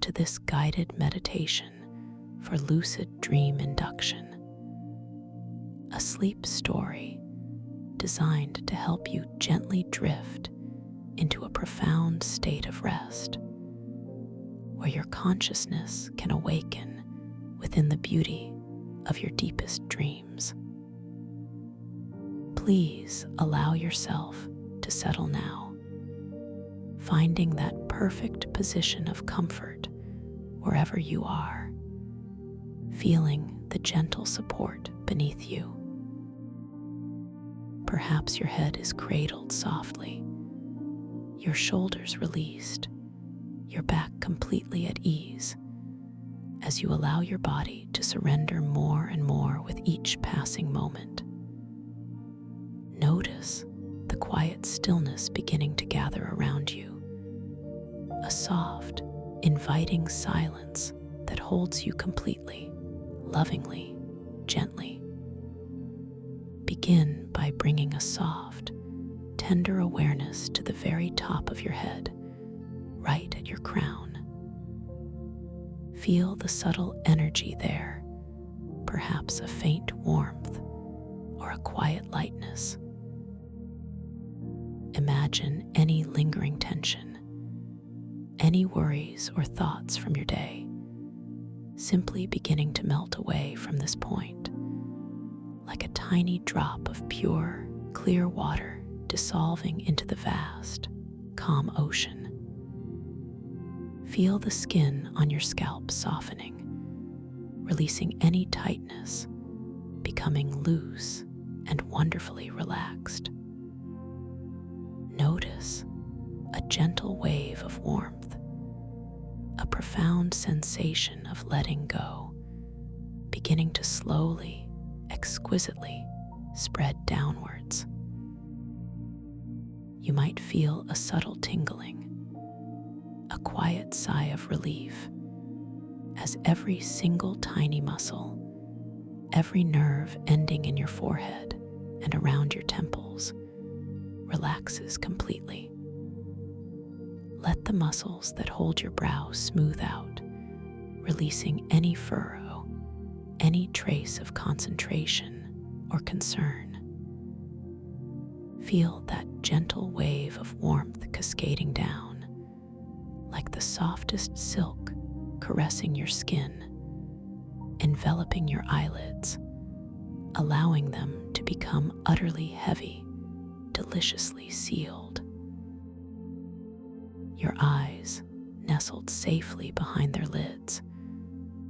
to this guided meditation for Lucid Dream Induction, a sleep story designed to help you gently drift into a profound state of rest, where your consciousness can awaken within the beauty of your deepest dreams. Please allow yourself to settle now, finding that perfect position of comfort wherever you are, feeling the gentle support beneath you. Perhaps your head is cradled softly, your shoulders released, your back completely at ease, as you allow your body to surrender more and more with each passing moment. Notice the quiet stillness beginning to gather around you, a soft, inviting silence that holds you completely, lovingly, gently. Begin by bringing a soft, tender awareness to the very top of your head, right at your crown. Feel the subtle energy there, perhaps a faint warmth or a quiet lightness. Imagine any lingering tension, any worries or thoughts from your day, simply beginning to melt away from this point, like a tiny drop of pure, clear water dissolving into the vast, calm ocean. Feel the skin on your scalp softening, releasing any tightness, becoming loose and wonderfully relaxed. Notice a gentle wave of warmth, a profound sensation of letting go, beginning to slowly, exquisitely spread downwards. You might feel a subtle tingling, a quiet sigh of relief, as every single tiny muscle, every nerve ending in your forehead and around your temples, relaxes completely. Let the muscles that hold your brow smooth out, releasing any furrow, any trace of concentration or concern. Feel that gentle wave of warmth cascading down, like the softest silk caressing your skin, enveloping your eyelids, allowing them to become utterly heavy, deliciously sealed. Your eyes, nestled safely behind their lids,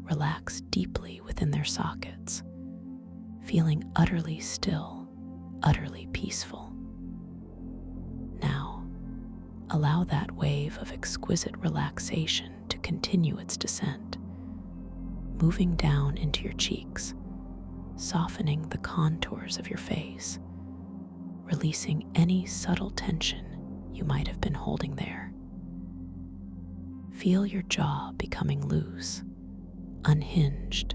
relax deeply within their sockets, feeling utterly still, utterly peaceful. Now, allow that wave of exquisite relaxation to continue its descent, moving down into your cheeks, softening the contours of your face, releasing any subtle tension you might have been holding there. Feel your jaw becoming loose, unhinged,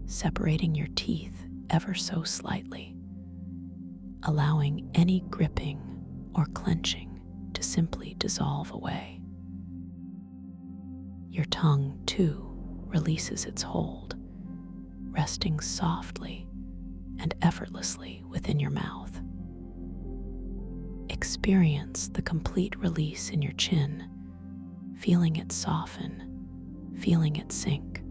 separating your teeth ever so slightly, allowing any gripping or clenching to simply dissolve away. Your tongue, too, releases its hold, resting softly and effortlessly within your mouth. Experience the complete release in your chin, feeling it soften, feeling it sink,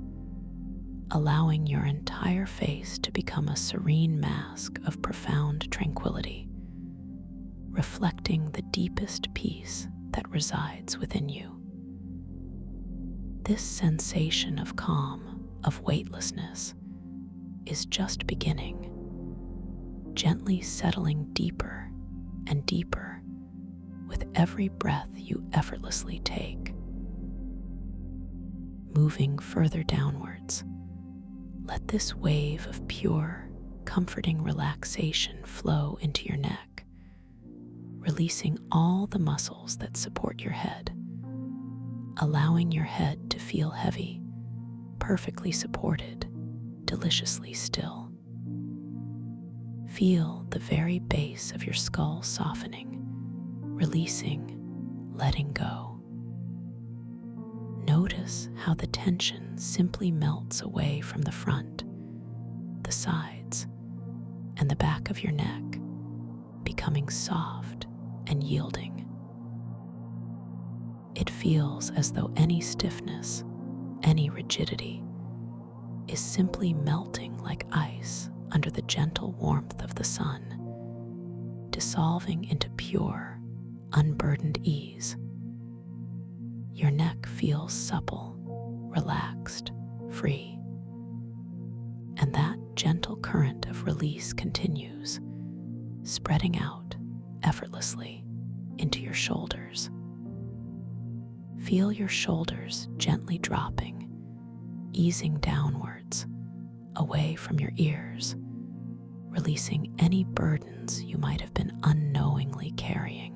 allowing your entire face to become a serene mask of profound tranquility, reflecting the deepest peace that resides within you. This sensation of calm, of weightlessness, is just beginning, gently settling deeper and deeper with every breath you effortlessly take. Moving further downwards, let this wave of pure, comforting relaxation flow into your neck, releasing all the muscles that support your head, allowing your head to feel heavy, perfectly supported, deliciously still. Feel the very base of your skull softening, releasing, letting go. Notice Notice how the tension simply melts away from the front, the sides, and the back of your neck, becoming soft and yielding. It feels as though any stiffness, any rigidity, is simply melting like ice under the gentle warmth of the sun, dissolving into pure, unburdened ease. Your neck feels supple, relaxed, free, and that gentle current of release continues, spreading out effortlessly into your shoulders. Feel your shoulders gently dropping, easing downwards, away from your ears, releasing any burdens you might have been unknowingly carrying.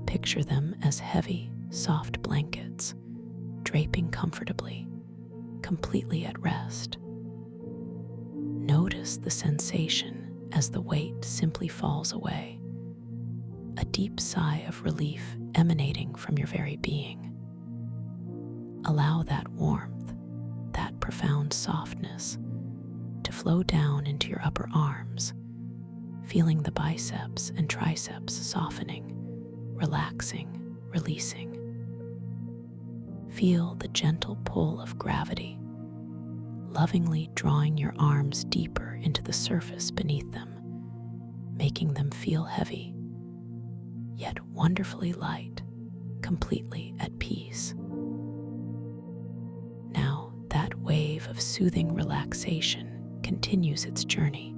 Picture them as heavy, soft blankets, draping comfortably, completely at rest. Notice the sensation as the weight simply falls away, a deep sigh of relief emanating from your very being. Allow that warmth, that profound softness, to flow down into your upper arms, feeling the biceps and triceps softening, relaxing, releasing. Feel the gentle pull of gravity, lovingly drawing your arms deeper into the surface beneath them, making them feel heavy, yet wonderfully light, completely at peace. Now, that wave of soothing relaxation continues its journey,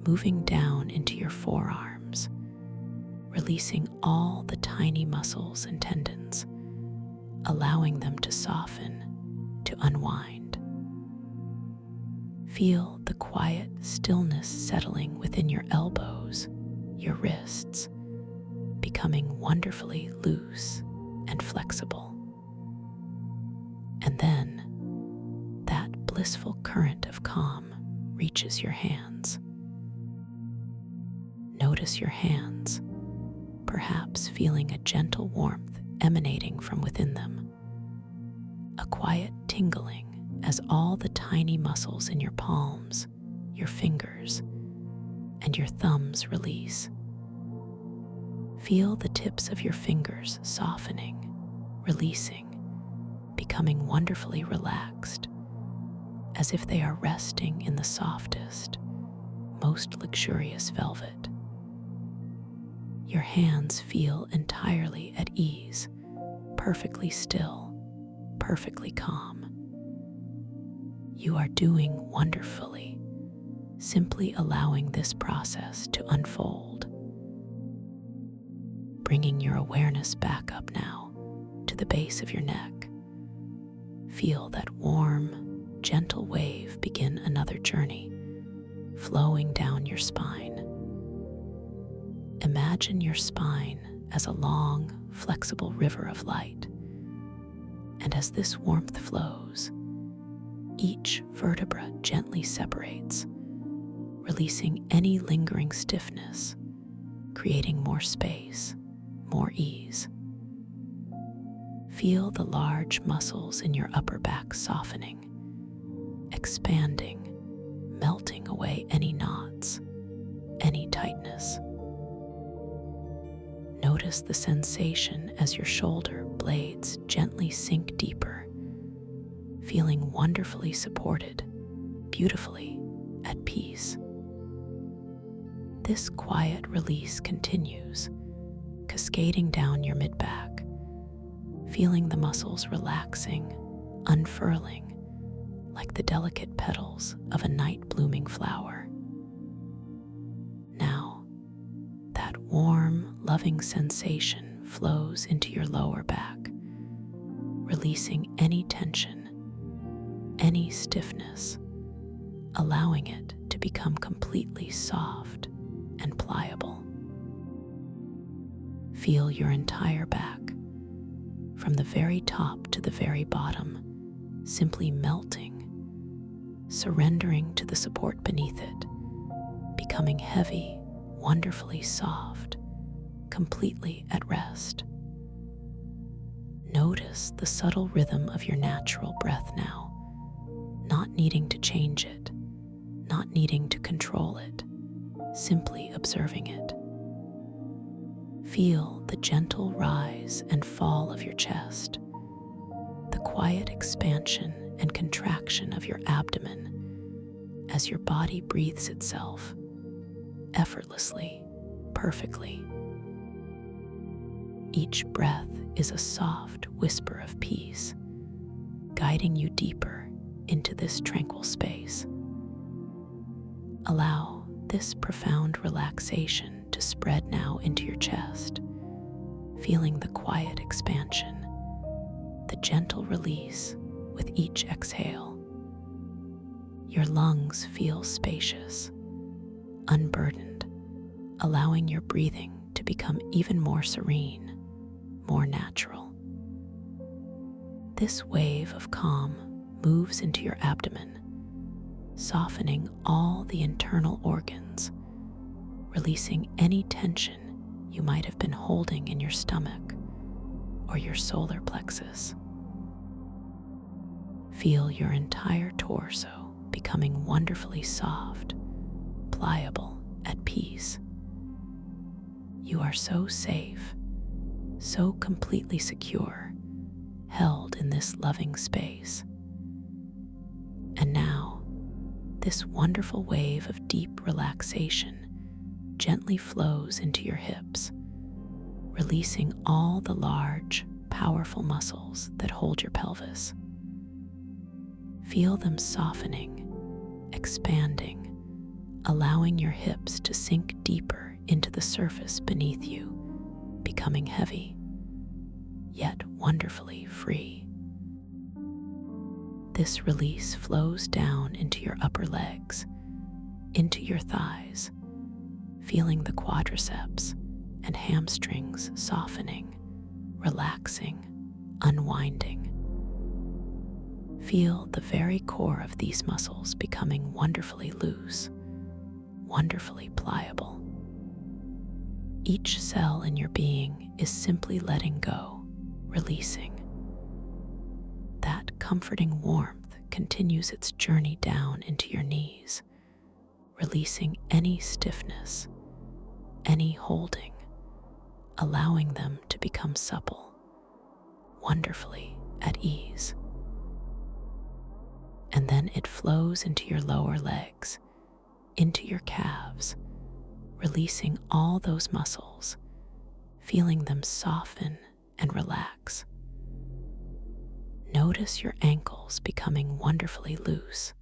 moving down into your forearms, releasing all the tiny muscles and tendons, allowing them to soften, to unwind. Feel the quiet stillness settling within your elbows, your wrists, becoming wonderfully loose and flexible. And then, that blissful current of calm reaches your hands. Notice your hands, perhaps feeling a gentle warmth emanating from within them, a quiet tingling as all the tiny muscles in your palms, your fingers, and your thumbs release. Feel the tips of your fingers softening, releasing, becoming wonderfully relaxed, as if they are resting in the softest, most luxurious velvet. Your hands feel entirely at ease, perfectly still, perfectly calm. You are doing wonderfully, simply allowing this process to unfold. Bringing your awareness back up now to the base of your neck. Feel that warm, gentle wave begin another journey, flowing down your spine. Imagine your spine as a long, flexible river of light. And as this warmth flows, each vertebra gently separates, releasing any lingering stiffness, creating more space, more ease. Feel the large muscles in your upper back softening, expanding, melting away any knots, any tightness. Notice the sensation as your shoulder blades gently sink deeper, feeling wonderfully supported, beautifully at peace. This quiet release continues, cascading down your mid-back, feeling the muscles relaxing, unfurling, like the delicate petals of a night-blooming flower. Now, that warm, loving sensation flows into your lower back, releasing any tension, any stiffness, allowing it to become completely soft and pliable. Feel your entire back, from the very top to the very bottom, simply melting, surrendering to the support beneath it, becoming heavy, wonderfully soft, completely at rest. Notice notice the subtle rhythm of your natural breath now, not needing to change it, not needing to control it, simply observing it. Feel the gentle rise and fall of your chest, the quiet expansion and contraction of your abdomen as your body breathes itself effortlessly, perfectly. Each breath is a soft whisper of peace, guiding you deeper into this tranquil space. Allow this profound relaxation to spread now into your chest, feeling the quiet expansion, the gentle release with each exhale. Your lungs feel spacious, unburdened, allowing your breathing to become even more serene, more natural. This wave of calm moves into your abdomen, softening all the internal organs, releasing any tension you might have been holding in your stomach or your solar plexus. Feel your entire torso becoming wonderfully soft, pliable, at peace. You are so safe, so completely secure, held in this loving space. And now, this wonderful wave of deep relaxation gently flows into your hips, releasing all the large, powerful muscles that hold your pelvis. Feel them softening, expanding, allowing your hips to sink deeper into the surface beneath you, becoming heavy, yet wonderfully free. This release flows down into your upper legs, into your thighs, feeling the quadriceps and hamstrings softening, relaxing, unwinding. Feel the very core of these muscles becoming wonderfully loose, wonderfully pliable. Each cell in your being is simply letting go, releasing. That comforting warmth continues its journey down into your knees, releasing any stiffness, any holding, allowing them to become supple, wonderfully at ease. And then it flows into your lower legs, into your calves, releasing all those muscles, feeling them soften and relax. Notice your ankles becoming wonderfully loose,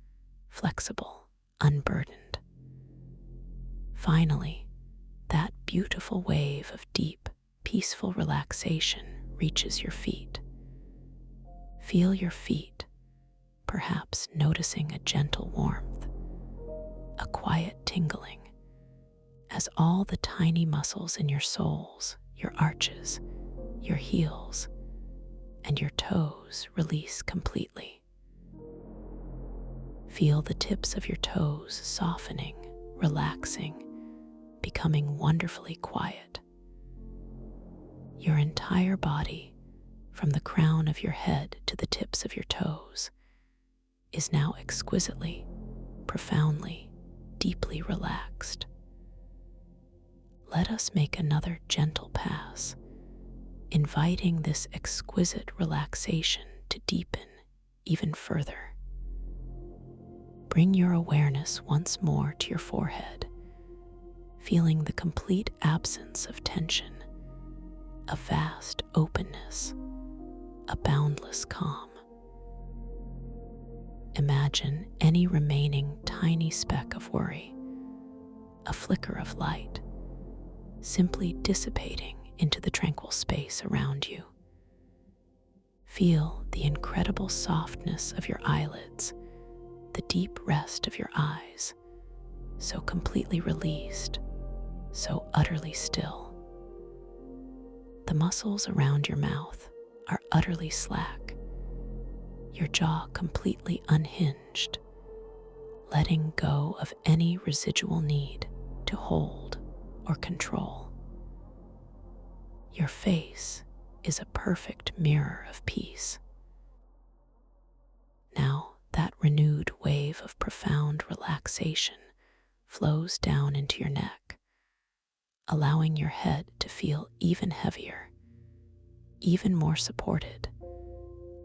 flexible, unburdened. Finally, that beautiful wave of deep, peaceful relaxation reaches your feet. Feel your feet, perhaps noticing a gentle warmth, a quiet tingling, as all the tiny muscles in your soles, your arches, your heels, and your toes release completely. Feel the tips of your toes softening, relaxing, becoming wonderfully quiet. Your entire body, from the crown of your head to the tips of your toes, is now exquisitely, profoundly, deeply relaxed. Let us make another gentle pass, inviting this exquisite relaxation to deepen even further. Bring your awareness once more to your forehead, feeling the complete absence of tension, a vast openness, a boundless calm. Imagine any remaining tiny speck of worry, a flicker of light, simply dissipating into the tranquil space around you. Feel the incredible softness of your eyelids, the deep rest of your eyes, so completely released, so utterly still. The muscles around your mouth are utterly slack, your jaw completely unhinged, letting go of any residual need to hold or control. Your face is a perfect mirror of peace. Now, that renewed wave of profound relaxation flows down into your neck, allowing your head to feel even heavier, even more supported,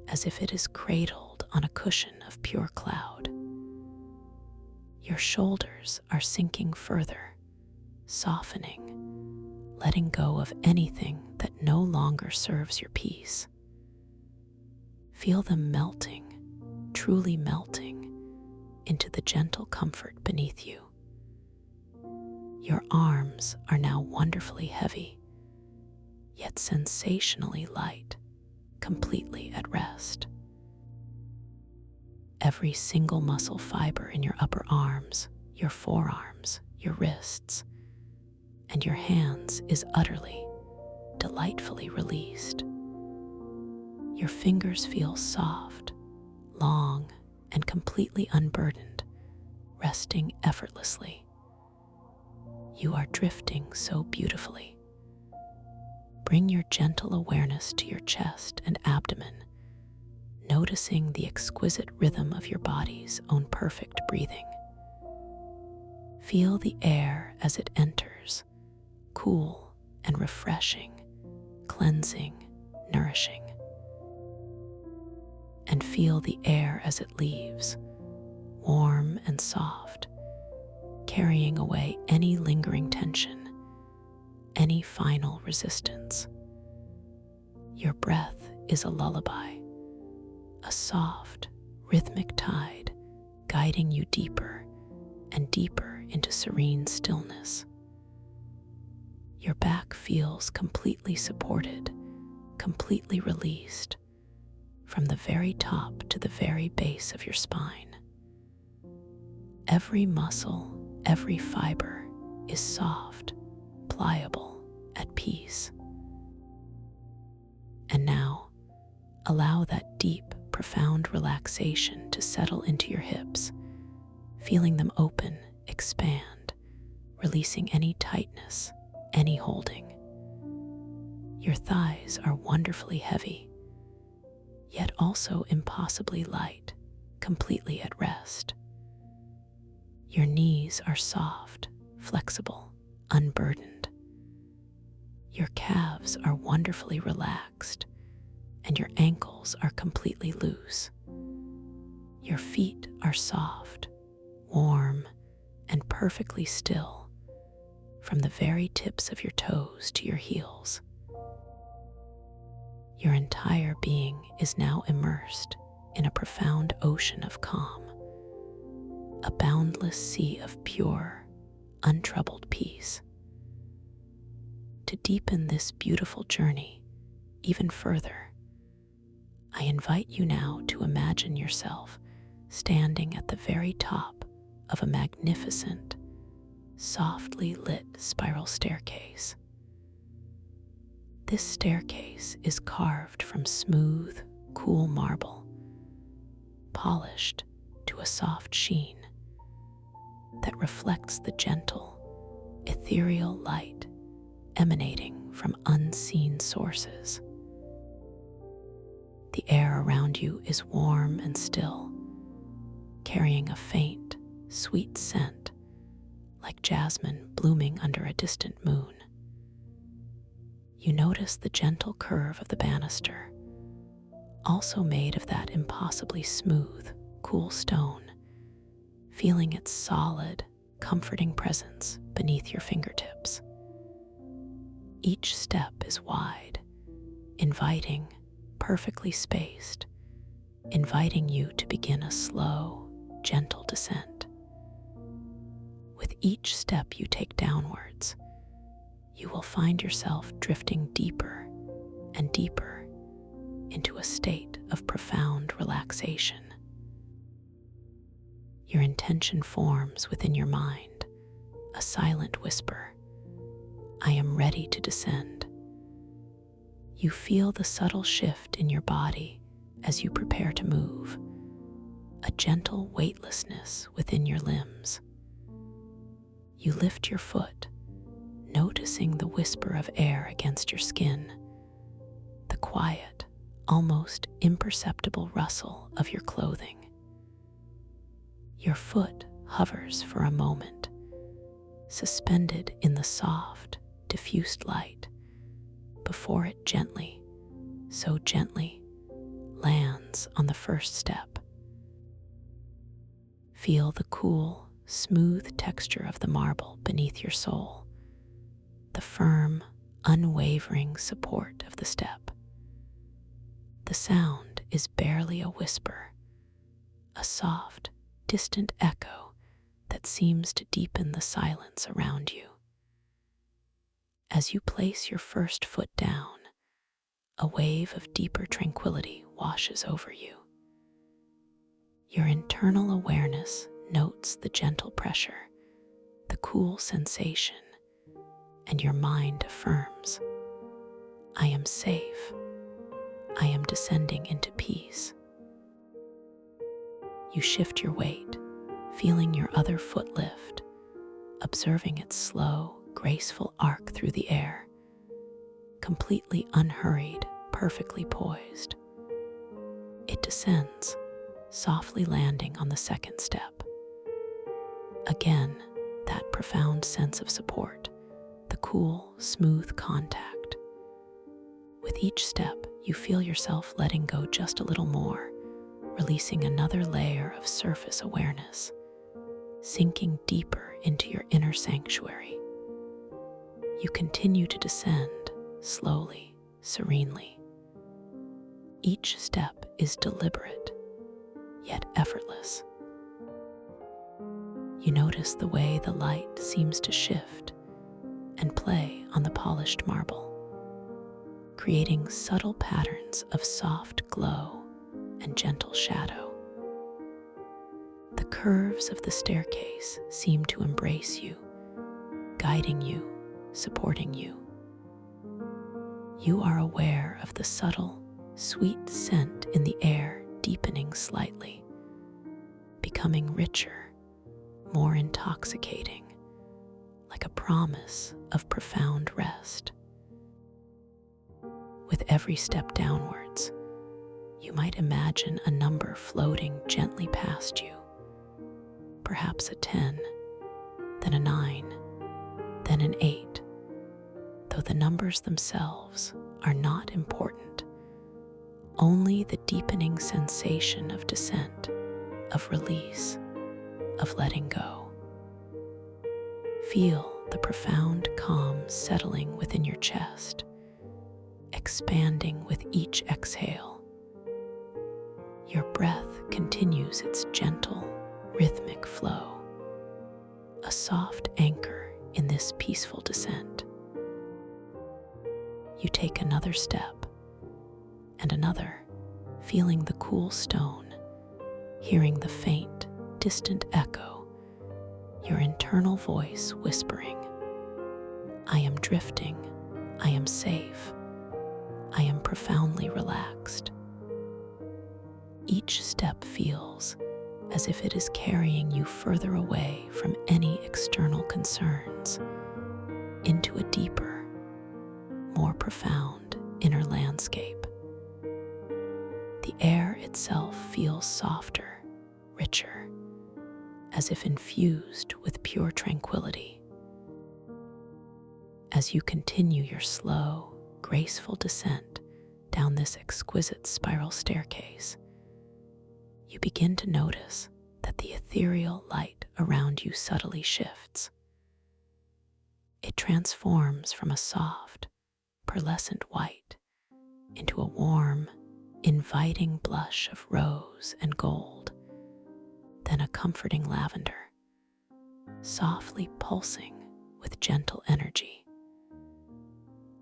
as if it is cradled on a cushion of pure cloud. Your shoulders are sinking further, softening, letting go of anything that no longer serves your peace. Feel them melting, truly melting, into the gentle comfort beneath you. Your arms are now wonderfully heavy, yet sensationally light, completely at rest. Every single muscle fiber in your upper arms, your forearms, your wrists, and your hands is utterly, delightfully released. Your fingers feel soft, long, and completely unburdened, resting effortlessly. You are drifting so beautifully. Bring your gentle awareness to your chest and abdomen, noticing the exquisite rhythm of your body's own perfect breathing. Feel the air as it enters, cool and refreshing, cleansing, nourishing. And feel the air as it leaves, warm and soft, carrying away any lingering tension, any final resistance. Your breath is a lullaby, a soft, rhythmic tide guiding you deeper and deeper into serene stillness. Your back feels completely supported, completely released, from the very top to the very base of your spine. Every muscle, every fiber is soft, pliable, at peace. And now, allow that deep, profound relaxation to settle into your hips, feeling them open, expand, releasing any tightness, any holding. Your thighs are wonderfully heavy, yet also impossibly light, completely at rest. Your knees are soft, flexible, unburdened. Your calves are wonderfully relaxed, and your ankles are completely loose. Your feet are soft, warm, and perfectly still, from the very tips of your toes to your heels. Your entire being is now immersed in a profound ocean of calm, a boundless sea of pure, untroubled peace. To deepen this beautiful journey even further, I invite you now to imagine yourself standing at the very top of a magnificent, softly lit spiral staircase. This staircase is carved from smooth, cool marble, polished to a soft sheen that reflects the gentle, ethereal light emanating from unseen sources. The air around you is warm and still, carrying a faint, sweet scent like jasmine blooming under a distant moon. You notice the gentle curve of the banister, also made of that impossibly smooth, cool stone, feeling its solid, comforting presence beneath your fingertips. Each step is wide, inviting, perfectly spaced, inviting you to begin a slow, gentle descent. With each step you take downwards, you will find yourself drifting deeper and deeper into a state of profound relaxation. Your intention forms within your mind, a silent whisper, "I am ready to descend." You feel the subtle shift in your body as you prepare to move, a gentle weightlessness within your limbs. You lift your foot, noticing the whisper of air against your skin, the quiet, almost imperceptible rustle of your clothing. Your foot hovers for a moment, suspended in the soft, diffused light, before it gently, so gently, lands on the first step. Feel the cool, smooth texture of the marble beneath your sole, the firm, unwavering support of the step. The sound is barely a whisper, a soft, distant echo that seems to deepen the silence around you. As you place your first foot down, a wave of deeper tranquility washes over you. Your internal awareness notes the gentle pressure, the cool sensation, and your mind affirms, I am safe. I am descending into peace. You shift your weight, feeling your other foot lift, observing its slow, graceful arc through the air, completely unhurried, perfectly poised. It descends, softly landing on the second step. Again, that profound sense of support, the cool, smooth contact. With each step, you feel yourself letting go just a little more, releasing another layer of surface awareness, sinking deeper into your inner sanctuary. You continue to descend, slowly, serenely. Each step is deliberate, yet effortless. You notice the way the light seems to shift and play on the polished marble, creating subtle patterns of soft glow and gentle shadow. The curves of the staircase seem to embrace you, guiding you, supporting you. You are aware of the subtle, sweet scent in the air deepening slightly, becoming richer, more intoxicating, like a promise of profound rest. With every step downwards, you might imagine a number floating gently past you, perhaps a 10, then a 9, then an 8, though the numbers themselves are not important. Only the deepening sensation of descent, of release, of letting go. Feel the profound calm settling within your chest, expanding with each exhale. Your breath continues its gentle, rhythmic flow, a soft anchor in this peaceful descent. You take another step and another, feeling the cool stone, hearing the faint, distant echo, your internal voice whispering, I am drifting, I am safe, I am profoundly relaxed. Each step feels as if it is carrying you further away from any external concerns, into a deeper, more profound inner landscape. The air itself feels softer, richer, as if infused with pure tranquility. As you continue your slow, graceful descent down this exquisite spiral staircase, you begin to notice that the ethereal light around you subtly shifts. It transforms from a soft, pearlescent white into a warm, inviting blush of rose and gold, then a comforting lavender, softly pulsing with gentle energy.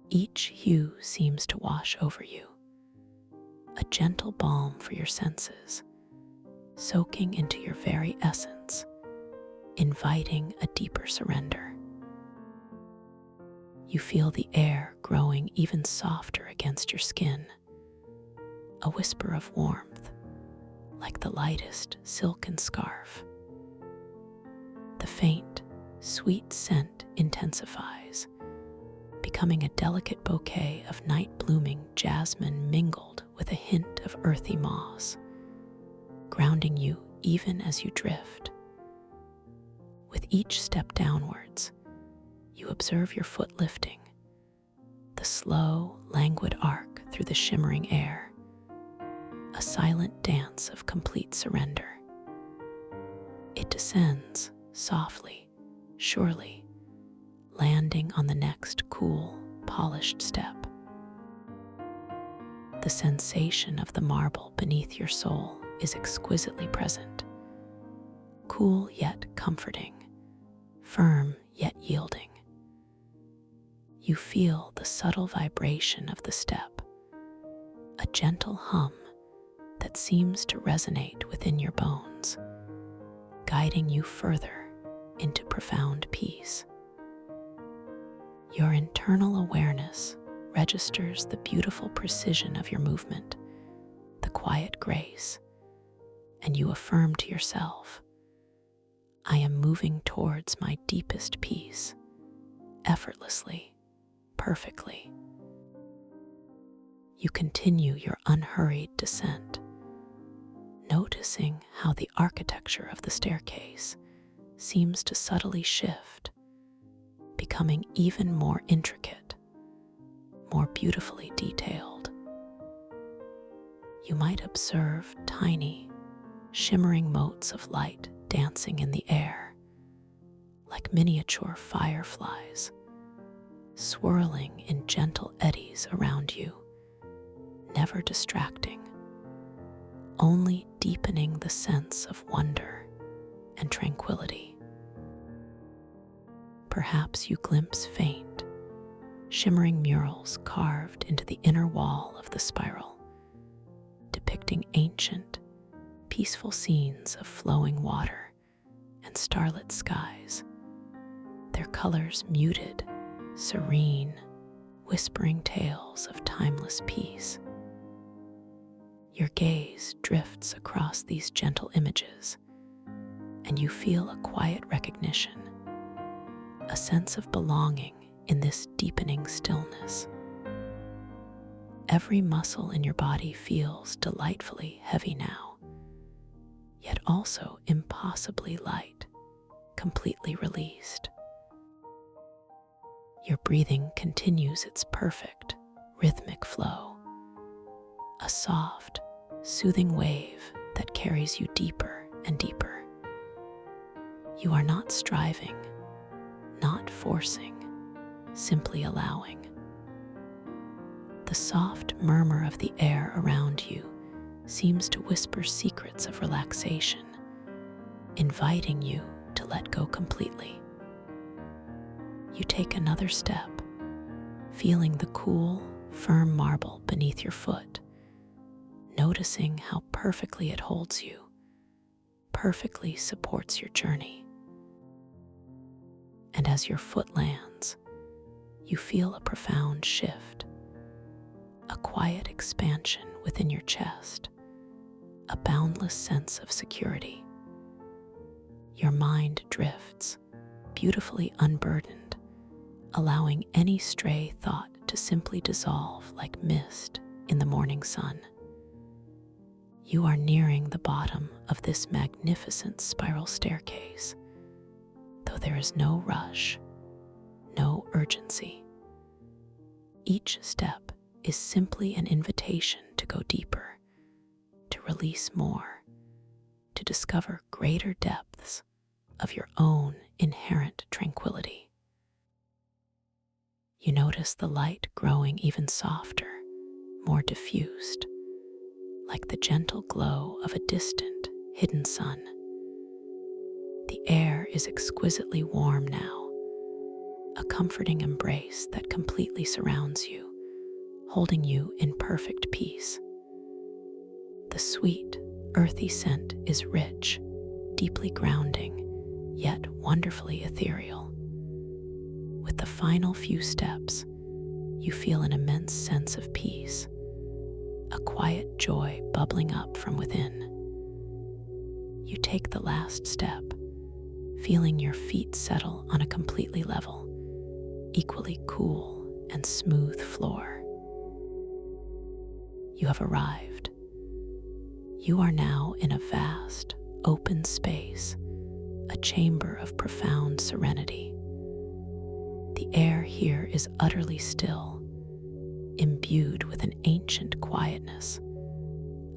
Each hue seems to wash over you, a gentle balm for your senses, soaking into your very essence, inviting a deeper surrender. You feel the air growing even softer against your skin, a whisper of warmth, like the lightest silken scarf. The faint, sweet scent intensifies, becoming a delicate bouquet of night-blooming jasmine mingled with a hint of earthy moss, grounding you even as you drift. With each step downwards, you observe your foot lifting, the slow, languid arc through the shimmering air, a silent dance of complete surrender. It descends softly, surely, landing on the next cool, polished step. The sensation of the marble beneath your sole is exquisitely present, cool yet comforting, firm yet yielding. You feel the subtle vibration of the step, a gentle hum that seems to resonate within your bones, guiding you further into profound peace. Your internal awareness registers the beautiful precision of your movement, the quiet grace, and you affirm to yourself, I am moving towards my deepest peace, effortlessly, perfectly. You continue your unhurried descent, noticing how the architecture of the staircase seems to subtly shift, becoming even more intricate, more beautifully detailed. You might observe tiny, shimmering motes of light dancing in the air, like miniature fireflies, swirling in gentle eddies around you, never distracting, only deepening the sense of wonder and tranquility. Perhaps you glimpse faint, shimmering murals carved into the inner wall of the spiral, depicting ancient, peaceful scenes of flowing water and starlit skies, their colors muted, serene, whispering tales of timeless peace. Your gaze drifts across these gentle images, and you feel a quiet recognition, a sense of belonging in this deepening stillness. Every muscle in your body feels delightfully heavy now, yet also impossibly light, completely released. Your breathing continues its perfect, rhythmic flow, a soft, soothing wave that carries you deeper and deeper. You are not striving, not forcing, simply allowing. The soft murmur of the air around you seems to whisper secrets of relaxation, inviting you to let go completely. You take another step, feeling the cool, firm marble beneath your foot, noticing how perfectly it holds you, perfectly supports your journey. And as your foot lands, you feel a profound shift, a quiet expansion within your chest, a boundless sense of security. Your mind drifts, beautifully unburdened, allowing any stray thought to simply dissolve like mist in the morning sun. You are nearing the bottom of this magnificent spiral staircase, though there is no rush, no urgency. Each step is simply an invitation to go deeper, to release more, to discover greater depths of your own inherent tranquility. You notice the light growing even softer, more diffused, like the gentle glow of a distant, hidden sun. The air is exquisitely warm now, a comforting embrace that completely surrounds you, holding you in perfect peace. The sweet, earthy scent is rich, deeply grounding, yet wonderfully ethereal. With the final few steps, you feel an immense sense of peace, a quiet joy bubbling up from within. You take the last step, feeling your feet settle on a completely level, equally cool and smooth floor. You have arrived. You are now in a vast, open space, a chamber of profound serenity. The air here is utterly still, imbued with an ancient quietness,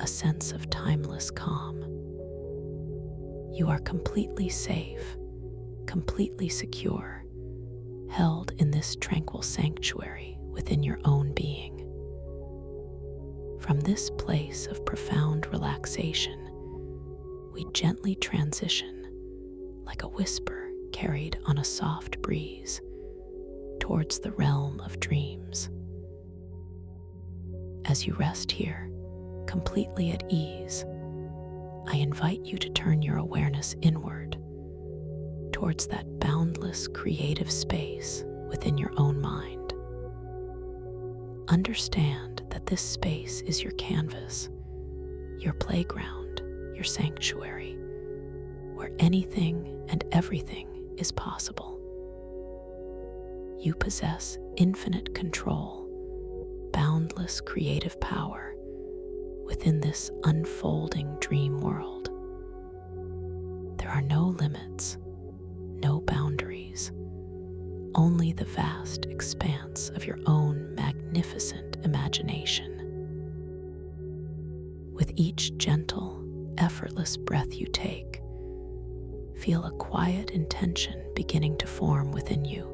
a sense of timeless calm. You are completely safe, completely secure, held in this tranquil sanctuary within your own being. From this place of profound relaxation, we gently transition, like a whisper carried on a soft breeze, towards the realm of dreams. As you rest here, completely at ease, I invite you to turn your awareness inward, towards that boundless creative space within your own mind. Understand that this space is your canvas, your playground, your sanctuary, where anything and everything is possible. You possess infinite control, boundless creative power within this unfolding dream world. There are no limits, no boundaries, only the vast expanse of your own magnificent imagination. With each gentle, effortless breath you take, feel a quiet intention beginning to form within you,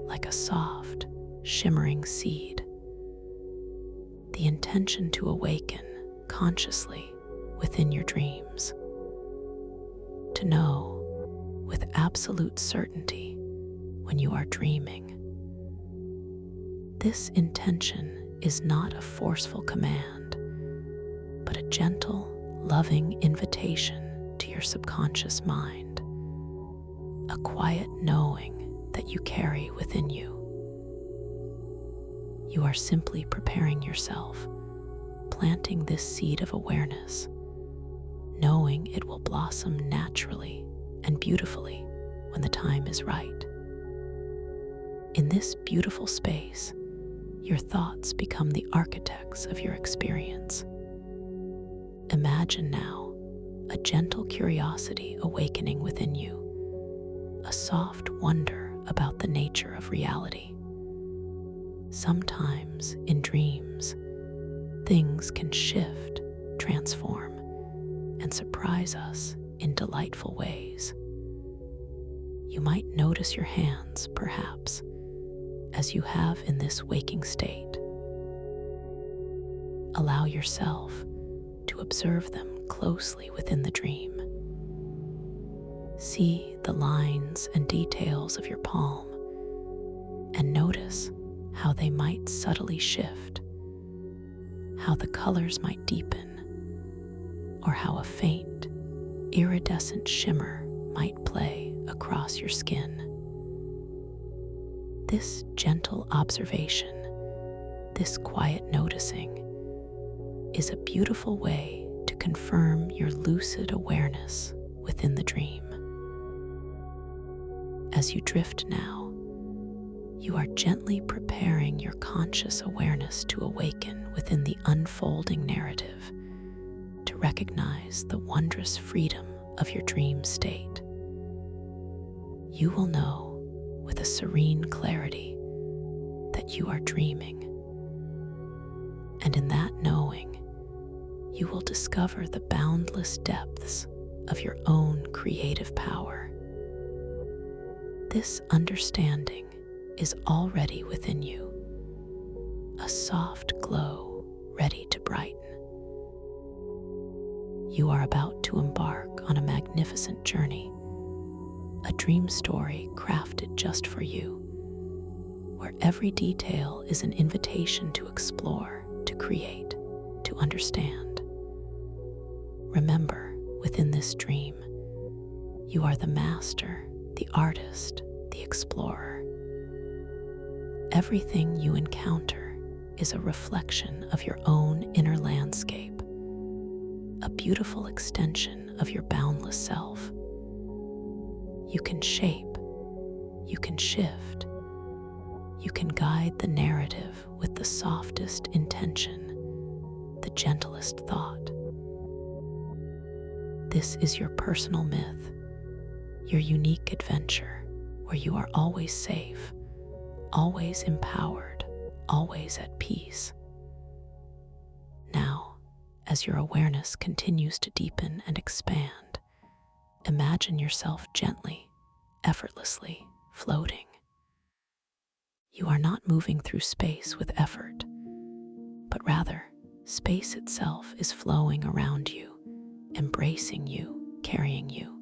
like a soft, shimmering seed. The intention to awaken consciously within your dreams. To know with absolute certainty when you are dreaming. This intention is not a forceful command, but a gentle, loving invitation to your subconscious mind, a quiet knowing that you carry within you. You are simply preparing yourself, planting this seed of awareness, knowing it will blossom naturally and beautifully when the time is right. In this beautiful space, your thoughts become the architects of your experience. Imagine now a gentle curiosity awakening within you, a soft wonder about the nature of reality. Sometimes in dreams, things can shift, transform, and surprise us in delightful ways. You might notice your hands, perhaps, as you have in this waking state. Allow yourself to observe them closely within the dream. See the lines and details of your palm and notice how they might subtly shift, how the colors might deepen, or how a faint, iridescent shimmer might play across your skin. This gentle observation, this quiet noticing, is a beautiful way to confirm your lucid awareness within the dream. As you drift now, you are gently preparing your conscious awareness to awaken within the unfolding narrative, to recognize the wondrous freedom of your dream state. You will know with a serene clarity that you are dreaming. And in that knowing, you will discover the boundless depths of your own creative power. This understanding is already within you, a soft glow ready to brighten. You are about to embark on a magnificent journey, a dream story crafted just for you, where every detail is an invitation to explore, to create, to understand. Remember, within this dream, you are the master, the artist, the explorer. Everything you encounter is a reflection of your own inner landscape, a beautiful extension of your boundless self. You can shape, you can shift, You can guide the narrative with the softest intention, the gentlest thought. This is your personal myth, your unique adventure, where you are always safe, always empowered, always at peace. Now, as your awareness continues to deepen and expand, imagine yourself gently, effortlessly floating. You are not moving through space with effort, but rather, space itself is flowing around you, embracing you, carrying you.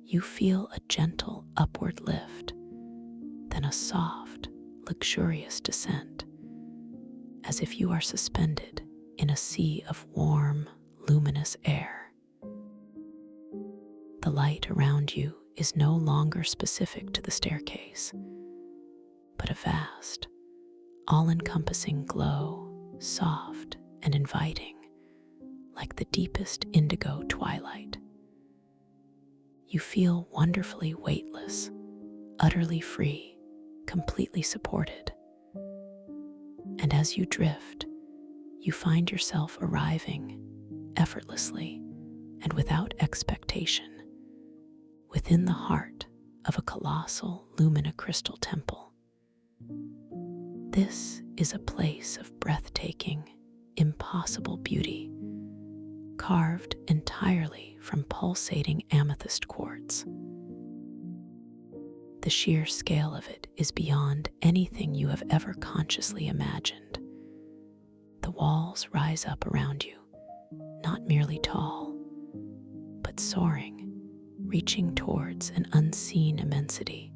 You feel a gentle upward lift, then a soft, luxurious descent, as if you are suspended in a sea of warm, luminous air. The light around you is no longer specific to the staircase, but a vast, all-encompassing glow, soft and inviting, like the deepest indigo twilight. You feel wonderfully weightless, utterly free, completely supported. And as you drift, you find yourself arriving effortlessly and without expectation within the heart of a colossal lumina-crystal temple. This is a place of breathtaking, impossible beauty, carved entirely from pulsating amethyst quartz. The sheer scale of it is beyond anything you have ever consciously imagined. The walls rise up around you, not merely tall, but soaring, reaching towards an unseen immensity,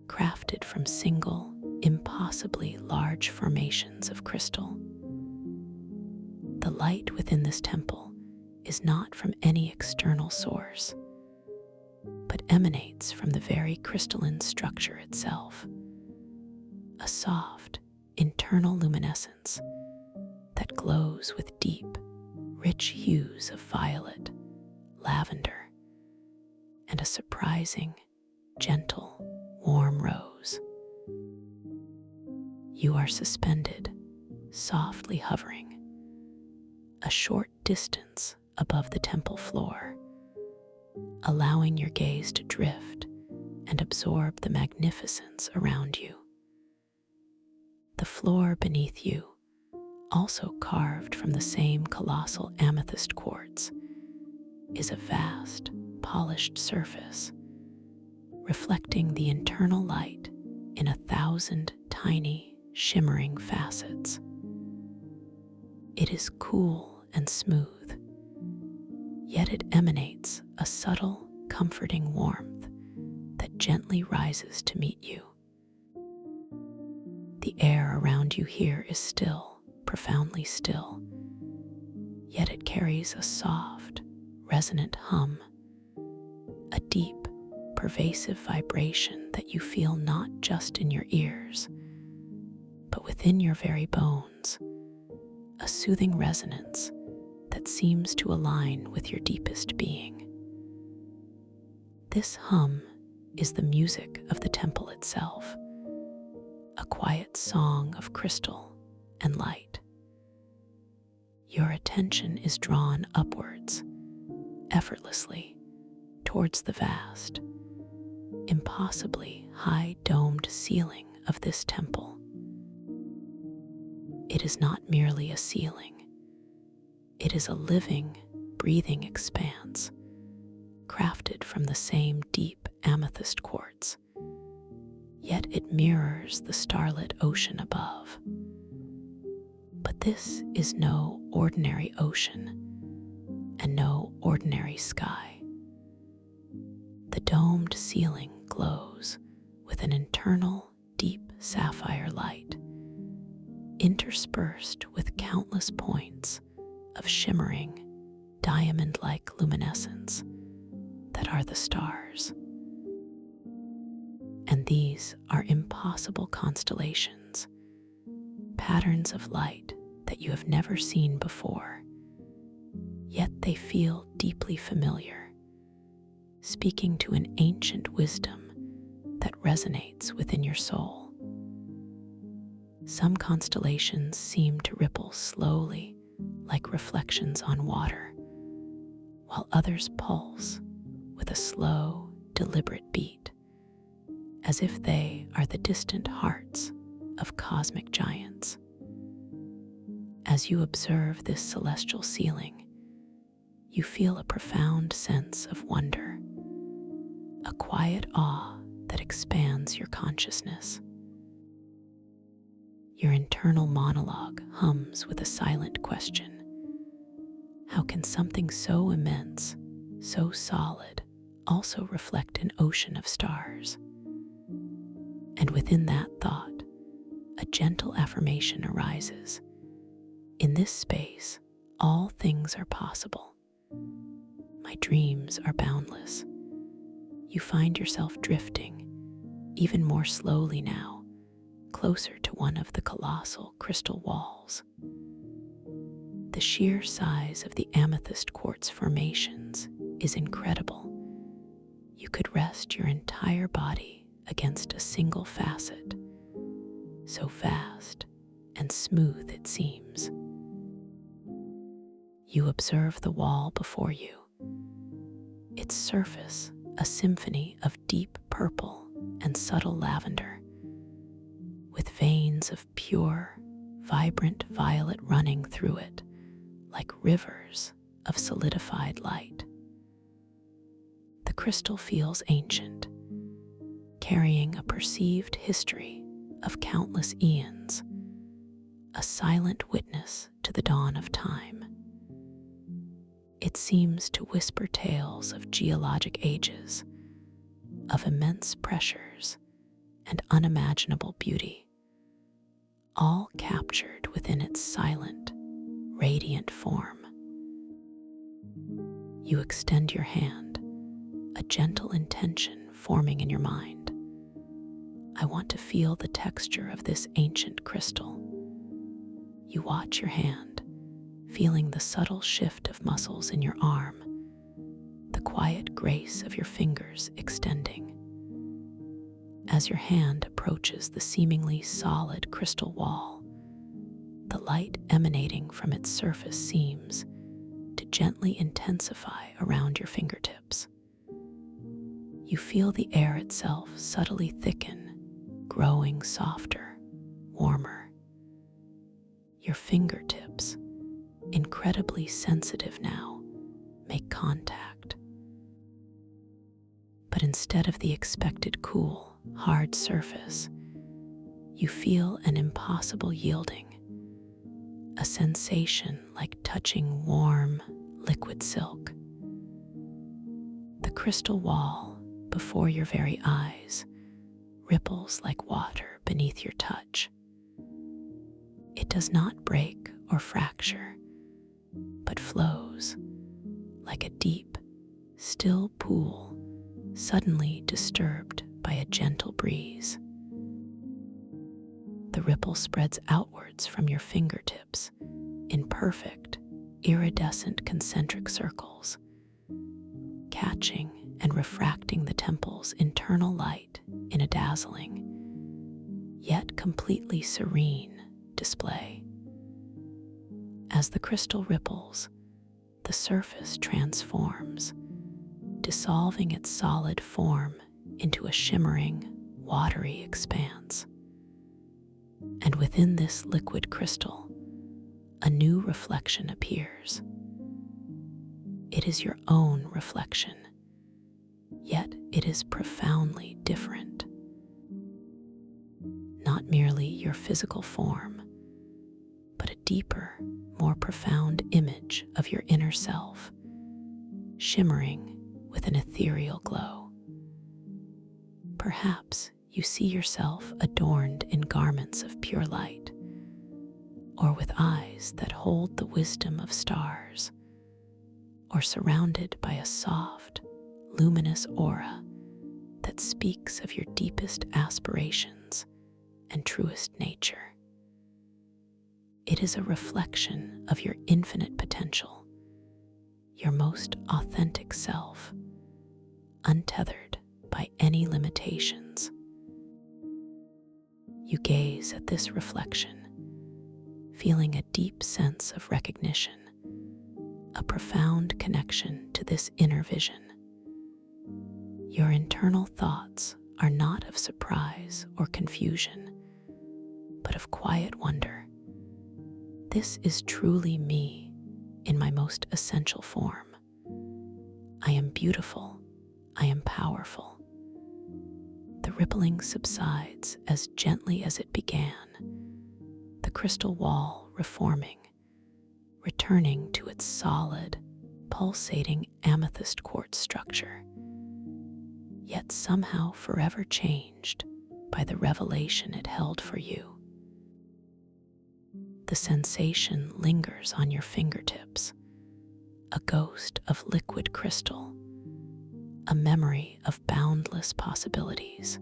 crafted from single, impossibly large formations of crystal. The light within this temple is not from any external source, but emanates from the very crystalline structure itself, a soft, internal luminescence that glows with deep, rich hues of violet, lavender, and a surprising, gentle, warm rose. You are suspended, softly hovering, a short distance above the temple floor, allowing your gaze to drift and absorb the magnificence around you. The floor beneath you, also carved from the same colossal amethyst quartz, is a vast, polished surface, reflecting the internal light in 1,000 tiny, shimmering facets. It is cool and smooth, yet it emanates a subtle, comforting warmth that gently rises to meet you. The air around you here is still, profoundly still, yet it carries a soft, resonant hum, a deep, pervasive vibration that you feel not just in your ears, but within your very bones, a soothing resonance that seems to align with your deepest being. This hum is the music of the temple itself, a quiet song of crystal and light. Your attention is drawn upwards, effortlessly, towards the vast, impossibly high domed ceiling of this temple. It is not merely a ceiling. It is a living, breathing expanse, crafted from the same deep amethyst quartz, yet it mirrors the starlit ocean above. But this is no ordinary ocean and no ordinary sky. The domed ceiling glows with an internal, deep sapphire light, interspersed with countless points of shimmering, diamond-like luminescence that are the stars. And these are impossible constellations, patterns of light that you have never seen before, yet they feel deeply familiar, speaking to an ancient wisdom that resonates within your soul. Some constellations seem to ripple slowly, like reflections on water, while others pulse with a slow, deliberate beat, as if they are the distant hearts of cosmic giants. As you observe this celestial ceiling, you feel a profound sense of wonder, a quiet awe that expands your consciousness. Your internal monologue hums with a silent question. How can something so immense, so solid, also reflect an ocean of stars? And within that thought, a gentle affirmation arises. In this space, all things are possible. My dreams are boundless. You find yourself drifting, even more slowly now, closer to one of the colossal crystal walls. The sheer size of the amethyst quartz formations is incredible. You could rest your entire body against a single facet, so vast and smooth it seems. You observe the wall before you, its surface a symphony of deep purple and subtle lavender, with veins of pure, vibrant violet running through it like rivers of solidified light. The crystal feels ancient, carrying a perceived history of countless eons, a silent witness to the dawn of time. It seems to whisper tales of geologic ages, of immense pressures and unimaginable beauty, all captured within its silent, radiant form. You extend your hand, a gentle intention forming in your mind. I want to feel the texture of this ancient crystal. You watch your hand, feeling the subtle shift of muscles in your arm, the quiet grace of your fingers extending. As your hand approaches the seemingly solid crystal wall, the light emanating from its surface seems to gently intensify around your fingertips. You feel the air itself subtly thicken, growing softer, warmer. Your fingertips, incredibly sensitive now, make contact. But instead of the expected cool, hard surface, you feel an impossible yielding, a sensation like touching warm, liquid silk. The crystal wall before your very eyes ripples like water beneath your touch. It does not break or fracture, but flows like a deep, still pool suddenly disturbed by a gentle breeze. The ripple spreads outwards from your fingertips in perfect, iridescent concentric circles, catching and refracting the temple's internal light in a dazzling, yet completely serene display. As the crystal ripples, the surface transforms, dissolving its solid form into a shimmering, watery expanse. And within this liquid crystal, a new reflection appears. It is your own reflection, yet it is profoundly different. Not merely your physical form, but a deeper, more profound image of your inner self, shimmering with an ethereal glow. Perhaps you see yourself adorned in garments of pure light, or with eyes that hold the wisdom of stars, or surrounded by a soft, luminous aura that speaks of your deepest aspirations and truest nature. It is a reflection of your infinite potential, your most authentic self, untethered by any limitations. You gaze at this reflection, feeling a deep sense of recognition, a profound connection to this inner vision. Your internal thoughts are not of surprise or confusion, but of quiet wonder. This is truly me in my most essential form. I am beautiful. I am powerful. The rippling subsides as gently as it began, the crystal wall reforming, returning to its solid, pulsating amethyst quartz structure, yet somehow forever changed by the revelation it held for you. The sensation lingers on your fingertips, a ghost of liquid crystal, a memory of boundless possibilities.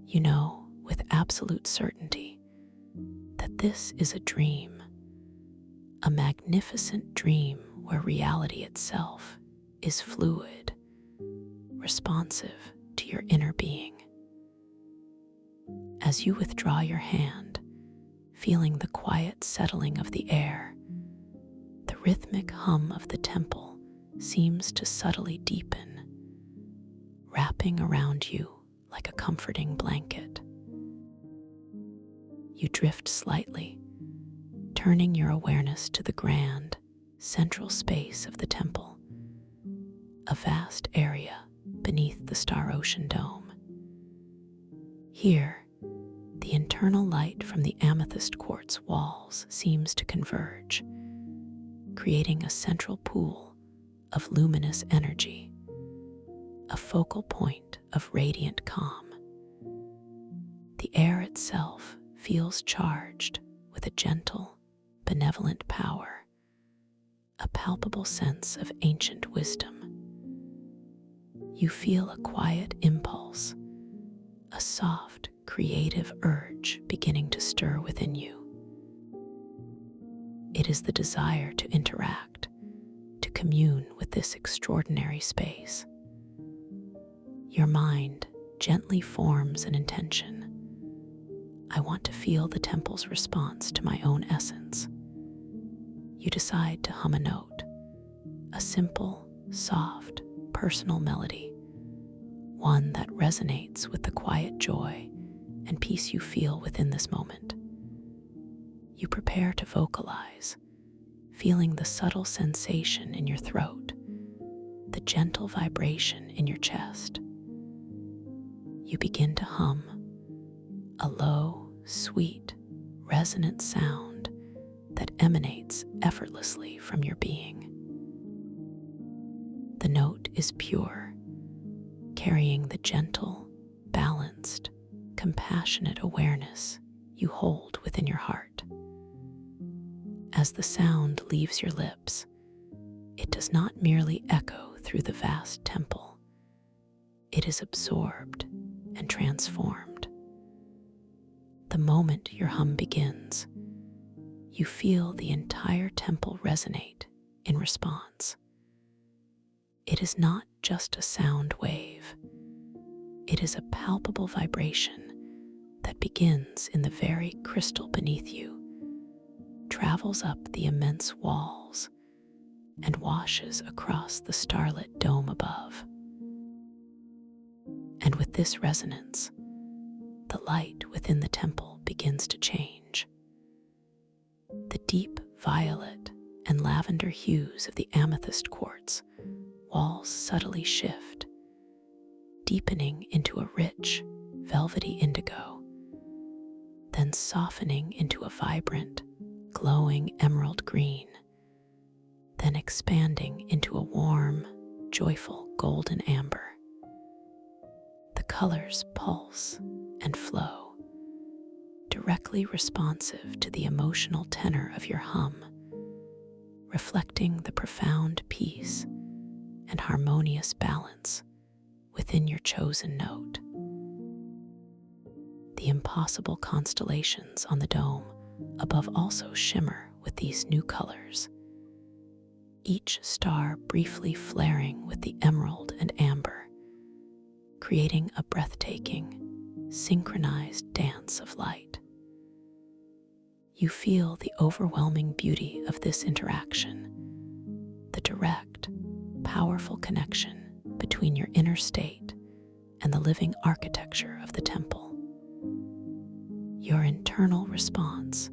You know with absolute certainty that this is a dream, a magnificent dream where reality itself is fluid, responsive to your inner being. As you withdraw your hand, feeling the quiet settling of the air, the rhythmic hum of the temple seems to subtly deepen, wrapping around you like a comforting blanket. You drift slightly, turning your awareness to the grand, central space of the temple, a vast area beneath the star-ocean dome. Here, the internal light from the amethyst quartz walls seems to converge, creating a central pool of luminous energy, a focal point of radiant calm. The air itself feels charged with a gentle, benevolent power, a palpable sense of ancient wisdom. You feel a quiet impulse, a soft, creative urge beginning to stir within you. It is the desire to interact, to commune with this extraordinary space. Your mind gently forms an intention. I want to feel the temple's response to my own essence. You decide to hum a note, a simple, soft, personal melody, one that resonates with the quiet joy and peace you feel within this moment. You prepare to vocalize, feeling the subtle sensation in your throat, the gentle vibration in your chest. You begin to hum, a low, sweet, resonant sound that emanates effortlessly from your being. The note is pure, carrying the gentle, balanced, compassionate awareness you hold within your heart. As the sound leaves your lips, it does not merely echo through the vast temple. It is absorbed and transformed. The moment your hum begins, you feel the entire temple resonate in response. It is not just a sound wave. It is a palpable vibration that begins in the very crystal beneath you, travels up the immense walls, and washes across the starlit dome above. And with this resonance, the light within the temple begins to change. The deep violet and lavender hues of the amethyst quartz walls subtly shift, deepening into a rich, velvety indigo, then softening into a vibrant, glowing emerald green, then expanding into a warm, joyful golden amber. The colors pulse and flow, directly responsive to the emotional tenor of your hum, reflecting the profound peace and harmonious balance within your chosen note. The impossible constellations on the dome above also shimmer with these new colors, each star briefly flaring with the emerald and amber, creating a breathtaking, synchronized dance of light. You feel the overwhelming beauty of this interaction, the direct, powerful connection between your inner state and the living architecture of the temple. Your internal response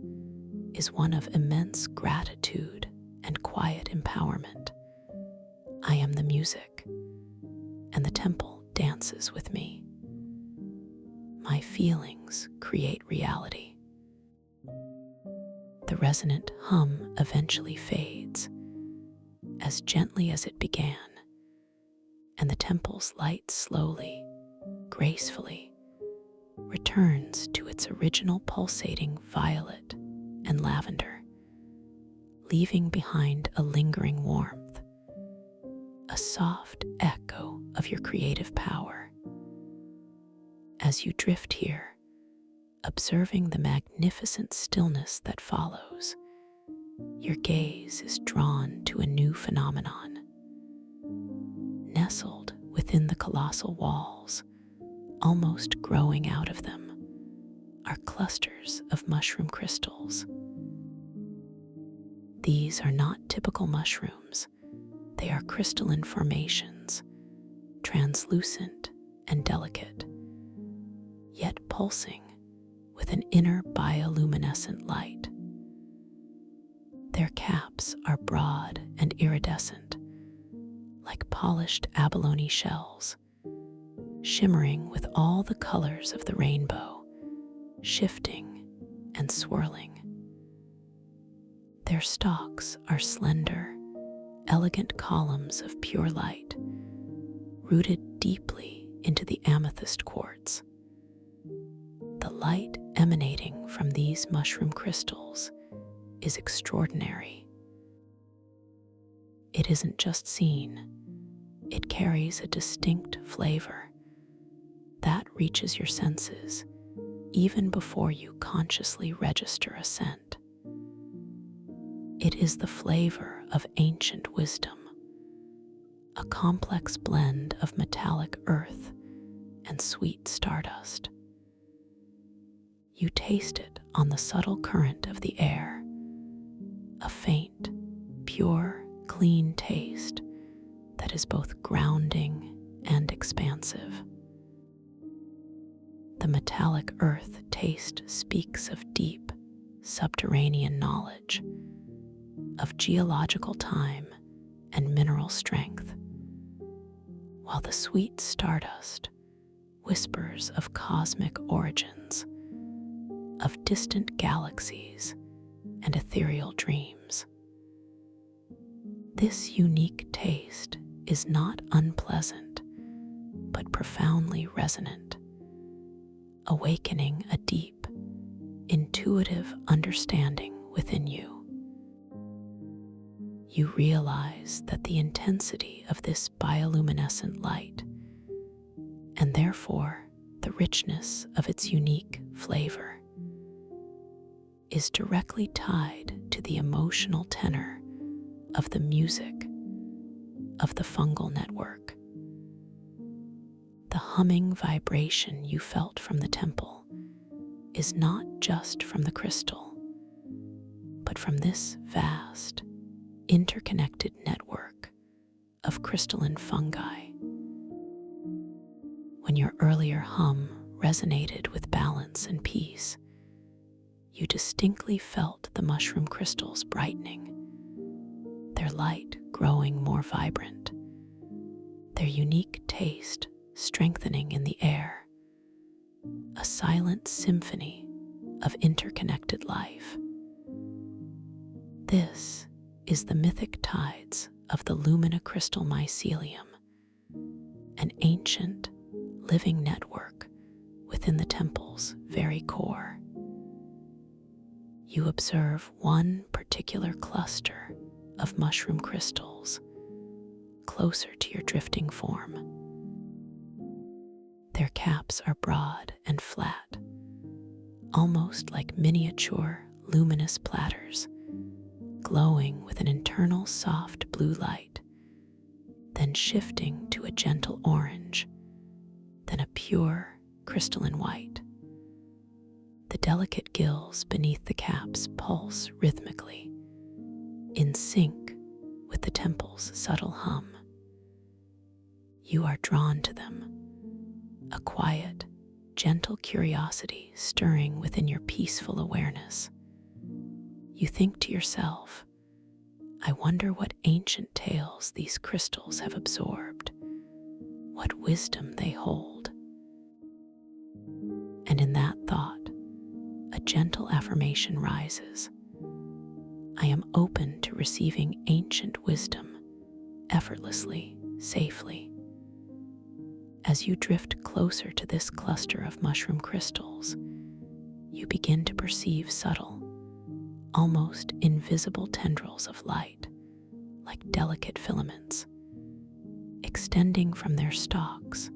is one of immense gratitude and quiet empowerment. I am the music, and the temple dances with me. My feelings create reality. The resonant hum eventually fades, as gently as it began, and the temple's light slowly, gracefully, returns to its original pulsating violet and lavender, leaving behind a lingering warmth, a soft echo of your creative power. As you drift here, observing the magnificent stillness that follows, your gaze is drawn to a new phenomenon. Nestled within the colossal walls, almost growing out of them, are clusters of mushroom crystals. These are not typical mushrooms. They are crystalline formations, translucent and delicate, yet pulsing with an inner bioluminescent light. Their caps are broad and iridescent, like polished abalone shells, shimmering with all the colors of the rainbow, shifting and swirling. Their stalks are slender, elegant columns of pure light, rooted deeply into the amethyst quartz. The light emanating from these mushroom crystals is extraordinary. It isn't just seen, it carries a distinct flavor that reaches your senses even before you consciously register a scent. It is the flavor of ancient wisdom, a complex blend of metallic earth and sweet stardust. You taste it on the subtle current of the air, a faint, pure, clean taste that is both grounding and expansive. The metallic earth taste speaks of deep, subterranean knowledge, of geological time and mineral strength, while the sweet stardust whispers of cosmic origins, of distant galaxies and ethereal dreams. This unique taste is not unpleasant, but profoundly resonant, awakening a deep, intuitive understanding within you. You realize that the intensity of this bioluminescent light, and therefore the richness of its unique flavor, is directly tied to the emotional tenor of the music of the fungal network. The humming vibration you felt from the temple is not just from the crystal, but from this vast, interconnected network of crystalline fungi. When your earlier hum resonated with balance and peace, you distinctly felt the mushroom crystals brightening, their light growing more vibrant, their unique taste strengthening in the air, a silent symphony of interconnected life. This is the mythic tides of the Lumina crystal mycelium, an ancient, living network within the temple's very core. You observe one particular cluster of mushroom crystals closer to your drifting form. Their caps are broad and flat, almost like miniature luminous platters, glowing with an internal soft blue light, then shifting to a gentle orange, than a pure crystalline white. The delicate gills beneath the caps pulse rhythmically, in sync with the temple's subtle hum. You are drawn to them, a quiet, gentle curiosity stirring within your peaceful awareness. You think to yourself, I wonder what ancient tales these crystals have absorbed, what wisdom they hold. And in that thought, a gentle affirmation rises. I am open to receiving ancient wisdom, effortlessly, safely. As you drift closer to this cluster of mushroom crystals, you begin to perceive subtle, almost invisible tendrils of light, like delicate filaments, extending from their stalks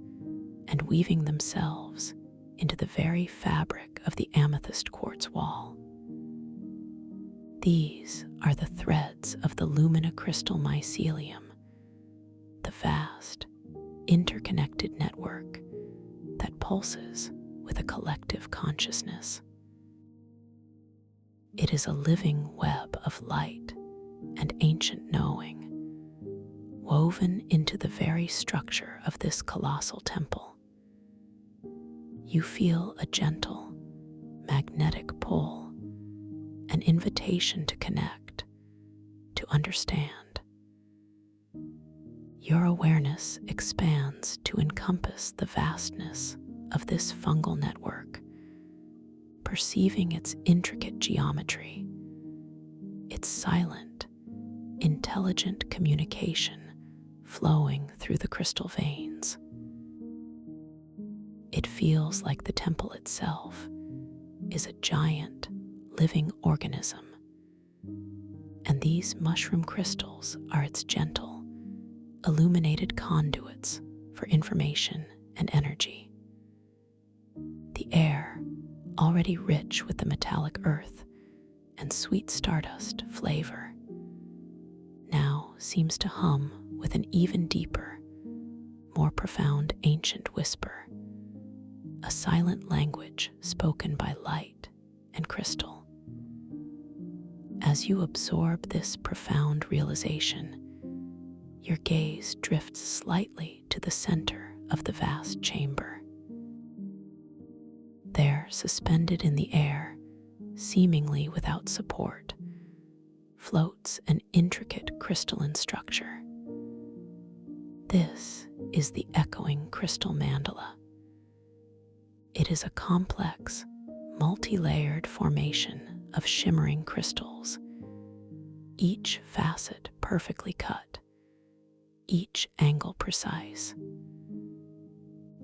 and weaving themselves into the very fabric of the amethyst quartz wall. These are the threads of the luminocrystal mycelium, the vast, interconnected network that pulses with a collective consciousness. It is a living web of light and ancient knowing, woven into the very structure of this colossal temple. You feel a gentle, magnetic pull, an invitation to connect, to understand. Your awareness expands to encompass the vastness of this fungal network, perceiving its intricate geometry, its silent, intelligent communication flowing through the crystal veins. It feels like the temple itself is a giant, living organism, and these mushroom crystals are its gentle, illuminated conduits for information and energy. The air, already rich with the metallic earth and sweet stardust flavor, now seems to hum with an even deeper, more profound ancient whisper, a silent language spoken by light and crystal. As you absorb this profound realization, your gaze drifts slightly to the center of the vast chamber. There, suspended in the air, seemingly without support, floats an intricate crystalline structure. This is the echoing crystal mandala. It is a complex, multi-layered formation of shimmering crystals, each facet perfectly cut, each angle precise.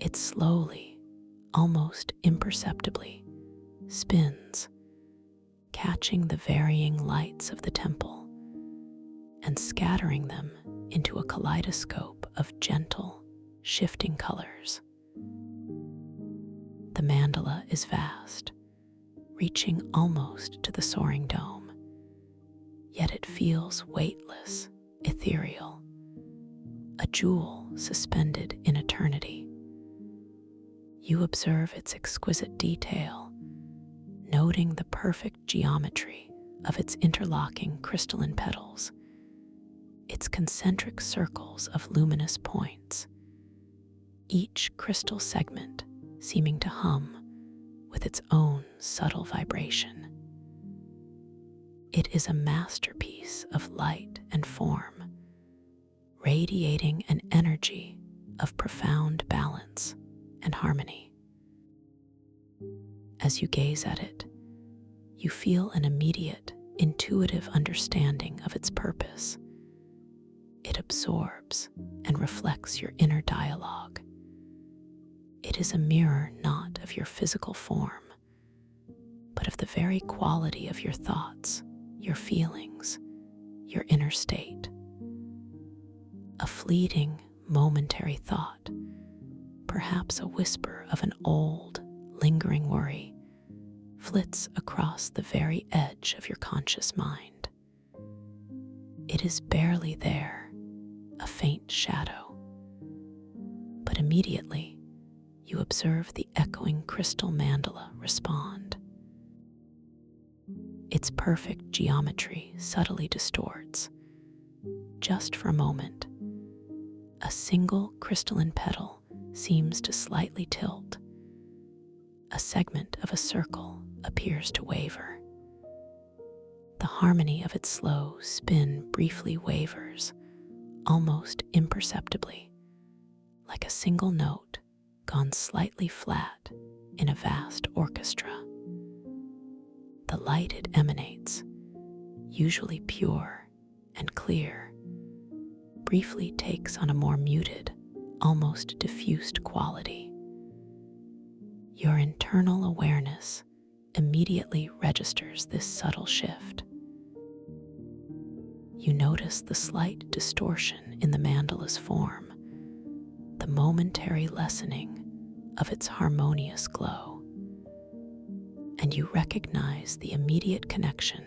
It slowly, almost imperceptibly, spins, catching the varying lights of the temple and scattering them into a kaleidoscope of gentle, shifting colors. The mandala is vast, reaching almost to the soaring dome, yet it feels weightless, ethereal, a jewel suspended in eternity. You observe its exquisite detail, noting the perfect geometry of its interlocking crystalline petals, its concentric circles of luminous points, each crystal segment seeming to hum with its own subtle vibration. It is a masterpiece of light and form, radiating an energy of profound balance and harmony. As you gaze at it, you feel an immediate, intuitive understanding of its purpose. It absorbs and reflects your inner dialogue. It is a mirror not of your physical form, but of the very quality of your thoughts, your feelings, your inner state. A fleeting, momentary thought, perhaps a whisper of an old, lingering worry, flits across the very edge of your conscious mind. It is barely there, a faint shadow, but immediately you observe the echoing crystal mandala respond. Its perfect geometry subtly distorts. Just for a moment, a single crystalline petal seems to slightly tilt. A segment of a circle appears to waver. The harmony of its slow spin briefly wavers, almost imperceptibly, like a single note gone slightly flat in a vast orchestra. The light it emanates, usually pure and clear, briefly takes on a more muted, almost diffused quality. Your internal awareness immediately registers this subtle shift. You notice the slight distortion in the mandala's form, the momentary lessening of its harmonious glow, and you recognize the immediate connection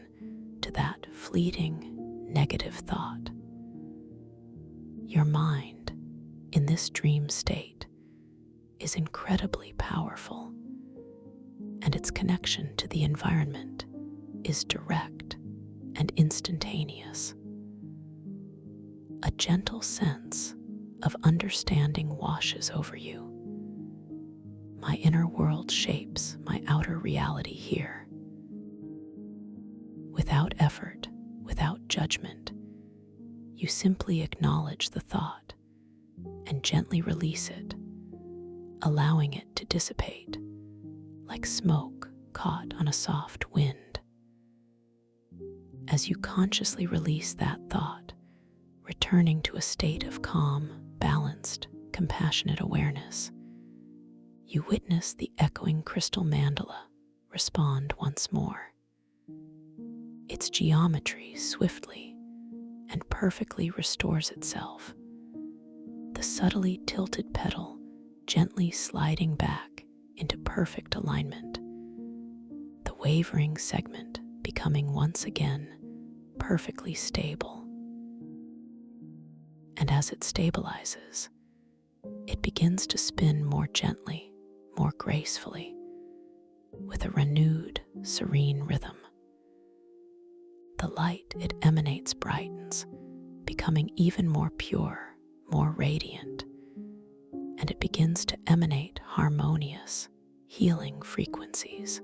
to that fleeting negative thought. Your mind, in this dream state, is incredibly powerful, and its connection to the environment is direct and instantaneous. A gentle sense of understanding washes over you. My inner world shapes my outer reality here. Without effort, without judgment, you simply acknowledge the thought and gently release it, allowing it to dissipate like smoke caught on a soft wind. As you consciously release that thought, returning to a state of calm, balanced, compassionate awareness, you witness the echoing crystal mandala respond once more. Its geometry swiftly and perfectly restores itself, the subtly tilted petal gently sliding back into perfect alignment, the wavering segment becoming once again perfectly stable. And as it stabilizes, it begins to spin more gently, more gracefully, with a renewed, serene rhythm. The light it emanates brightens, becoming even more pure, more radiant, and it begins to emanate harmonious, healing frequencies.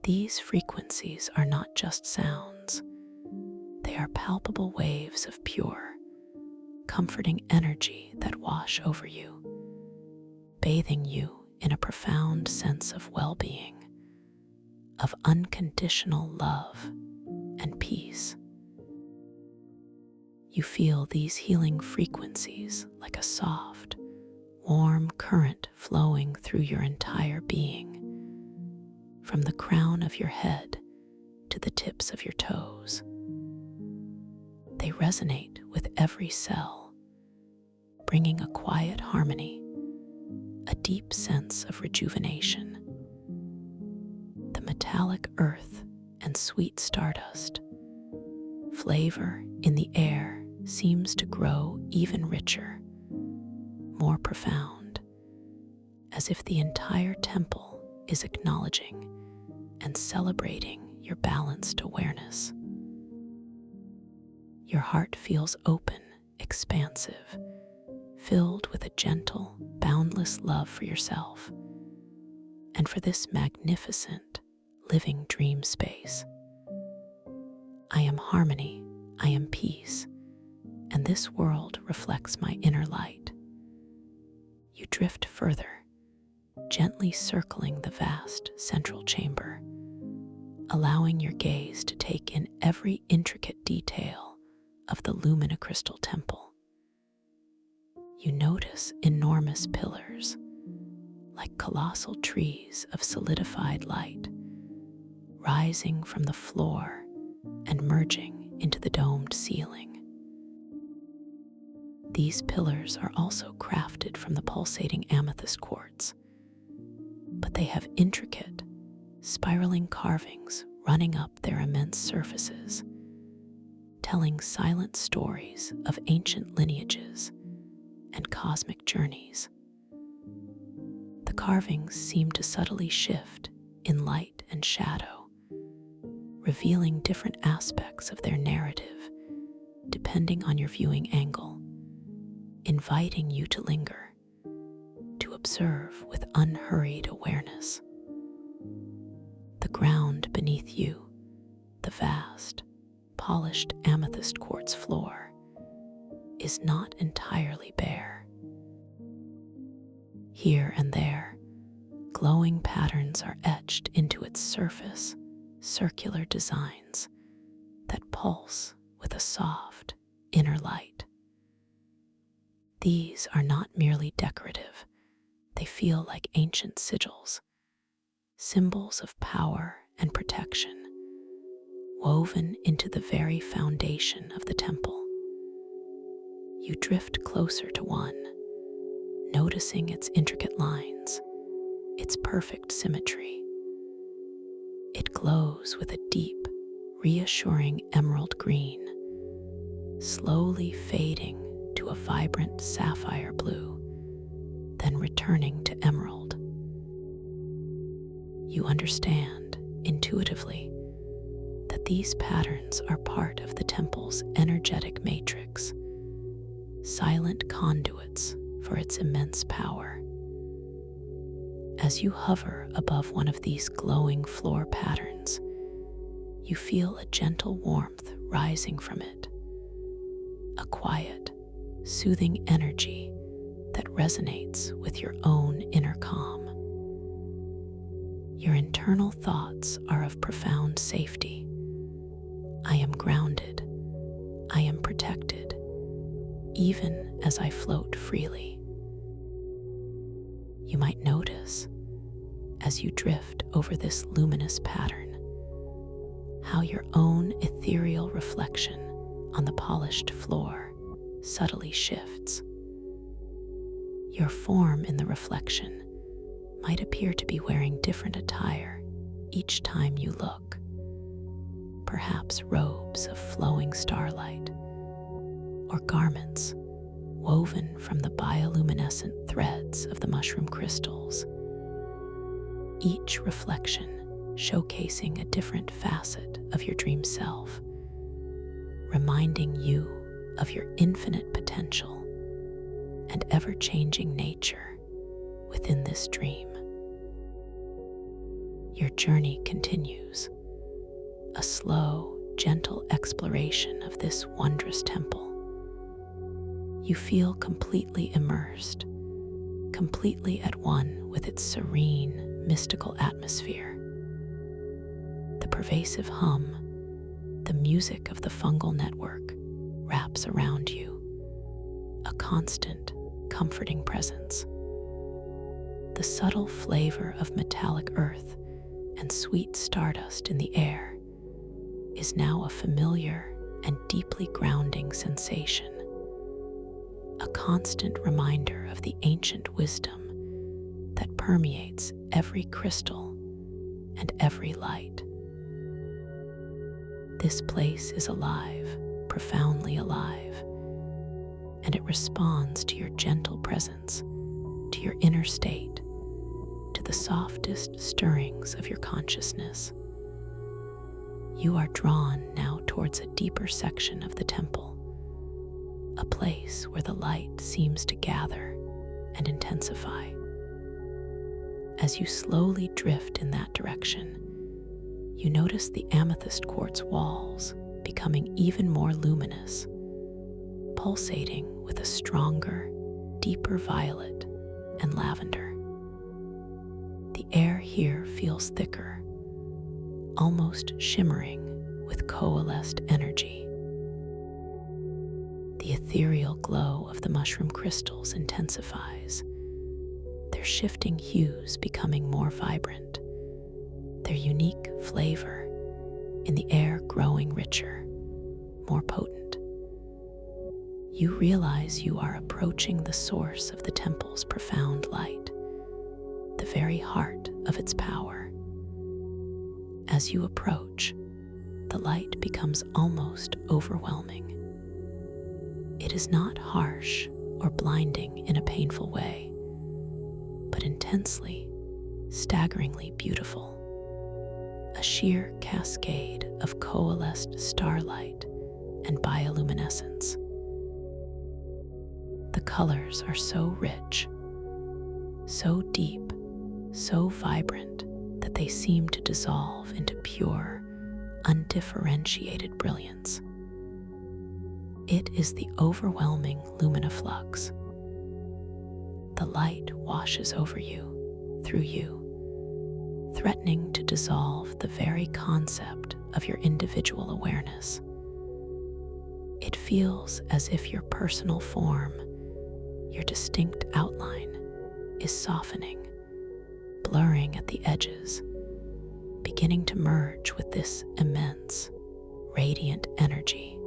These frequencies are not just sounds, they are palpable waves of pure, comforting energy that wash over you, bathing you in a profound sense of well-being, of unconditional love and peace. You feel these healing frequencies like a soft, warm current flowing through your entire being, from the crown of your head to the tips of your toes. They resonate with every cell, bringing a quiet harmony, a deep sense of rejuvenation. The metallic earth and sweet stardust flavor in the air seems to grow even richer, more profound, as if the entire temple is acknowledging and celebrating your balanced awareness. Your heart feels open, expansive, filled with a gentle, boundless love for yourself and for this magnificent, living dream space. I am harmony, I am peace, and this world reflects my inner light. You drift further, gently circling the vast central chamber, allowing your gaze to take in every intricate detail of the luminocrystal temple. You notice enormous pillars, like colossal trees of solidified light, rising from the floor and merging into the domed ceiling. These pillars are also crafted from the pulsating amethyst quartz, but they have intricate, spiraling carvings running up their immense surfaces, telling silent stories of ancient lineages and cosmic journeys. The carvings seem to subtly shift in light and shadow, revealing different aspects of their narrative depending on your viewing angle, inviting you to linger, to observe with unhurried awareness. The ground beneath you, the vast, polished amethyst quartz floor, is not entirely bare. Here and there, glowing patterns are etched into its surface, circular designs that pulse with a soft inner light. These are not merely decorative, they feel like ancient sigils, symbols of power and protection, woven into the very foundation of the temple. You drift closer to one, noticing its intricate lines, its perfect symmetry. It glows with a deep, reassuring emerald green, slowly fading to a vibrant sapphire blue, then returning to emerald. You understand, intuitively, that these patterns are part of the temple's energetic matrix, silent conduits for its immense power. As you hover above one of these glowing floor patterns, you feel a gentle warmth rising from it, a quiet, soothing energy that resonates with your own inner calm. Your internal thoughts are of profound safety. I am grounded. I am protected, even as I float freely. You might notice, as you drift over this luminous pattern, how your own ethereal reflection on the polished floor subtly shifts. Your form in the reflection might appear to be wearing different attire each time you look, perhaps robes of flowing starlight, or garments woven from the bioluminescent threads of the mushroom crystals, each reflection showcasing a different facet of your dream self, reminding you of your infinite potential and ever-changing nature within this dream. Your journey continues, a slow, gentle exploration of this wondrous temple. You feel completely immersed, completely at one with its serene, mystical atmosphere. The pervasive hum, the music of the fungal network, wraps around you, a constant, comforting presence. The subtle flavor of metallic earth and sweet stardust in the air is now a familiar and deeply grounding sensation, a constant reminder of the ancient wisdom that permeates every crystal and every light. This place is alive, profoundly alive, and it responds to your gentle presence, to your inner state, to the softest stirrings of your consciousness. You are drawn now towards a deeper section of the temple, a place where the light seems to gather and intensify. As you slowly drift in that direction, you notice the amethyst quartz walls becoming even more luminous, pulsating with a stronger, deeper violet and lavender. The air here feels thicker, almost shimmering with coalesced energy. The ethereal glow of the mushroom crystals intensifies, their shifting hues becoming more vibrant, their unique flavor in the air growing richer, more potent. You realize you are approaching the source of the temple's profound light, the very heart of its power. As you approach, the light becomes almost overwhelming. It is not harsh or blinding in a painful way, but intensely, staggeringly beautiful. A sheer cascade of coalesced starlight and bioluminescence. The colors are so rich, so deep, so vibrant that they seem to dissolve into pure, undifferentiated brilliance. It is the overwhelming luminaflux. The light washes over you, through you, threatening to dissolve the very concept of your individual awareness. It feels as if your personal form, your distinct outline, is softening, blurring at the edges, beginning to merge with this immense, radiant energy.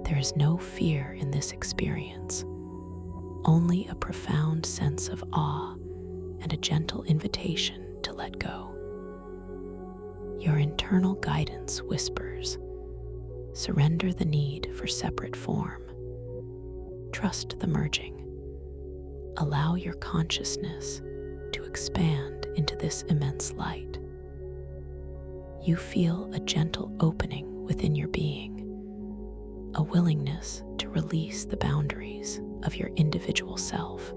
There is no fear in this experience, only a profound sense of awe and a gentle invitation to let go. Your internal guidance whispers, surrender the need for separate form. Trust the merging. Allow your consciousness to expand into this immense light. You feel a gentle opening within your being, a willingness to release the boundaries of your individual self.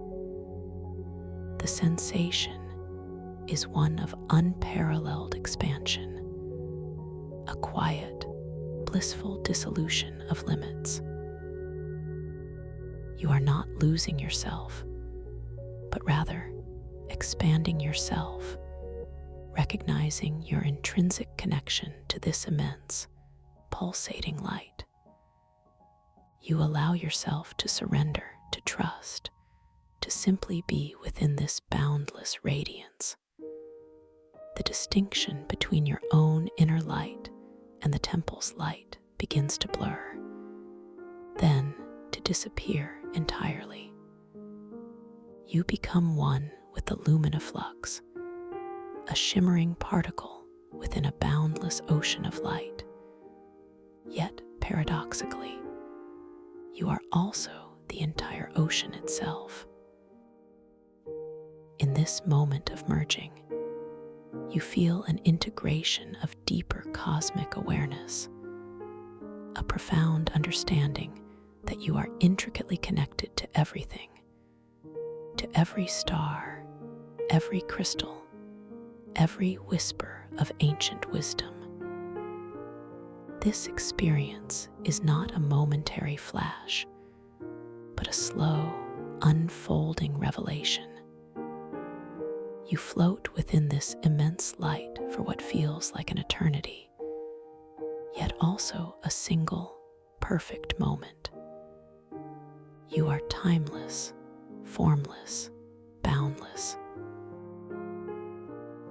The sensation is one of unparalleled expansion, a quiet, blissful dissolution of limits. You are not losing yourself, but rather expanding yourself, recognizing your intrinsic connection to this immense, pulsating light. You allow yourself to surrender, to trust, to simply be within this boundless radiance. The distinction between your own inner light and the temple's light begins to blur, then to disappear entirely. You become one with the luminaflux, a shimmering particle within a boundless ocean of light. Yet, paradoxically, you are also the entire ocean itself. In this moment of merging, you feel an integration of deeper cosmic awareness, a profound understanding that you are intricately connected to everything, to every star, every crystal, every whisper of ancient wisdom. This experience is not a momentary flash, but a slow, unfolding revelation. You float within this immense light for what feels like an eternity, yet also a single, perfect moment. You are timeless, formless, boundless.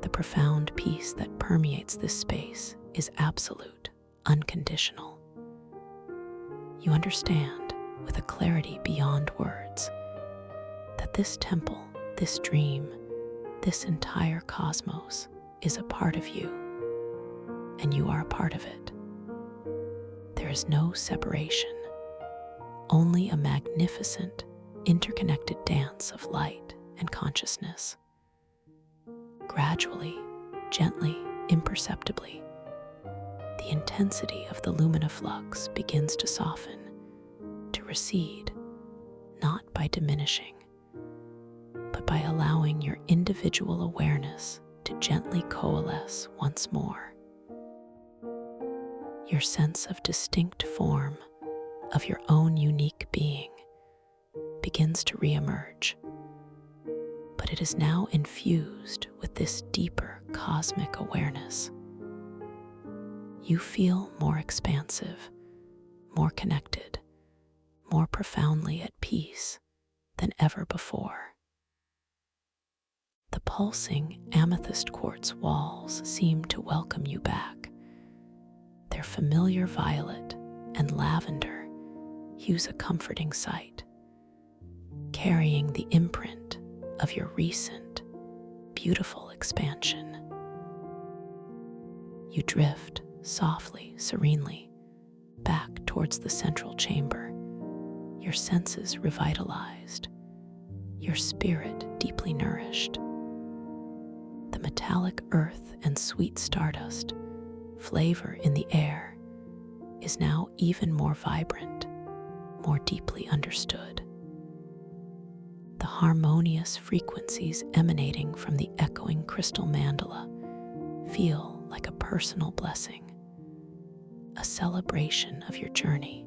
The profound peace that permeates this space is absolute, unconditional. You understand, with a clarity beyond words, that this temple, this dream, this entire cosmos is a part of you, and you are a part of it. There is no separation, only a magnificent, interconnected dance of light and consciousness. Gradually, gently, imperceptibly, the intensity of the luminaflux begins to soften, to recede, not by diminishing, but by allowing your individual awareness to gently coalesce once more. Your sense of distinct form, of your own unique being, begins to reemerge, but it is now infused with this deeper cosmic awareness. You feel more expansive, more connected, more profoundly at peace than ever before. The pulsing amethyst quartz walls seem to welcome you back. Their familiar violet and lavender hues a comforting sight, carrying the imprint of your recent, beautiful expansion. You drift softly, serenely, back towards the central chamber, your senses revitalized, your spirit deeply nourished. The metallic earth and sweet stardust flavor in the air is now even more vibrant, more deeply understood. The harmonious frequencies emanating from the echoing crystal mandala feel like a personal blessing, a celebration of your journey.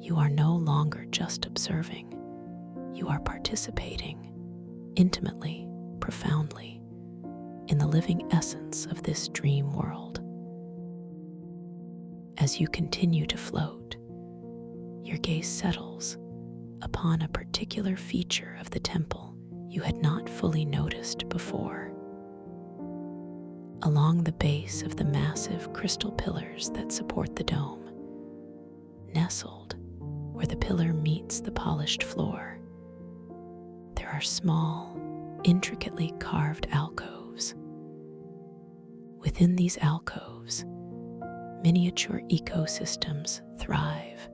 You are no longer just observing, you are participating intimately, profoundly, in the living essence of this dream world. As you continue to float, your gaze settles upon a particular feature of the temple you had not fully noticed before. Along the base of the massive crystal pillars that support the dome, nestled where the pillar meets the polished floor, there are small, intricately carved alcoves. Within these alcoves, miniature ecosystems thrive,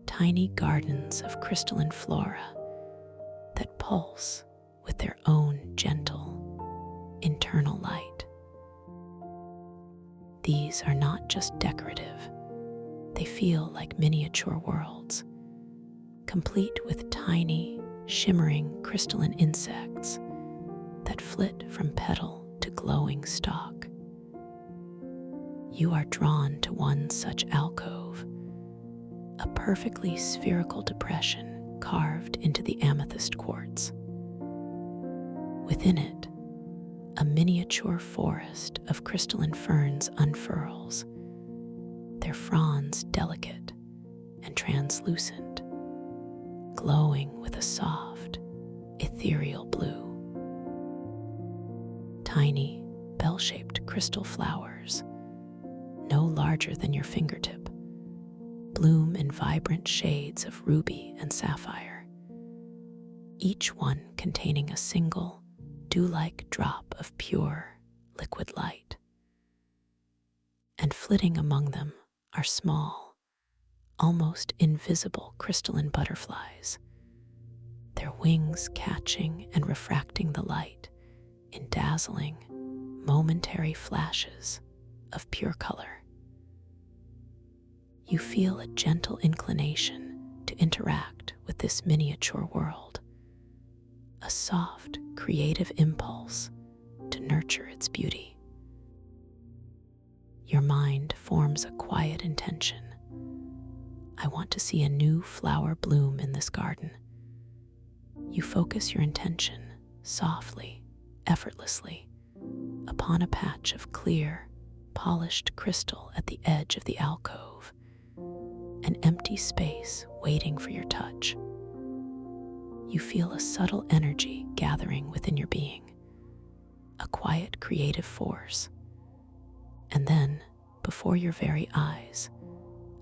tiny gardens of crystalline flora that pulse with their own gentle, internal light. These are not just decorative, they feel like miniature worlds, complete with tiny, shimmering crystalline insects that flit from petal to glowing stalk. You are drawn to one such alcove, a perfectly spherical depression carved into the amethyst quartz. Within it, a miniature forest of crystalline ferns unfurls, their fronds delicate and translucent, glowing with a soft, ethereal blue. Tiny, bell-shaped crystal flowers, no larger than your fingertip, bloom in vibrant shades of ruby and sapphire, each one containing a single, dew-like drop of pure, liquid light. And flitting among them are small, almost invisible crystalline butterflies, their wings catching and refracting the light in dazzling, momentary flashes of pure color. You feel a gentle inclination to interact with this miniature world, a soft, creative impulse to nurture its beauty. Your mind forms a quiet intention. I want to see a new flower bloom in this garden. You focus your intention softly, effortlessly, upon a patch of clear, polished crystal at the edge of the alcove, an empty space waiting for your touch. You feel a subtle energy gathering within your being, a quiet creative force. And then, before your very eyes,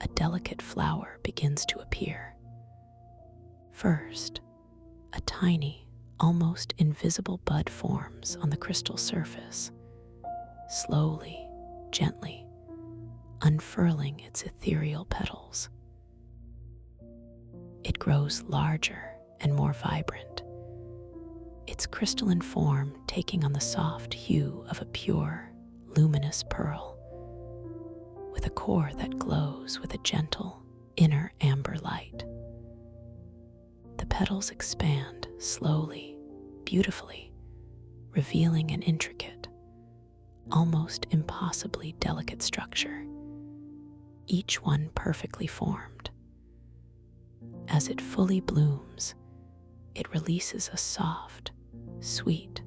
a delicate flower begins to appear. First, a tiny, almost invisible bud forms on the crystal surface, slowly, gently, unfurling its ethereal petals. It grows larger and more vibrant, its crystalline form taking on the soft hue of a pure, luminous pearl, with a core that glows with a gentle, inner amber light. The petals expand slowly, beautifully, revealing an intricate, almost impossibly delicate structure, each one perfectly formed. As it fully blooms, it releases a soft, sweet,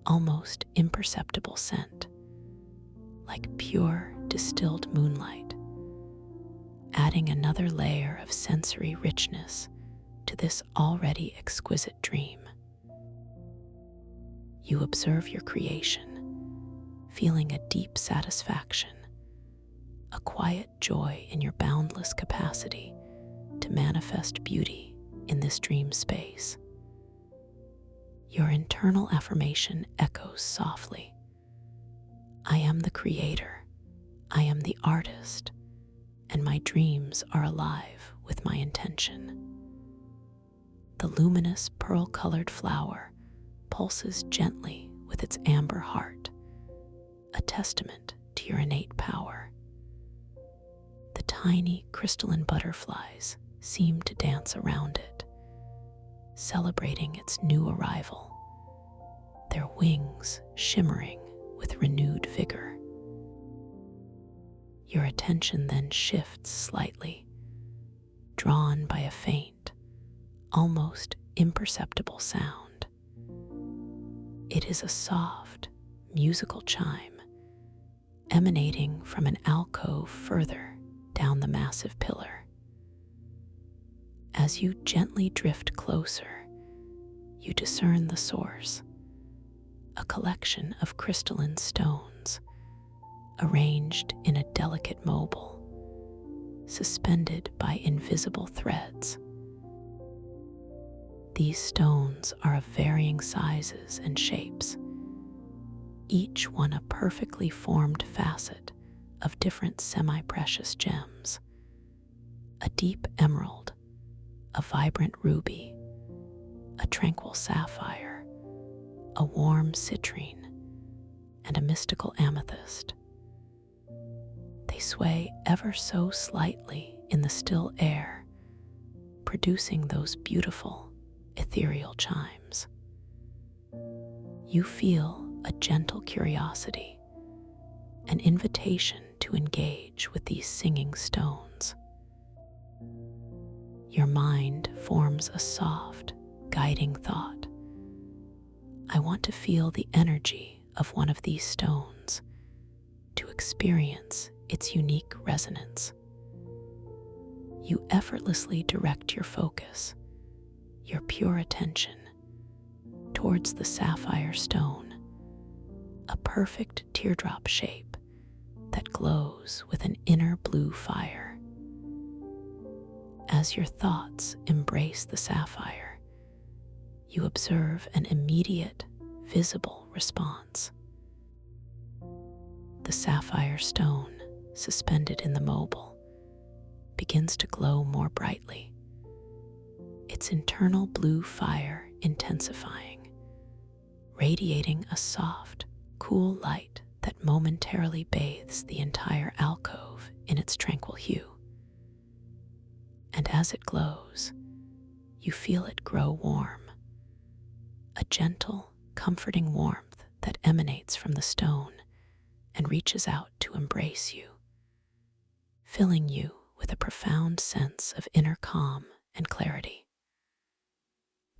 almost imperceptible scent, like pure distilled moonlight, adding another layer of sensory richness to this already exquisite dream. You observe your creation, feeling a deep satisfaction, a quiet joy in your boundless capacity to manifest beauty in this dream space. Your internal affirmation echoes softly. I am the creator, I am the artist, and my dreams are alive with my intention. The luminous pearl-colored flower pulses gently with its amber heart, a testament to your innate power. The tiny crystalline butterflies seem to dance around it, celebrating its new arrival, their wings shimmering with renewed vigor. Your attention then shifts slightly, drawn by a faint, almost imperceptible sound. It is a soft, musical chime emanating from an alcove further down the massive pillar. As you gently drift closer, you discern the source, a collection of crystalline stones arranged in a delicate mobile, suspended by invisible threads. These stones are of varying sizes and shapes, each one a perfectly formed facet of different semi-precious gems: a deep emerald, a vibrant ruby, a tranquil sapphire, a warm citrine, and a mystical amethyst. They sway ever so slightly in the still air, producing those beautiful, ethereal chimes. You feel a gentle curiosity, an invitation to engage with these singing stones. Your mind forms a soft, guiding thought. I want to feel the energy of one of these stones, to experience its unique resonance. You effortlessly direct your focus, your pure attention, towards the sapphire stone, a perfect teardrop shape that glows with an inner blue fire. As your thoughts embrace the sapphire, you observe an immediate, visible response. The sapphire stone, suspended in the mobile, begins to glow more brightly, its internal blue fire intensifying, radiating a soft, cool light that momentarily bathes the entire alcove in its tranquil hue. And as it glows, you feel it grow warm, a gentle, comforting warmth that emanates from the stone and reaches out to embrace you, filling you with a profound sense of inner calm and clarity.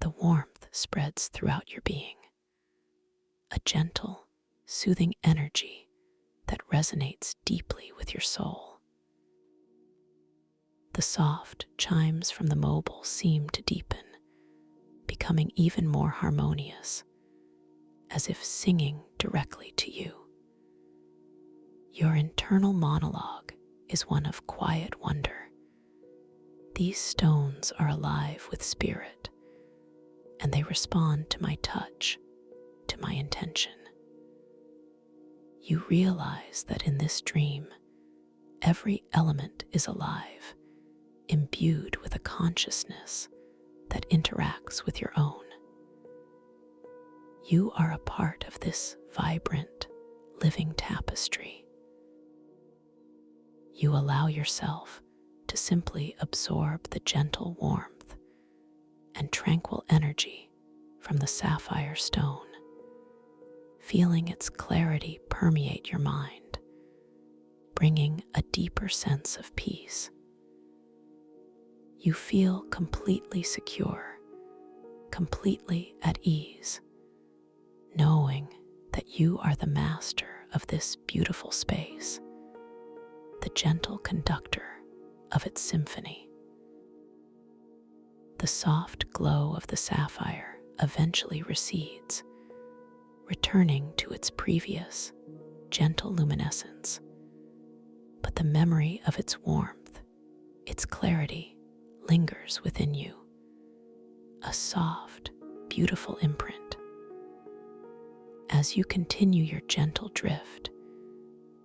The warmth spreads throughout your being, a gentle, soothing energy that resonates deeply with your soul. The soft chimes from the mobile seem to deepen, becoming even more harmonious, as if singing directly to you. Your internal monologue is one of quiet wonder. These stones are alive with spirit, and they respond to my touch, to my intention. You realize that in this dream, every element is alive, imbued with a consciousness that interacts with your own. You are a part of this vibrant, living tapestry. You allow yourself to simply absorb the gentle warmth and tranquil energy from the sapphire stone, feeling its clarity permeate your mind, bringing a deeper sense of peace. You feel completely secure, completely at ease, knowing that you are the master of this beautiful space, the gentle conductor of its symphony. The soft glow of the sapphire eventually recedes, returning to its previous, gentle luminescence. But the memory of its warmth, its clarity, lingers within you, a soft, beautiful imprint. As you continue your gentle drift,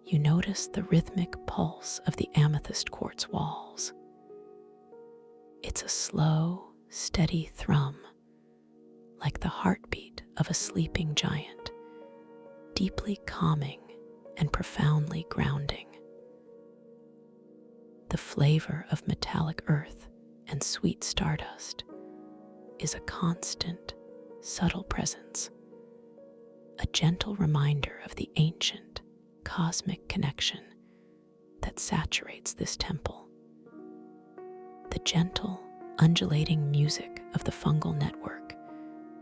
you notice the rhythmic pulse of the amethyst quartz walls. It's a slow, steady thrum, like the heartbeat of a sleeping giant, deeply calming and profoundly grounding. The flavor of metallic earth and sweet stardust is a constant, subtle presence, a gentle reminder of the ancient, cosmic connection that saturates this temple. The gentle, undulating music of the fungal network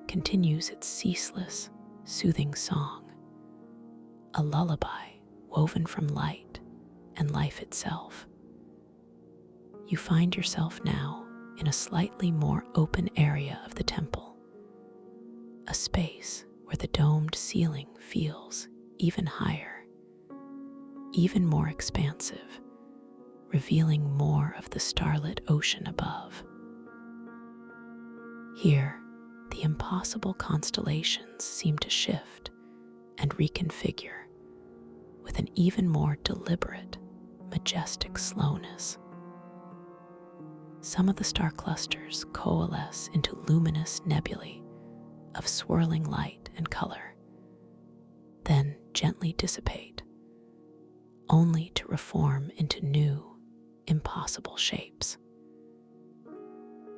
continues its ceaseless, soothing song, a lullaby woven from light and life itself. You find yourself now in a slightly more open area of the temple, a space where the domed ceiling feels even higher, even more expansive, revealing more of the starlit ocean above. Here, the impossible constellations seem to shift and reconfigure with an even more deliberate, majestic slowness. Some of the star clusters coalesce into luminous nebulae of swirling light and color, then gently dissipate, only to reform into new, impossible shapes.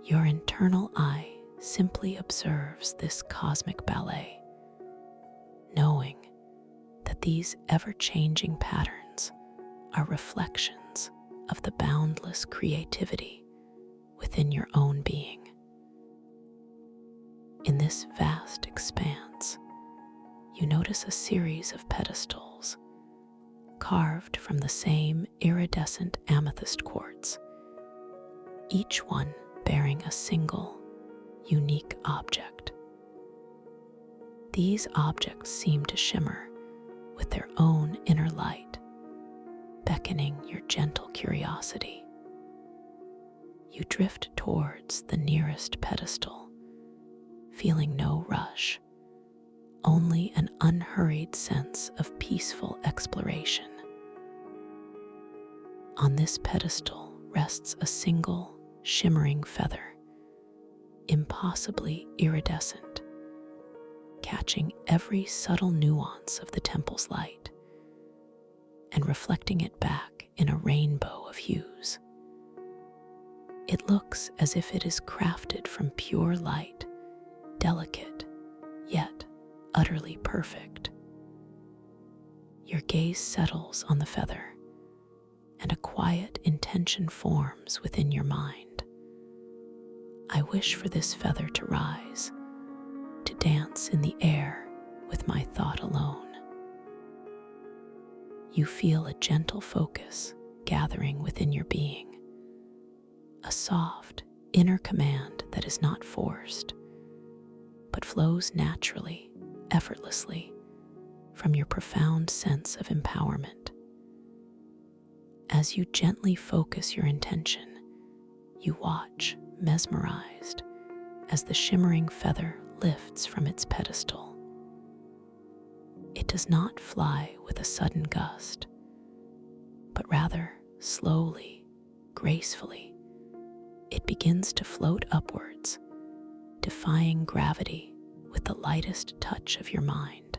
Your internal eye simply observes this cosmic ballet, knowing that these ever-changing patterns are reflections of the boundless creativity within your own being. In this vast expanse, you notice a series of pedestals carved from the same iridescent amethyst quartz, each one bearing a single, unique object. These objects seem to shimmer with their own inner light, beckoning your gentle curiosity. You drift towards the nearest pedestal, feeling no rush, only an unhurried sense of peaceful exploration. On this pedestal rests a single, shimmering feather, impossibly iridescent, catching every subtle nuance of the temple's light and reflecting it back in a rainbow of hues. It looks as if it is crafted from pure light, delicate, yet utterly perfect. Your gaze settles on the feather, and a quiet intention forms within your mind. I wish for this feather to rise, to dance in the air with my thought alone. You feel a gentle focus gathering within your being, a soft, inner command that is not forced, but flows naturally, effortlessly, from your profound sense of empowerment. As you gently focus your intention, you watch, mesmerized, as the shimmering feather lifts from its pedestal. It does not fly with a sudden gust, but rather slowly, gracefully, it begins to float upwards, defying gravity with the lightest touch of your mind.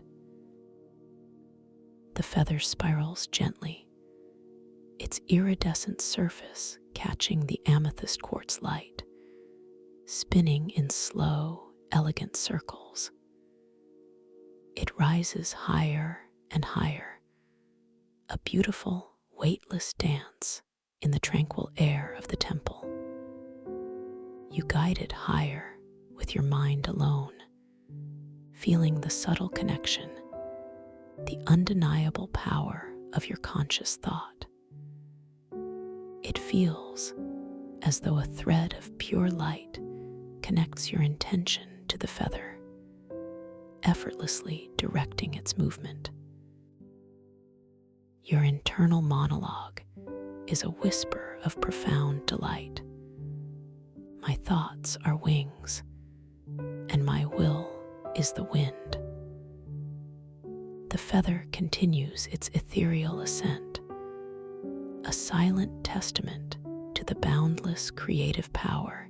The feather spirals gently, its iridescent surface catching the amethyst quartz light, spinning in slow, elegant circles. It rises higher and higher, a beautiful, weightless dance in the tranquil air of the temple. You guide it higher with your mind alone, feeling the subtle connection, the undeniable power of your conscious thought. It feels as though a thread of pure light connects your intention to the feather, effortlessly directing its movement. Your internal monologue is a whisper of profound delight. My thoughts are wings, and my will is the wind. The feather continues its ethereal ascent, a silent testament to the boundless creative power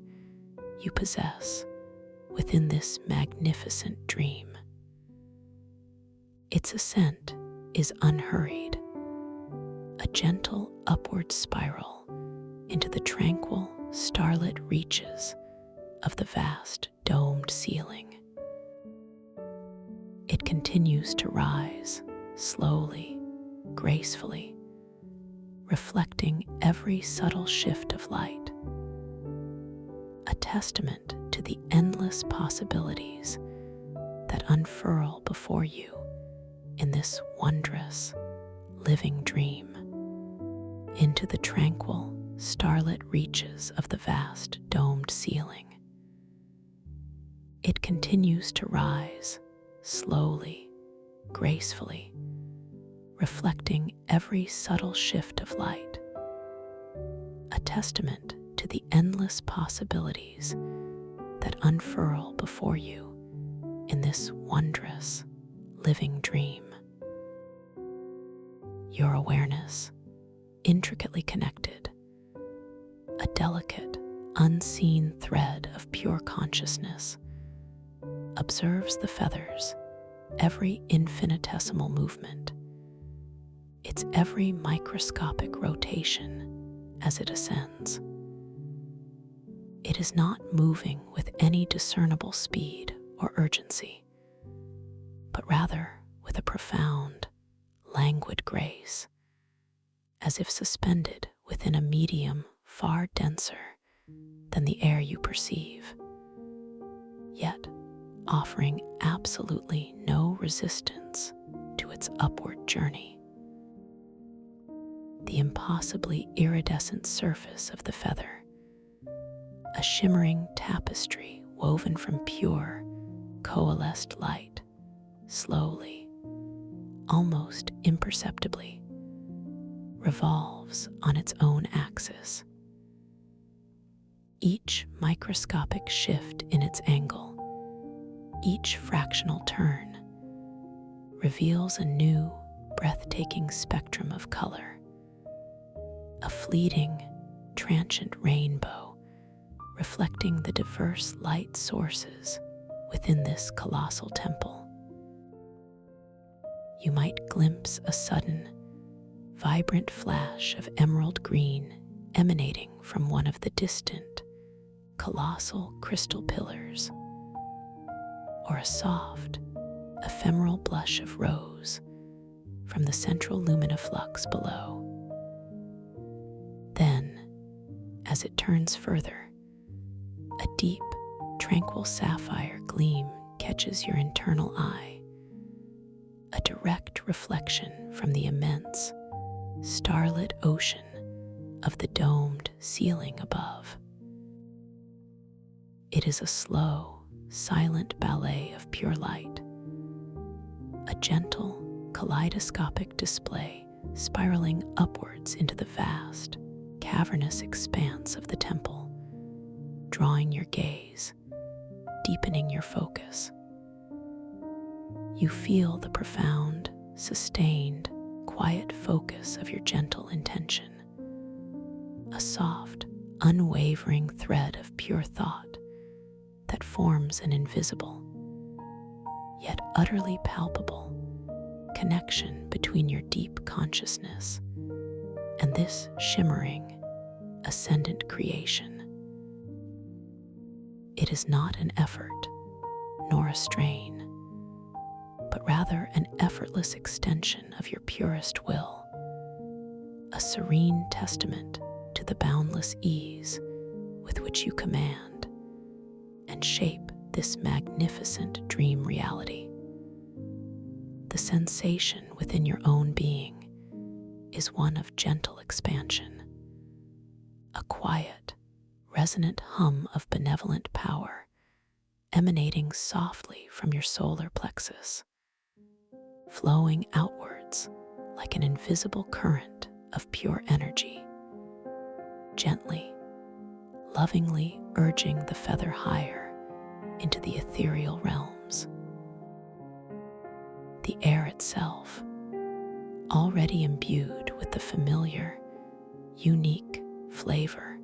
you possess within this magnificent dream. Its ascent is unhurried, a gentle upward spiral into the tranquil, starlit reaches of the vast domed ceiling. It continues to rise slowly, gracefully, reflecting every subtle shift of light, a testament to the endless possibilities that unfurl before you in this wondrous, living dream. Into the tranquil, starlit reaches of the vast domed ceiling. It continues to rise slowly, gracefully, reflecting every subtle shift of light, a testament to the endless possibilities that unfurl before you in this wondrous, living dream. Your awareness, intricately connected, a delicate, unseen thread of pure consciousness, observes the feather's every infinitesimal movement, its every microscopic rotation as it ascends. It is not moving with any discernible speed or urgency, but rather with a profound, languid grace, as if suspended within a medium far denser than the air you perceive, yet offering absolutely no resistance to its upward journey. The impossibly iridescent surface of the feather, a shimmering tapestry woven from pure, coalesced light, slowly, almost imperceptibly, revolves on its own axis. Each microscopic shift in its angle, each fractional turn, reveals a new, breathtaking spectrum of color, a fleeting, transient rainbow reflecting the diverse light sources within this colossal temple. You might glimpse a sudden, vibrant flash of emerald green emanating from one of the distant, colossal crystal pillars, or a soft, ephemeral blush of rose from the central luminoflux below. Then, as it turns further, a deep, tranquil sapphire gleam catches your internal eye, a direct reflection from the immense, starlit ocean of the domed ceiling above. It is a slow, silent ballet of pure light, a gentle, kaleidoscopic display spiraling upwards into the vast, cavernous expanse of the temple, drawing your gaze, deepening your focus. You feel the profound, sustained, quiet focus of your gentle intention, a soft, unwavering thread of pure thought that forms an invisible, yet utterly palpable, connection between your deep consciousness and this shimmering, ascendant creation. It is not an effort, nor a strain, but rather an effortless extension of your purest will, a serene testament to the boundless ease with which you command and shape this magnificent dream reality. The sensation within your own being is one of gentle expansion, a quiet, resonant hum of benevolent power emanating softly from your solar plexus, flowing outwards like an invisible current of pure energy, gently, lovingly urging the feather higher into the ethereal realms. The air itself, already imbued with the familiar, unique flavor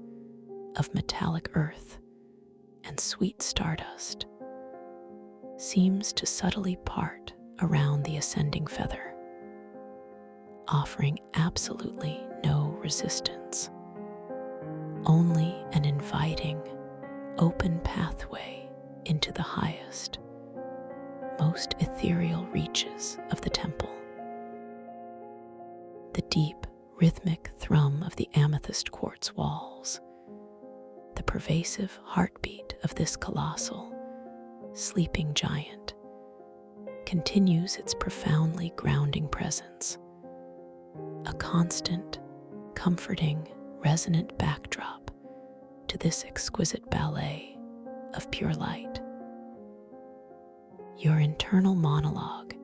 of metallic earth and sweet stardust seems to subtly part around the ascending feather, offering absolutely no resistance, only an inviting, open pathway into the highest, most ethereal reaches of the temple. The deep, rhythmic thrum of the amethyst quartz walls, the pervasive heartbeat of this colossal, sleeping giant, continues its profoundly grounding presence, a constant, comforting, resonant backdrop to this exquisite ballet of pure light. Your internal monologue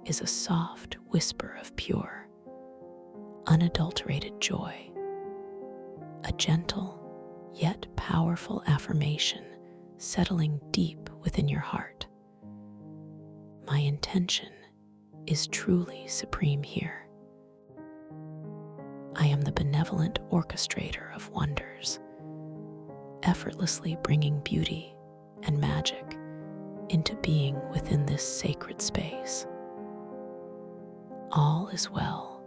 is a soft whisper of pure, unadulterated joy, a gentle yet powerful affirmation settling deep within your heart. My intention is truly supreme here. I am the benevolent orchestrator of wonders, effortlessly bringing beauty and magic into being within this sacred space. All is well.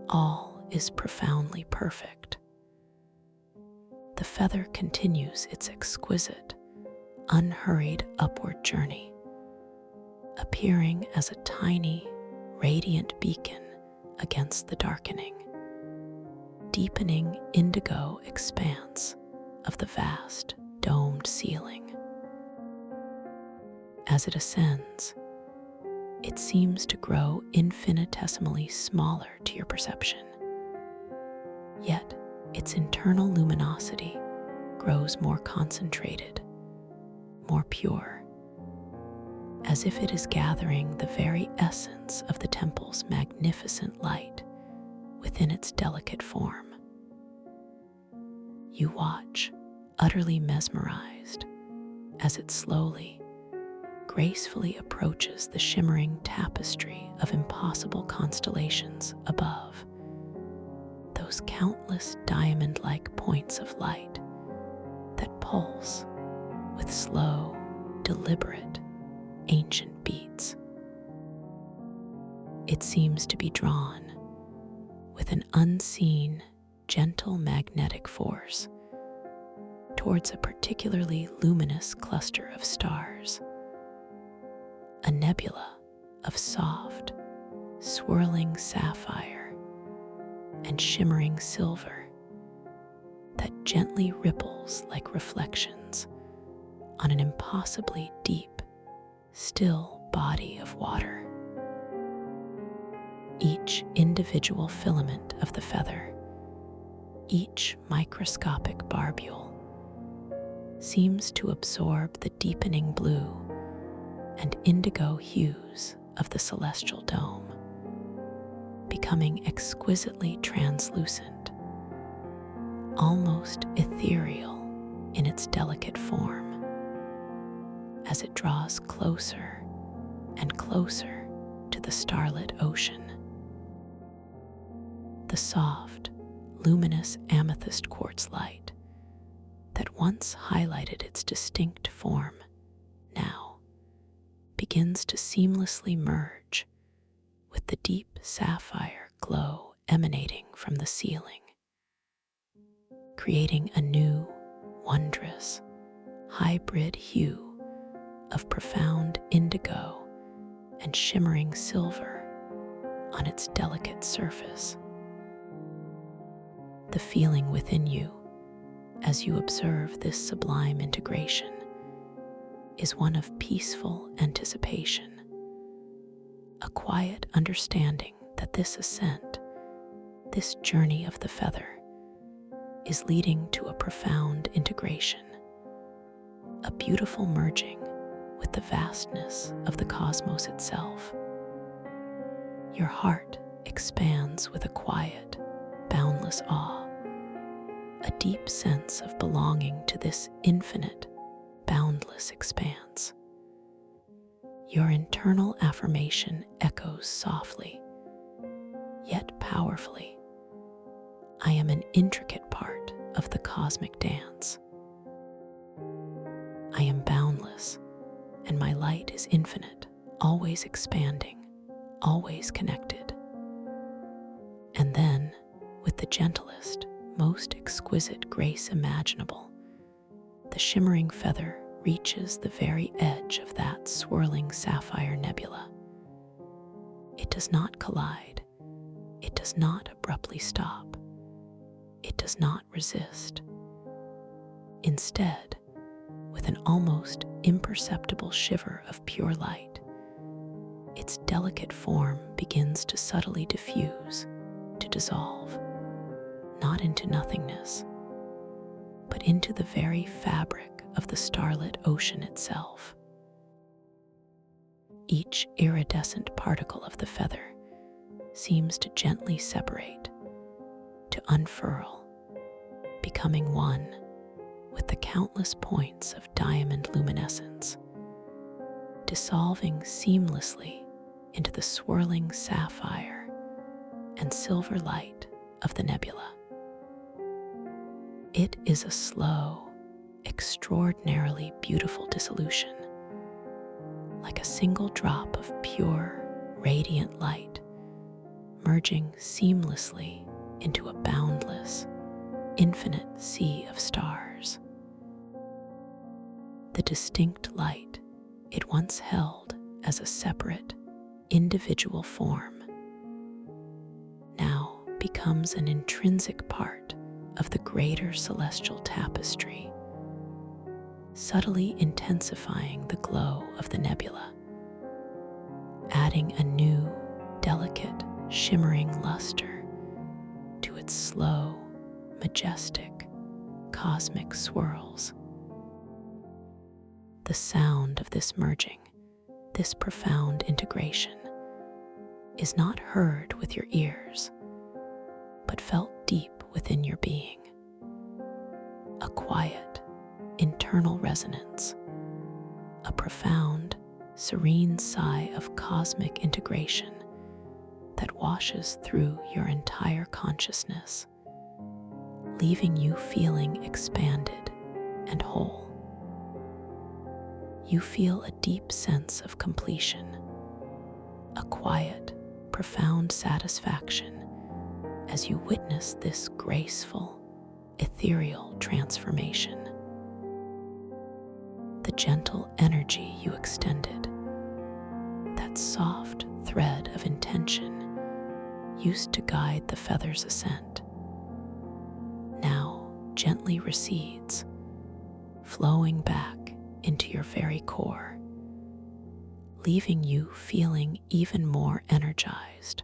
All is profoundly perfect. The feather continues its exquisite, unhurried upward journey, appearing as a tiny, radiant beacon against the darkening, deepening indigo expanse of the vast, domed ceiling. As it ascends, it seems to grow infinitesimally smaller to your perception. Yet, its internal luminosity grows more concentrated, more pure, as if it is gathering the very essence of the temple's magnificent light within its delicate form. You watch, utterly mesmerized, as it slowly, gracefully approaches the shimmering tapestry of impossible constellations above, those countless diamond-like points of light that pulse with slow, deliberate, ancient beats. It seems to be drawn with an unseen, gentle magnetic force towards a particularly luminous cluster of stars, a nebula of soft, swirling sapphire and shimmering silver that gently ripples like reflections on an impossibly deep, still body of water. Each individual filament of the feather, each microscopic barbule, seems to absorb the deepening blue and indigo hues of the celestial dome, becoming exquisitely translucent, almost ethereal in its delicate form, as it draws closer and closer to the starlit ocean. The soft, luminous amethyst quartz light that once highlighted its distinct form now begins to seamlessly merge with the deep sapphire glow emanating from the ceiling, creating a new, wondrous, hybrid hue of profound indigo and shimmering silver on its delicate surface. The feeling within you as you observe this sublime integration is one of peaceful anticipation, a quiet understanding that this ascent, this journey of the feather, is leading to a profound integration, a beautiful merging with the vastness of the cosmos itself. Your heart expands with a quiet, boundless awe, a deep sense of belonging to this infinite, boundless expanse. Your internal affirmation echoes softly, yet powerfully. I am an intricate part of the cosmic dance. I am boundless, and my light is infinite, always expanding, always connected. And then, with the gentlest, most exquisite grace imaginable, the shimmering feather reaches the very edge of that swirling sapphire nebula. It does not collide. It does not abruptly stop. It does not resist. Instead, with an almost imperceptible shiver of pure light, its delicate form begins to subtly diffuse, to dissolve, not into nothingness, but into the very fabric of the starlit ocean itself. Each iridescent particle of the feather seems to gently separate, to unfurl, becoming one with the countless points of diamond luminescence, dissolving seamlessly into the swirling sapphire and silver light of the nebula. It is a slow, extraordinarily beautiful dissolution, like a single drop of pure, radiant light merging seamlessly into a boundless, infinite sea of stars. The distinct light it once held as a separate, individual form now becomes an intrinsic part of the greater celestial tapestry, subtly intensifying the glow of the nebula, adding a new, delicate, shimmering luster to its slow, majestic, cosmic swirls. The sound of this merging, this profound integration, is not heard with your ears, but felt deep within your being. A quiet, internal resonance, a profound, serene sigh of cosmic integration that washes through your entire consciousness, leaving you feeling expanded and whole. You feel a deep sense of completion, a quiet, profound satisfaction as you witness this graceful, ethereal transformation. The gentle energy you extended, that soft thread of intention used to guide the feather's ascent, now gently recedes, flowing back into your very core, leaving you feeling even more energized,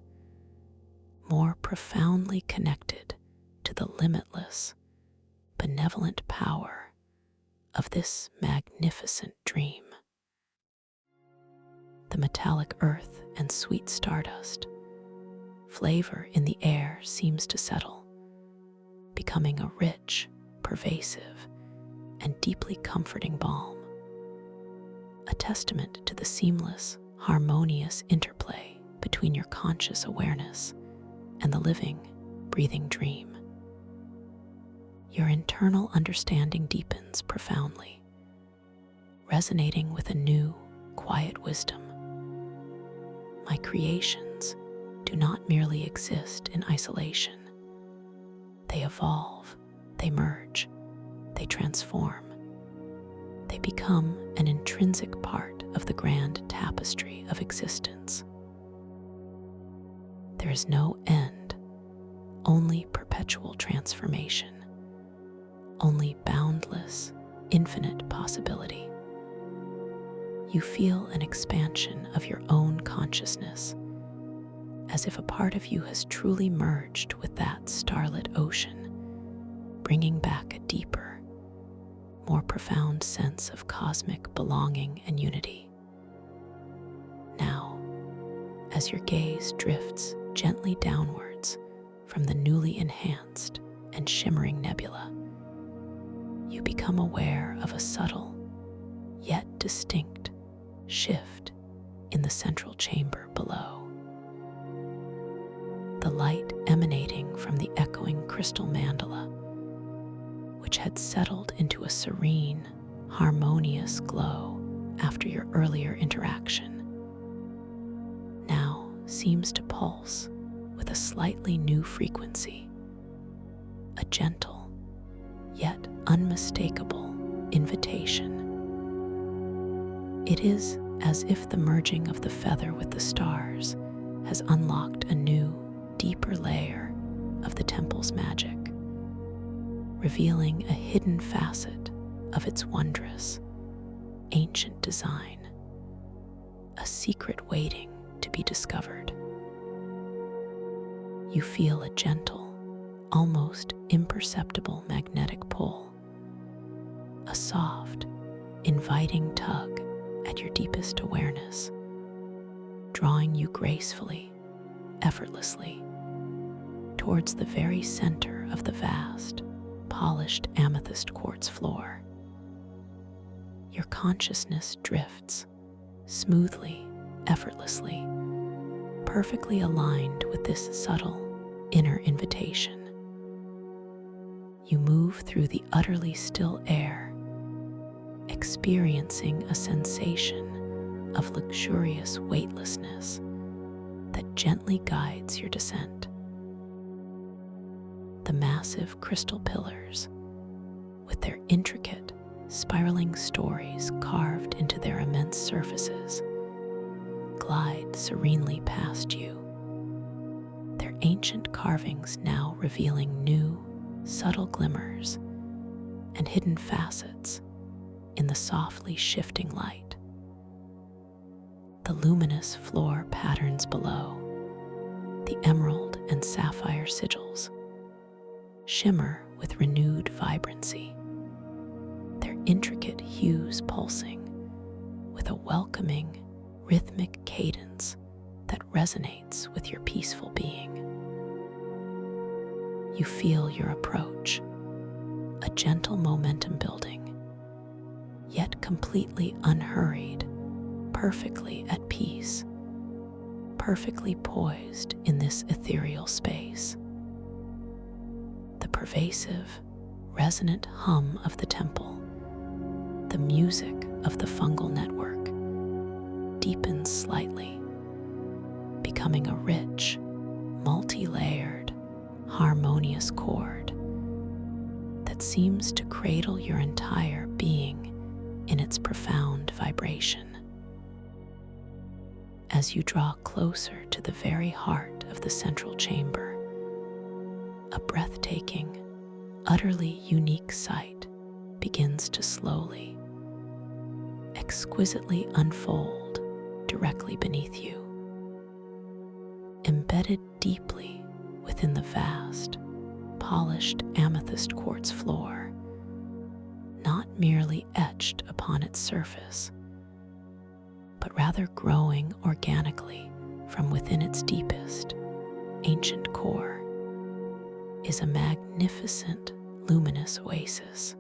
more profoundly connected to the limitless, benevolent power of this magnificent dream. The metallic earth and sweet stardust flavor in the air seems to settle, becoming a rich, pervasive, and deeply comforting balm, a testament to the seamless, harmonious interplay between your conscious awareness and the living, breathing dream. Your internal understanding deepens profoundly, resonating with a new, quiet wisdom. My creations do not merely exist in isolation. They evolve, they merge, they transform. They become an intrinsic part of the grand tapestry of existence. There is no end, only perpetual transformation, only boundless, infinite possibility. You feel an expansion of your own consciousness, as if a part of you has truly merged with that starlit ocean, bringing back a deeper, more profound sense of cosmic belonging and unity. Now, as your gaze drifts gently downwards from the newly enhanced and shimmering nebula, you become aware of a subtle, yet distinct, shift in the central chamber below. The light emanating from the echoing crystal mandala, which had settled into a serene, harmonious glow after your earlier interaction now seems to pulse with a slightly new frequency, a gentle yet unmistakable invitation. It is as if the merging of the feather with the stars has unlocked a new, deeper layer of the temple's magic, revealing a hidden facet of its wondrous, ancient design, a secret waiting to be discovered. You feel a gentle, almost imperceptible magnetic pull, a soft, inviting tug at your deepest awareness, drawing you gracefully, effortlessly, towards the very center of the vast, polished amethyst quartz floor. Your consciousness drifts smoothly, effortlessly, perfectly aligned with this subtle inner invitation. You move through the utterly still air, experiencing a sensation of luxurious weightlessness that gently guides your descent. The massive crystal pillars, with their intricate, spiraling stories carved into their immense surfaces, glide serenely past you, their ancient carvings now revealing new, subtle glimmers and hidden facets in the softly shifting light. The luminous floor patterns below, the emerald and sapphire sigils, shimmer with renewed vibrancy, their intricate hues pulsing with a welcoming, rhythmic cadence that resonates with your peaceful being. You feel your approach, a gentle momentum building, yet completely unhurried, perfectly at peace, perfectly poised in this ethereal space. The pervasive, resonant hum of the temple, the music of the fungal network, deepens slightly, becoming a rich, multi-layered, harmonious chord that seems to cradle your entire being in its profound vibration. As you draw closer to the very heart of the central chamber, a breathtaking, utterly unique sight begins to slowly, exquisitely unfold directly beneath you. Embedded deeply within the vast, polished amethyst quartz floor, not merely etched upon its surface, but rather growing organically from within its deepest, ancient core, is a magnificent, luminous oasis.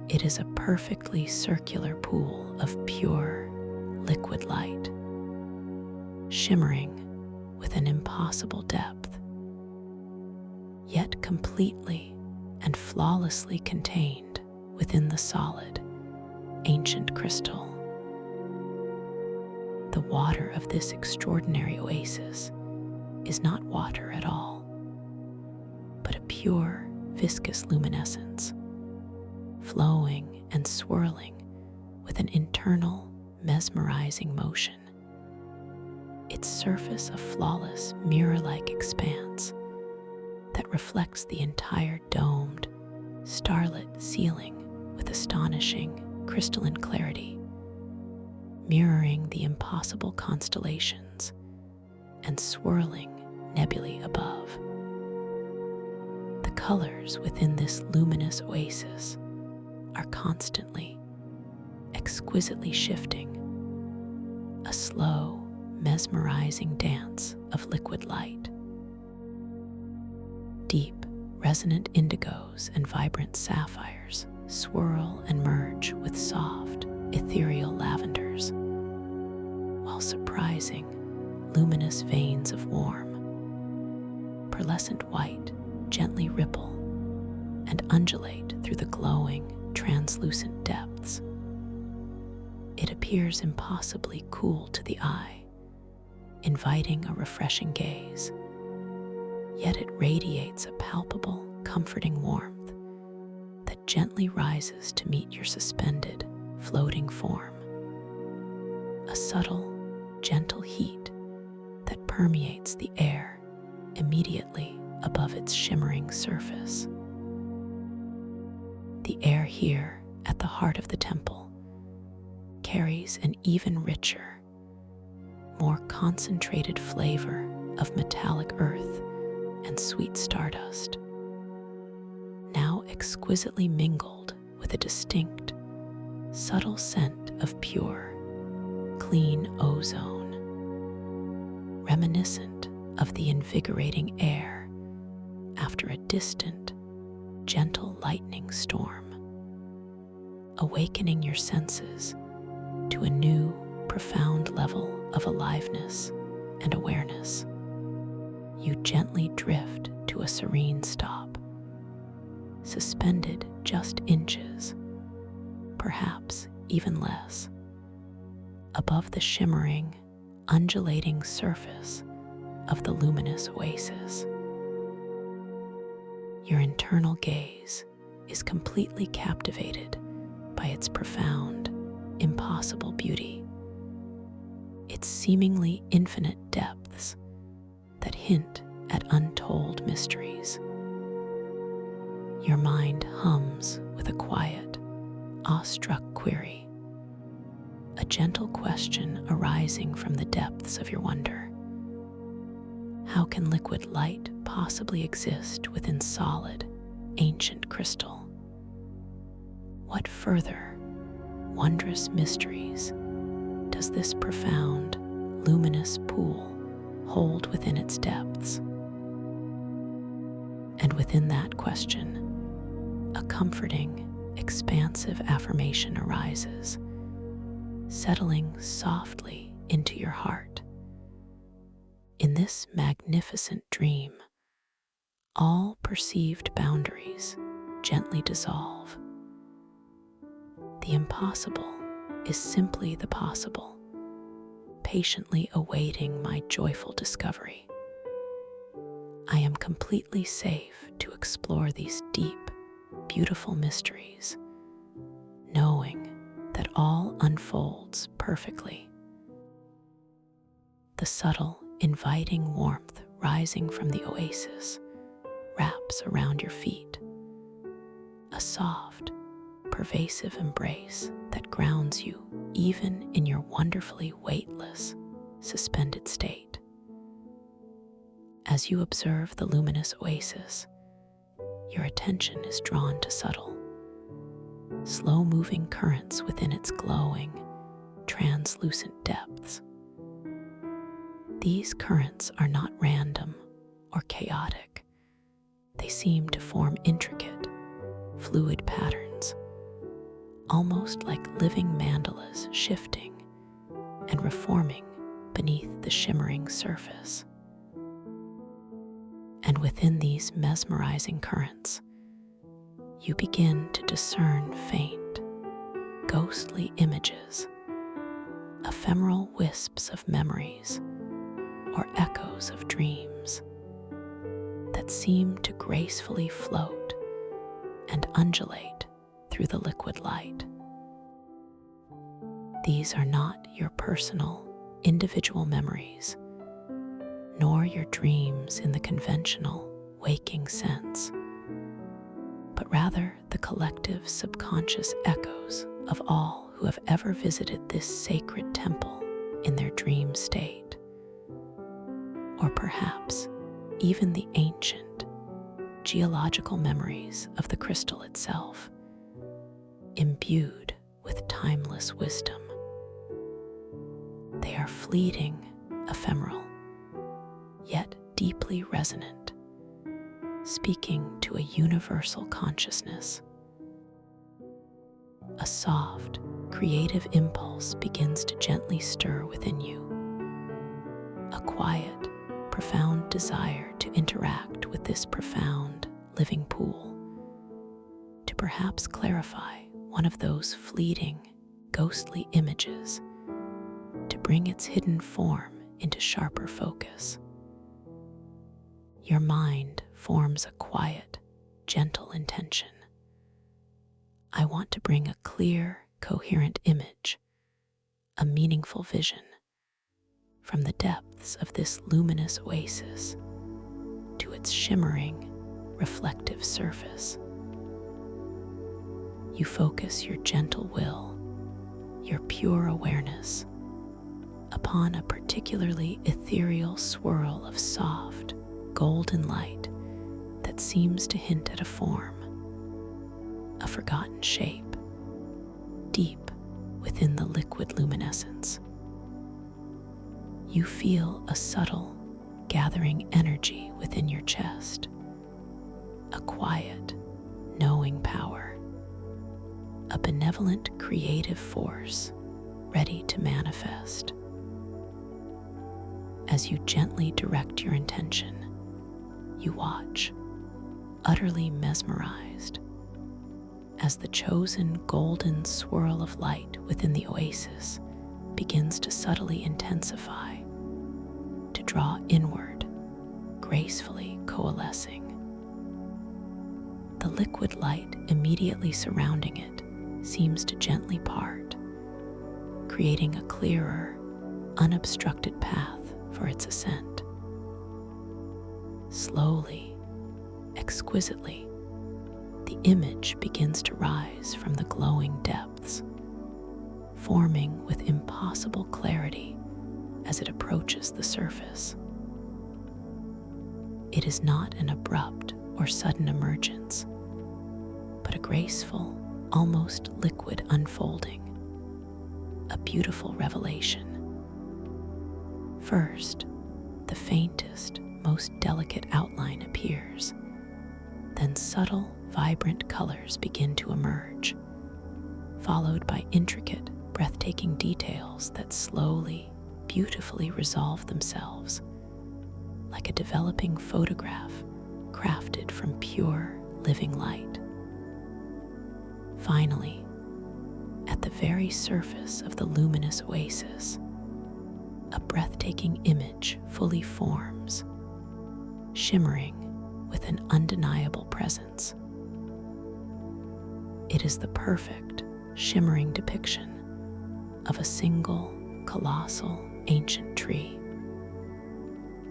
It is a perfectly circular pool of pure, liquid light, shimmering with an impossible depth, yet completely and flawlessly contained within the solid, ancient crystal. The water of this extraordinary oasis is not water at all, but a pure, viscous luminescence, flowing and swirling with an internal, mesmerizing motion. Its surface a flawless, mirror-like expanse that reflects the entire domed, starlit ceiling with astonishing, crystalline clarity, mirroring the impossible constellations and swirling nebulae above. The colors within this luminous oasis are constantly, exquisitely shifting, a slow, mesmerizing dance of liquid light. Deep, resonant indigos and vibrant sapphires swirl and merge with soft, ethereal lavenders, while surprising, luminous veins of warm, pearlescent white gently ripple and undulate through the glowing, translucent depths. It appears impossibly cool to the eye, inviting a refreshing gaze, yet it radiates a palpable, comforting warmth that gently rises to meet your suspended, floating form. A subtle, gentle heat that permeates the air immediately above its shimmering surface. The air here at the heart of the temple carries an even richer, more concentrated flavor of metallic earth and sweet stardust, now exquisitely mingled with a distinct, subtle scent of pure, clean ozone, reminiscent of the invigorating air after a distant, gentle lightning storm, awakening your senses to a new, profound level of aliveness and awareness. You gently drift to a serene stop, suspended just inches, perhaps even less, above the shimmering, undulating surface of the luminous oasis. Your internal gaze is completely captivated by its profound, impossible beauty, its seemingly infinite depths that hint at untold mysteries. Your mind hums with a quiet, awestruck query, a gentle question arising from the depths of your wonder. How can liquid light possibly exist within solid, ancient crystal? What further, wondrous mysteries does this profound, luminous pool hold within its depths? And within that question, a comforting, expansive affirmation arises, settling softly into your heart. In this magnificent dream, all perceived boundaries gently dissolve. The impossible is simply the possible, patiently awaiting my joyful discovery. I am completely safe to explore these deep, beautiful mysteries, knowing that all unfolds perfectly. The subtle, inviting warmth rising from the oasis wraps around your feet, a soft, pervasive embrace that grounds you even in your wonderfully weightless, suspended state. As you observe the luminous oasis, your attention is drawn to subtle, slow-moving currents within its glowing, translucent depths. These currents are not random or chaotic. They seem to form intricate, fluid patterns, almost like living mandalas shifting and reforming beneath the shimmering surface. And within these mesmerizing currents, you begin to discern faint, ghostly images, ephemeral wisps of memories, or echoes of dreams that seem to gracefully float and undulate through the liquid light. These are not your personal, individual memories, nor your dreams in the conventional, waking sense, but rather the collective subconscious echoes of all who have ever visited this sacred temple in their dream state. Or perhaps even the ancient, geological memories of the crystal itself, imbued with timeless wisdom. They are fleeting, ephemeral, yet deeply resonant, speaking to a universal consciousness. A soft, creative impulse begins to gently stir within you, a quiet, profound desire to interact with this profound, living pool, to perhaps clarify one of those fleeting, ghostly images to bring its hidden form into sharper focus. Your mind forms a quiet, gentle intention. I want to bring a clear, coherent image, a meaningful vision, from the depths of this luminous oasis to its shimmering, reflective surface. You focus your gentle will, your pure awareness, upon a particularly ethereal swirl of soft, golden light that seems to hint at a form, a forgotten shape, deep within the liquid luminescence. You feel a subtle, gathering energy within your chest, a quiet, knowing power, a benevolent creative force ready to manifest. As you gently direct your intention, you watch, utterly mesmerized, as the chosen golden swirl of light within the oasis begins to subtly intensify, to draw inward, gracefully coalescing. The liquid light immediately surrounding it seems to gently part, creating a clearer, unobstructed path for its ascent. Slowly, exquisitely, the image begins to rise from the glowing depths, forming with impossible clarity as it approaches the surface. It is not an abrupt or sudden emergence, but a graceful, almost liquid unfolding, a beautiful revelation. First, the faintest, most delicate outline appears. Then subtle, vibrant colors begin to emerge, followed by intricate, breathtaking details that slowly, beautifully resolve themselves, like a developing photograph crafted from pure, living light. Finally, at the very surface of the luminous oasis, a breathtaking image fully forms, shimmering with an undeniable presence. It is the perfect, shimmering depiction of a single, colossal, ancient tree.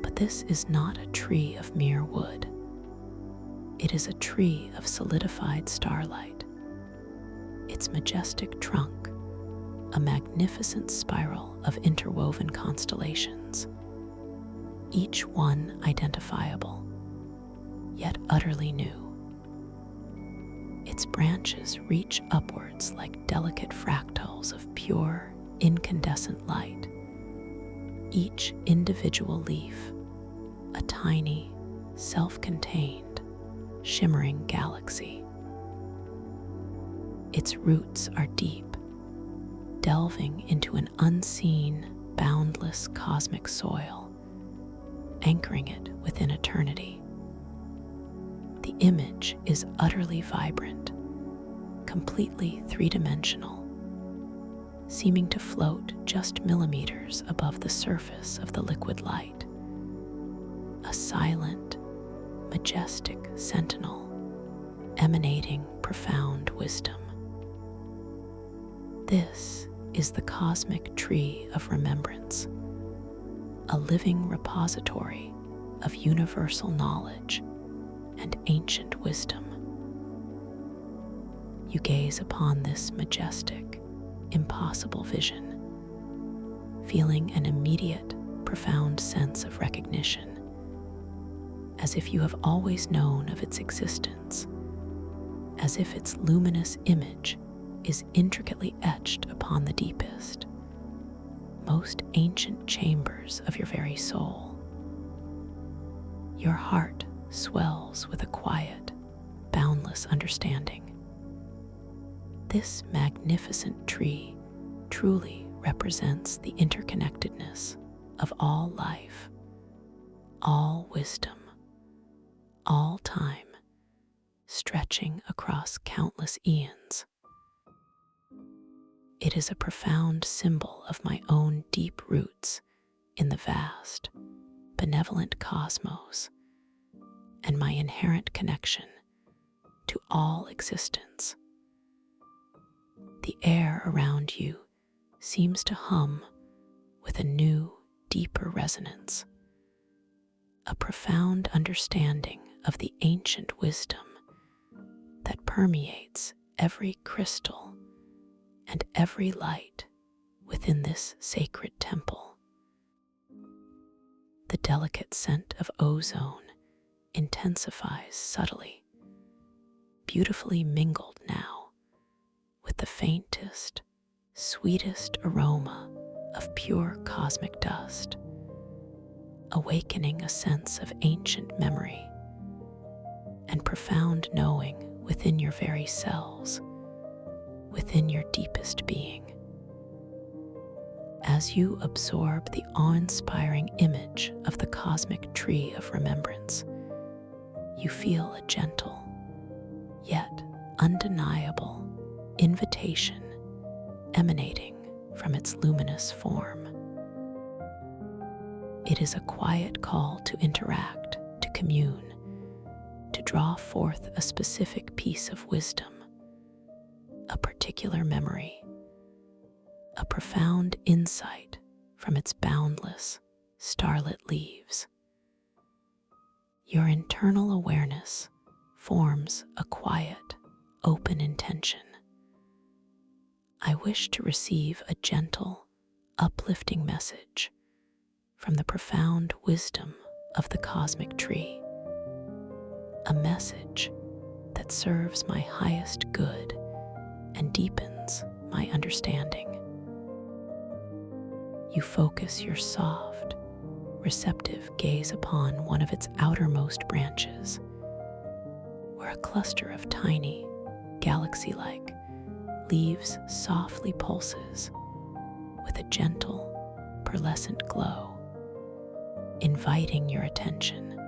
But this is not a tree of mere wood. It is a tree of solidified starlight. Its majestic trunk, a magnificent spiral of interwoven constellations, each one identifiable, yet utterly new. Its branches reach upwards like delicate fractals of pure, incandescent light, each individual leaf a tiny, self-contained, shimmering galaxy. Its roots are deep, delving into an unseen, boundless cosmic soil, anchoring it within eternity. The image is utterly vibrant, completely three-dimensional, seeming to float just millimeters above the surface of the liquid light. A silent, majestic sentinel emanating profound wisdom. This is the cosmic tree of remembrance, a living repository of universal knowledge and ancient wisdom. You gaze upon this majestic, impossible vision, feeling an immediate, profound sense of recognition, as if you have always known of its existence, as if its luminous image is intricately etched upon the deepest, most ancient chambers of your very soul. Your heart swells with a quiet, boundless understanding. This magnificent tree truly represents the interconnectedness of all life, all wisdom, all time, stretching across countless eons. It is a profound symbol of my own deep roots in the vast, benevolent cosmos and my inherent connection to all existence. The air around you seems to hum with a new, deeper resonance, a profound understanding of the ancient wisdom that permeates every crystal and every light within this sacred temple. The delicate scent of ozone intensifies subtly, beautifully mingled now with the faintest, sweetest aroma of pure cosmic dust, awakening a sense of ancient memory and profound knowing within your very cells, within your deepest being. As you absorb the awe-inspiring image of the cosmic tree of remembrance, you feel a gentle, yet undeniable invitation emanating from its luminous form. It is a quiet call to interact, to commune, to draw forth a specific piece of wisdom, a particular memory, a profound insight from its boundless, starlit leaves. Your internal awareness forms a quiet, open intention. I wish to receive a gentle, uplifting message from the profound wisdom of the cosmic tree, a message that serves my highest good and deepens my understanding. You focus your soft, receptive gaze upon one of its outermost branches, where a cluster of tiny, galaxy-like leaves softly pulses with a gentle, pearlescent glow, inviting your attention.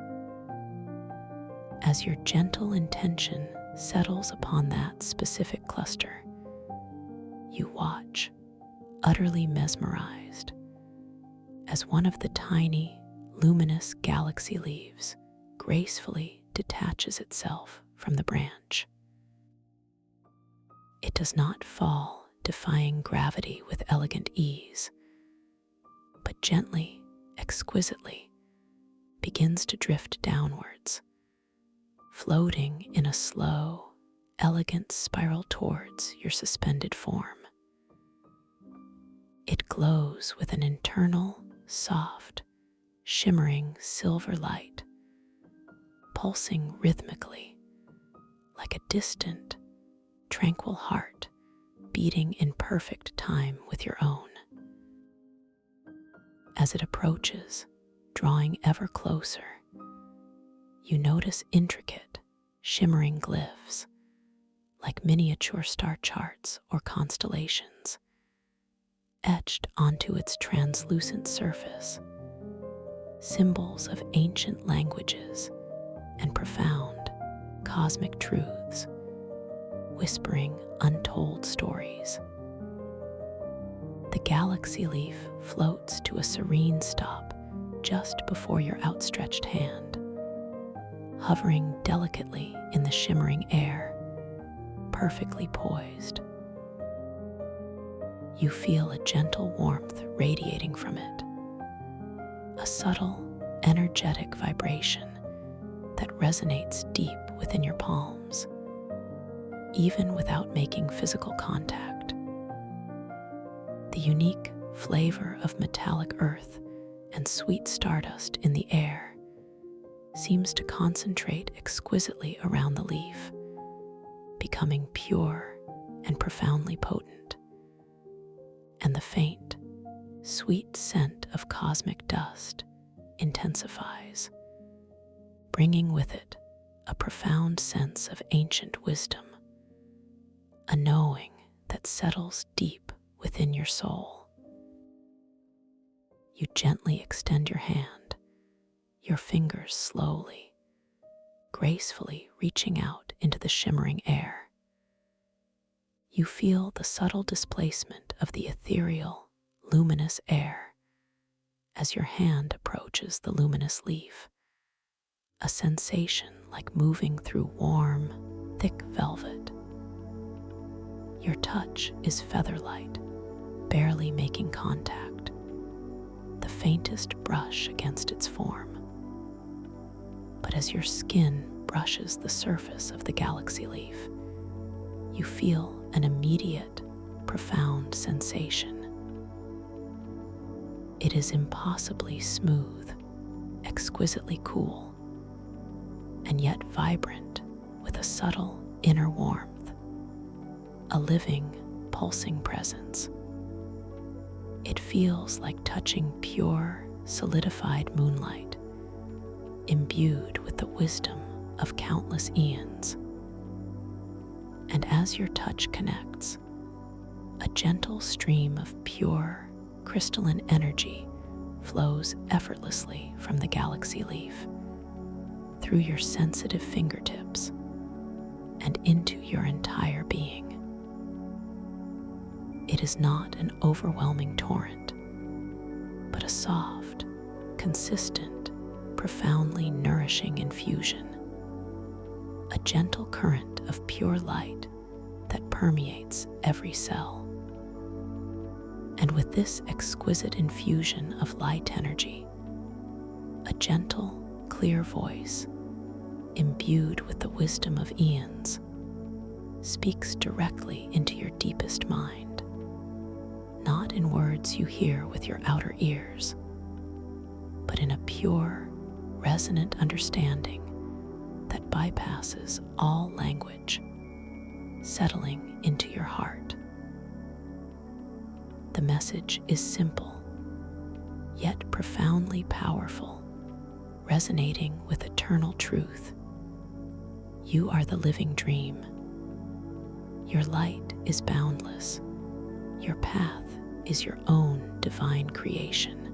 As your gentle intention settles upon that specific cluster, you watch, utterly mesmerized, as one of the tiny, luminous galaxy leaves gracefully detaches itself from the branch. It does not fall, defying gravity with elegant ease, but gently, exquisitely, begins to drift downwards, floating in a slow, elegant spiral towards your suspended form. It glows with an internal, soft, shimmering silver light, pulsing rhythmically like a distant, tranquil heart beating in perfect time with your own. As it approaches, drawing ever closer, you notice intricate, shimmering glyphs like miniature star charts or constellations etched onto its translucent surface, symbols of ancient languages and profound cosmic truths, whispering untold stories. The galaxy leaf floats to a serene stop just before your outstretched hand, hovering delicately in the shimmering air, perfectly poised. You feel a gentle warmth radiating from it, a subtle, energetic vibration that resonates deep within your palms, even without making physical contact. The unique flavor of metallic earth and sweet stardust in the air seems to concentrate exquisitely around the leaf, becoming pure and profoundly potent. And the faint, sweet scent of cosmic dust intensifies, bringing with it a profound sense of ancient wisdom, a knowing that settles deep within your soul. You gently extend your hand, your fingers slowly, gracefully reaching out into the shimmering air. You feel the subtle displacement of the ethereal, luminous air as your hand approaches the luminous leaf, a sensation like moving through warm, thick velvet. Your touch is feather-light, barely making contact, the faintest brush against its form. But as your skin brushes the surface of the galaxy leaf, you feel an immediate, profound sensation. It is impossibly smooth, exquisitely cool, and yet vibrant with a subtle inner warmth, a living, pulsing presence. It feels like touching pure, solidified moonlight, imbued with the wisdom of countless eons. And as your touch connects, a gentle stream of pure, crystalline energy flows effortlessly from the galaxy leaf, through your sensitive fingertips and into your entire being. It is not an overwhelming torrent, but a soft, consistent, profoundly nourishing infusion, a gentle current of pure light that permeates every cell. And with this exquisite infusion of light energy, a gentle, clear voice, imbued with the wisdom of eons, speaks directly into your deepest mind, not in words you hear with your outer ears, but in a pure, resonant understanding that bypasses all language, settling into your heart. The message is simple, yet profoundly powerful, resonating with eternal truth. You are the living dream. Your light is boundless. Your path is your own divine creation.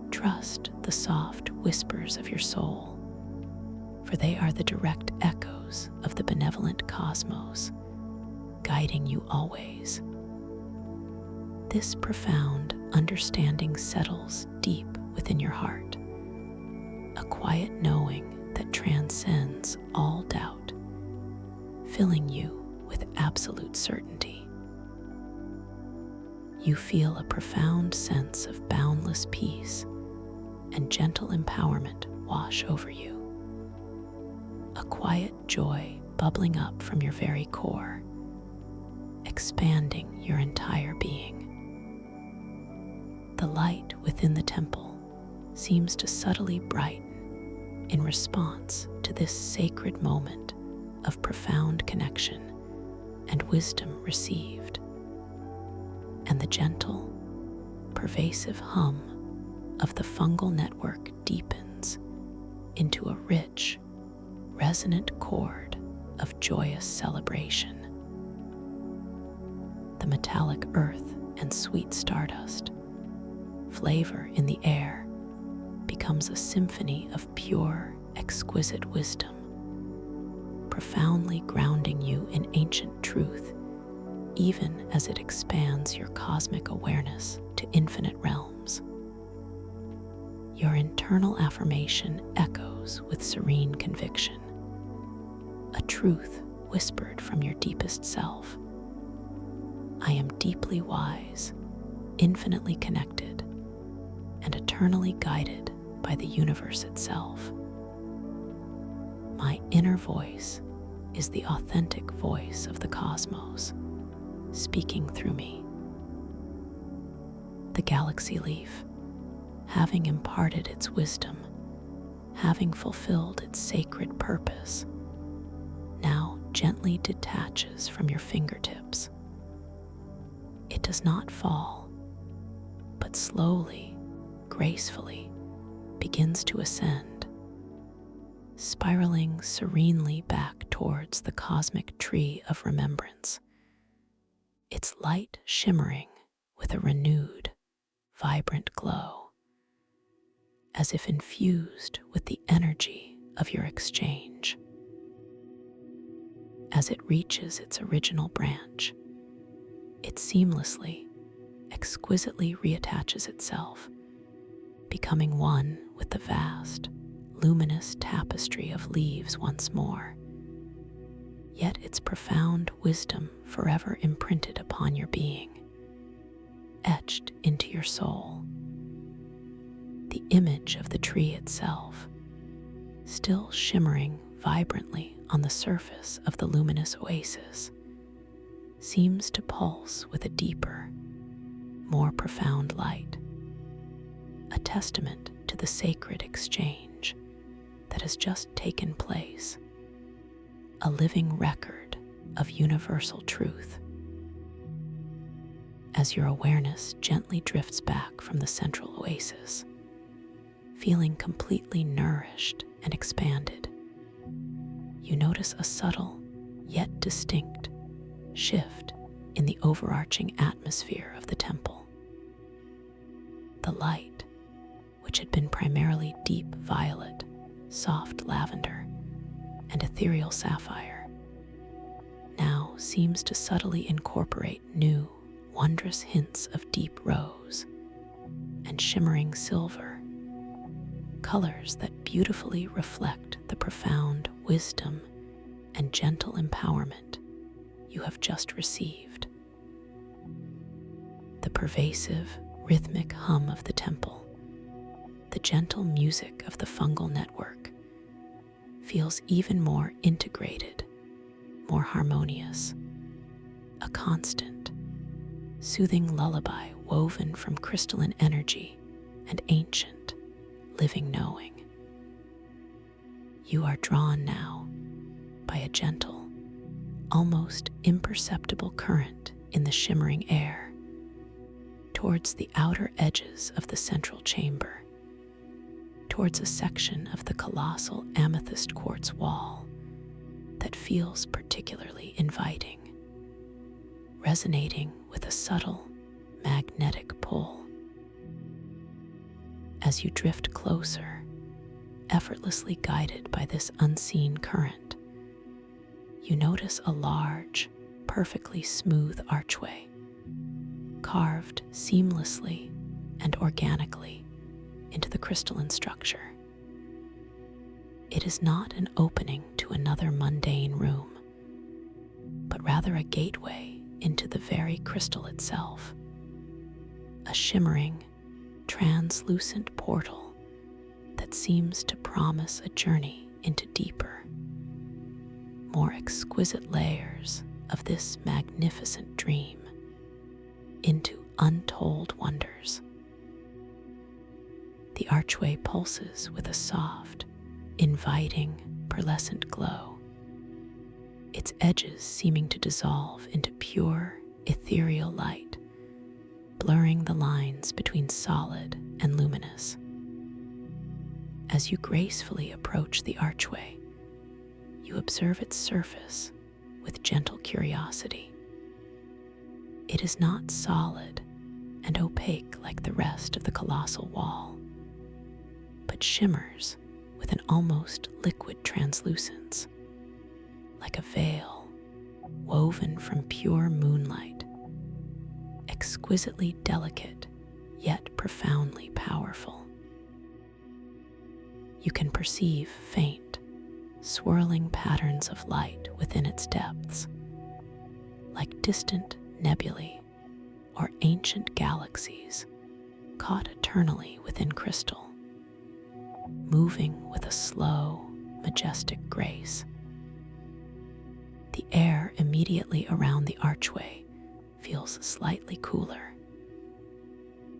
Trust the soft whispers of your soul, for they are the direct echoes of the benevolent cosmos, guiding you always. This profound understanding settles deep within your heart, a quiet knowing that transcends all doubt, filling you with absolute certainty. You feel a profound sense of boundless peace and gentle empowerment wash over you, a quiet joy bubbling up from your very core, expanding your entire being. The light within the temple seems to subtly brighten in response to this sacred moment of profound connection and wisdom received. And the gentle, pervasive hum of the fungal network deepens into a rich, resonant chord of joyous celebration. The metallic earth and sweet stardust, flavor in the air, becomes a symphony of pure, exquisite wisdom, profoundly grounding you in ancient truth, even as it expands your cosmic awareness to infinite realms. Your internal affirmation echoes with serene conviction, a truth whispered from your deepest self. I am deeply wise, infinitely connected, and eternally guided by the universe itself. My inner voice is the authentic voice of the cosmos, speaking through me. The galaxy leaf, having imparted its wisdom, having fulfilled its sacred purpose, now gently detaches from your fingertips. It does not fall, but slowly, gracefully, begins to ascend, spiraling serenely back towards the cosmic tree of remembrance, its light shimmering with a renewed, vibrant glow, as if infused with the energy of your exchange. As it reaches its original branch, it seamlessly, exquisitely reattaches itself, becoming one with the vast, luminous tapestry of leaves once more. Yet its profound wisdom forever imprinted upon your being, etched into your soul. The image of the tree itself, still shimmering vibrantly on the surface of the luminous oasis, seems to pulse with a deeper, more profound light, a testament to the sacred exchange that has just taken place, a living record of universal truth. As your awareness gently drifts back from the central oasis, feeling completely nourished and expanded, you notice a subtle yet distinct shift in the overarching atmosphere of the temple. The light, which had been primarily deep violet, soft lavender, and ethereal sapphire, now seems to subtly incorporate new, wondrous hints of deep rose and shimmering silver, colors that beautifully reflect the profound wisdom and gentle empowerment you have just received. The pervasive, rhythmic hum of the temple, the gentle music of the fungal network, feels even more integrated, more harmonious, a constant, soothing lullaby woven from crystalline energy and ancient, living knowing. You are drawn now by a gentle, almost imperceptible current in the shimmering air towards the outer edges of the central chamber, towards a section of the colossal amethyst quartz wall that feels particularly inviting, resonating with a subtle magnetic pull. As you drift closer, effortlessly guided by this unseen current, you notice a large, perfectly smooth archway, carved seamlessly and organically into the crystalline structure. It is not an opening to another mundane room, but rather a gateway into the very crystal itself, a shimmering, translucent portal that seems to promise a journey into deeper, more exquisite layers of this magnificent dream, into untold wonders. The archway pulses with a soft, inviting, pearlescent glow, its edges seeming to dissolve into pure, ethereal light, blurring the lines between solid and luminous. As you gracefully approach the archway, you observe its surface with gentle curiosity. It is not solid and opaque like the rest of the colossal wall, but shimmers with an almost liquid translucence, like a veil woven from pure moonlight, exquisitely delicate yet profoundly powerful. You can perceive faint, swirling patterns of light within its depths, like distant nebulae or ancient galaxies caught eternally within crystal, moving with a slow, majestic grace. The air immediately around the archway feels slightly cooler,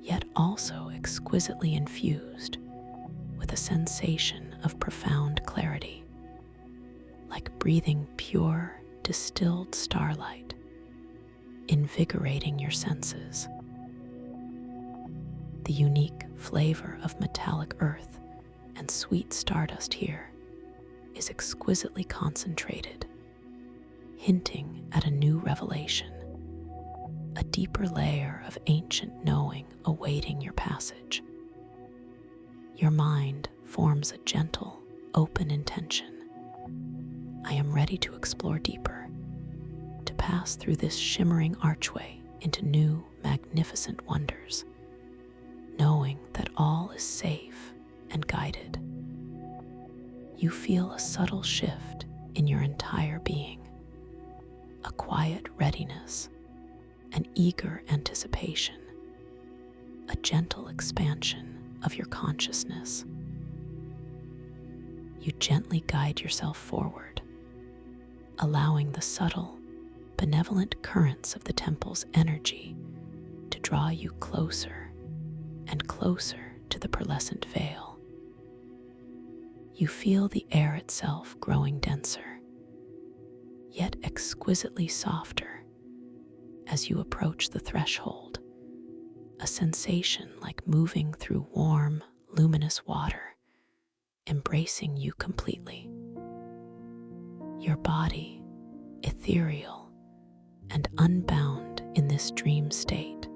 yet also exquisitely infused with a sensation of profound clarity, like breathing pure, distilled starlight, invigorating your senses. The unique flavor of metallic earth and sweet stardust here is exquisitely concentrated, hinting at a new revelation, a deeper layer of ancient knowing awaiting your passage. Your mind forms a gentle, open intention. I am ready to explore deeper, pass through this shimmering archway into new, magnificent wonders, knowing that all is safe and guided. You feel a subtle shift in your entire being, a quiet readiness, an eager anticipation, a gentle expansion of your consciousness. You gently guide yourself forward, allowing the subtle, benevolent currents of the temple's energy to draw you closer and closer to the pearlescent veil. You feel the air itself growing denser, yet exquisitely softer as you approach the threshold, a sensation like moving through warm, luminous water, embracing you completely. Your body, ethereal and unbound in this dream state,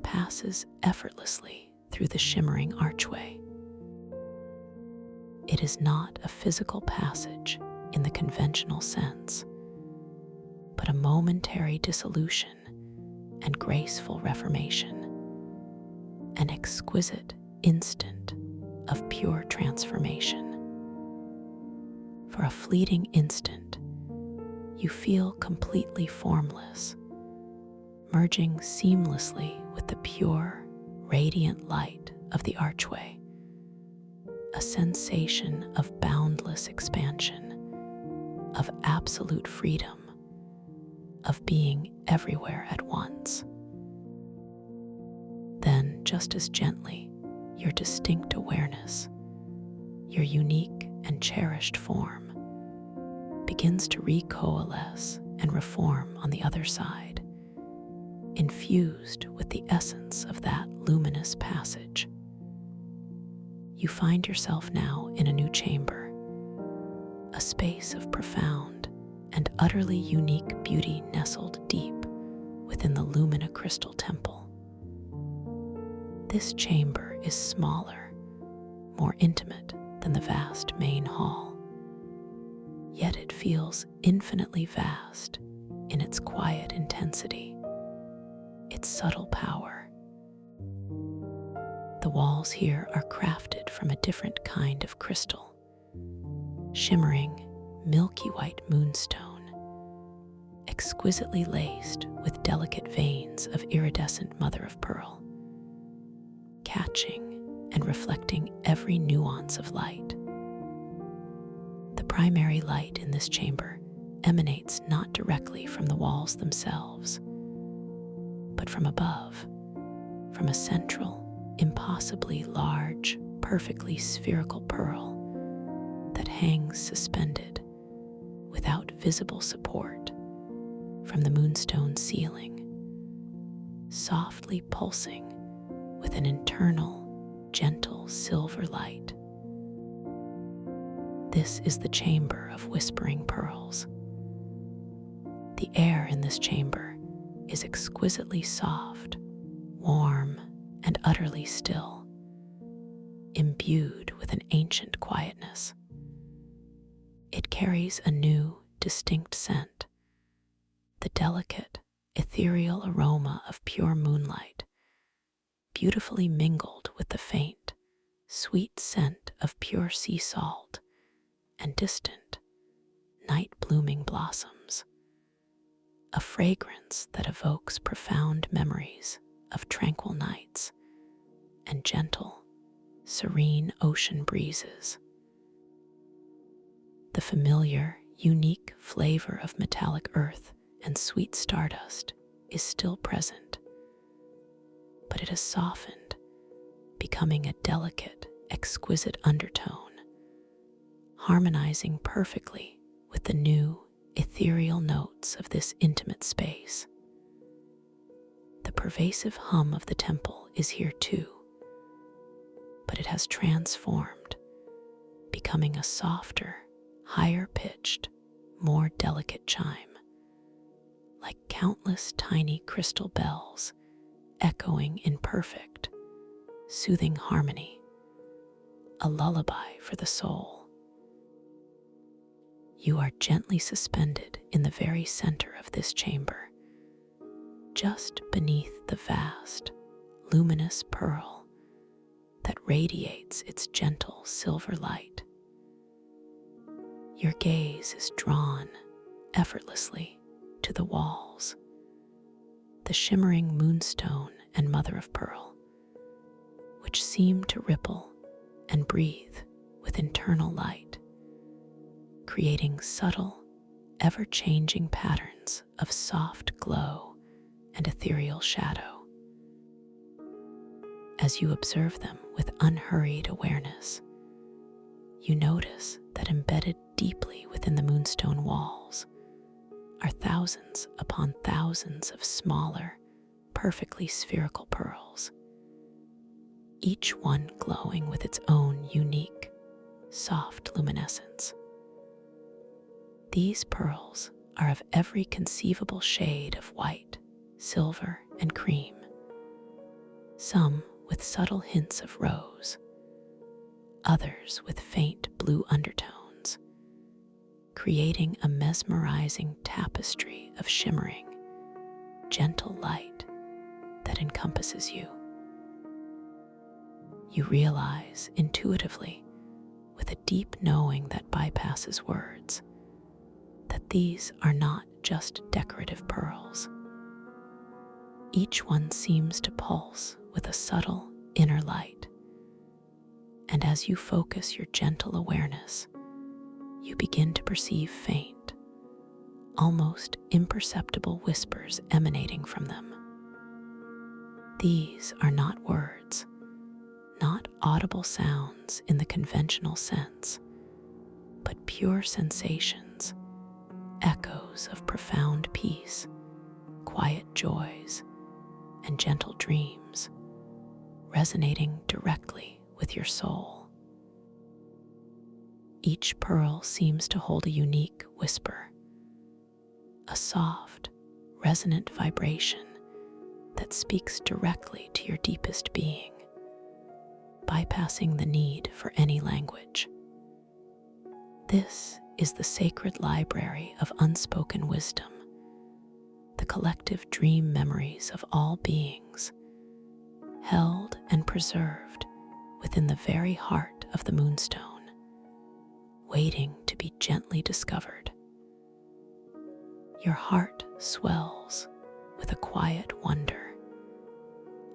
passes effortlessly through the shimmering archway. It is not a physical passage in the conventional sense, but a momentary dissolution and graceful reformation, an exquisite instant of pure transformation. For a fleeting instant, you feel completely formless, merging seamlessly with the pure, radiant light of the archway, a sensation of boundless expansion, of absolute freedom, of being everywhere at once. Then, just as gently, your distinct awareness, your unique and cherished form, begins to recoalesce and reform on the other side, infused with the essence of that luminous passage. You find yourself now in a new chamber, a space of profound and utterly unique beauty nestled deep within the Lumina Crystal Temple. This chamber is smaller, more intimate than the vast main hall, yet it feels infinitely vast in its quiet intensity, its subtle power. The walls here are crafted from a different kind of crystal, shimmering, milky white moonstone, exquisitely laced with delicate veins of iridescent mother of pearl, catching and reflecting every nuance of light. The primary light in this chamber emanates not directly from the walls themselves, but from above, from a central, impossibly large, perfectly spherical pearl that hangs suspended, without visible support, from the moonstone ceiling, softly pulsing with an internal, gentle silver light. This is the chamber of whispering pearls. The air in this chamber is exquisitely soft, warm, and utterly still, imbued with an ancient quietness. It carries a new, distinct scent, the delicate, ethereal aroma of pure moonlight, beautifully mingled with the faint, sweet scent of pure sea salt and distant, night-blooming blossoms, a fragrance that evokes profound memories of tranquil nights and gentle, serene ocean breezes. The familiar, unique flavor of metallic earth and sweet stardust is still present, but it has softened, becoming a delicate, exquisite undertone, harmonizing perfectly with the new, ethereal notes of this intimate space. The pervasive hum of the temple is here too, but it has transformed, becoming a softer, higher-pitched, more delicate chime, like countless tiny crystal bells echoing in perfect, soothing harmony, a lullaby for the soul. You are gently suspended in the very center of this chamber, just beneath the vast, luminous pearl that radiates its gentle silver light. Your gaze is drawn effortlessly to the walls, the shimmering moonstone and mother of pearl, which seem to ripple and breathe with internal light, creating subtle, ever-changing patterns of soft glow and ethereal shadow. As you observe them with unhurried awareness, you notice that embedded deeply within the moonstone walls are thousands upon thousands of smaller, perfectly spherical pearls, each one glowing with its own unique, soft luminescence. These pearls are of every conceivable shade of white, silver, and cream, some with subtle hints of rose, others with faint blue undertones, creating a mesmerizing tapestry of shimmering, gentle light that encompasses you. You realize intuitively, with a deep knowing that bypasses words, that these are not just decorative pearls. Each one seems to pulse with a subtle inner light, and as you focus your gentle awareness, you begin to perceive faint, almost imperceptible whispers emanating from them. These are not words, not audible sounds in the conventional sense, but pure sensations, echoes of profound peace, quiet joys, and gentle dreams, resonating directly with your soul. Each pearl seems to hold a unique whisper, a soft, resonant vibration that speaks directly to your deepest being, bypassing the need for any language. This is the sacred library of unspoken wisdom, the collective dream memories of all beings, held and preserved within the very heart of the moonstone, waiting to be gently discovered. Your heart swells with a quiet wonder,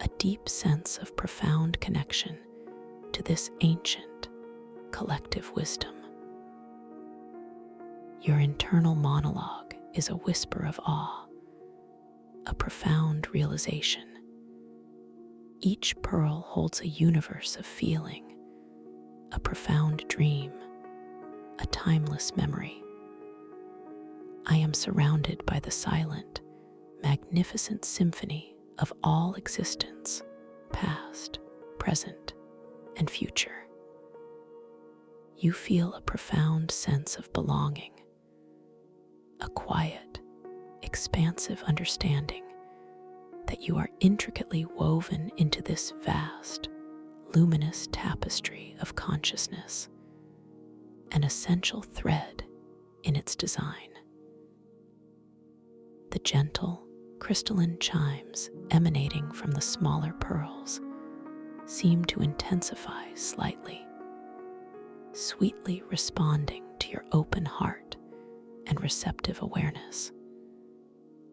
a deep sense of profound connection to this ancient, collective wisdom. Your internal monologue is a whisper of awe, a profound realization. Each pearl holds a universe of feeling, a profound dream, a timeless memory. I am surrounded by the silent, magnificent symphony of all existence, past, present, and future. You feel a profound sense of belonging, a quiet, expansive understanding that you are intricately woven into this vast, luminous tapestry of consciousness, an essential thread in its design. The gentle, crystalline chimes emanating from the smaller pearls seem to intensify slightly, sweetly responding to your open heart and receptive awareness,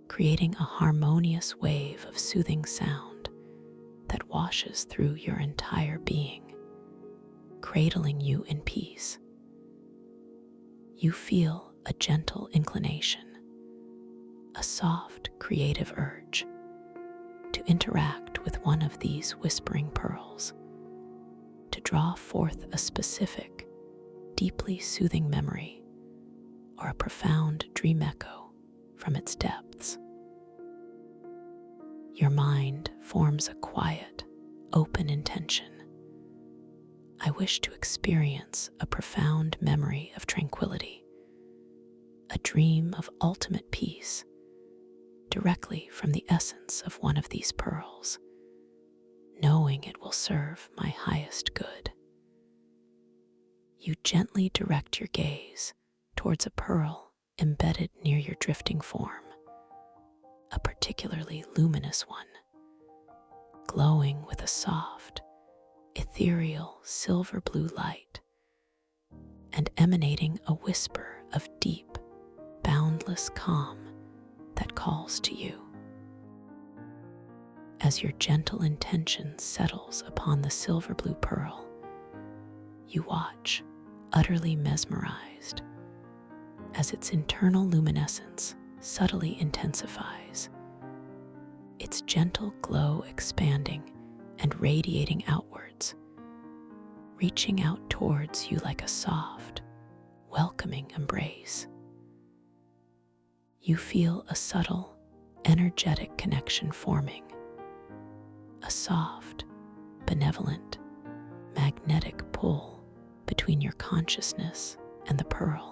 creating a harmonious wave of soothing sound that washes through your entire being, cradling you in peace. You feel a gentle inclination, a soft, creative urge to interact with one of these whispering pearls, to draw forth a specific, deeply soothing memory or a profound dream echo from its depths. Your mind forms a quiet, open intention. I wish to experience a profound memory of tranquility, a dream of ultimate peace, directly from the essence of one of these pearls, knowing it will serve my highest good. You gently direct your gaze towards a pearl embedded near your drifting form, a particularly luminous one, glowing with a soft, ethereal silver blue light and emanating a whisper of deep, boundless calm that calls to you. As your gentle intention settles upon the silver blue pearl, you watch, utterly mesmerized, as its internal luminescence subtly intensifies, its gentle glow expanding and radiating outwards, reaching out towards you like a soft, welcoming embrace. You feel a subtle, energetic connection forming, a soft, benevolent, magnetic pull between your consciousness and the pearl,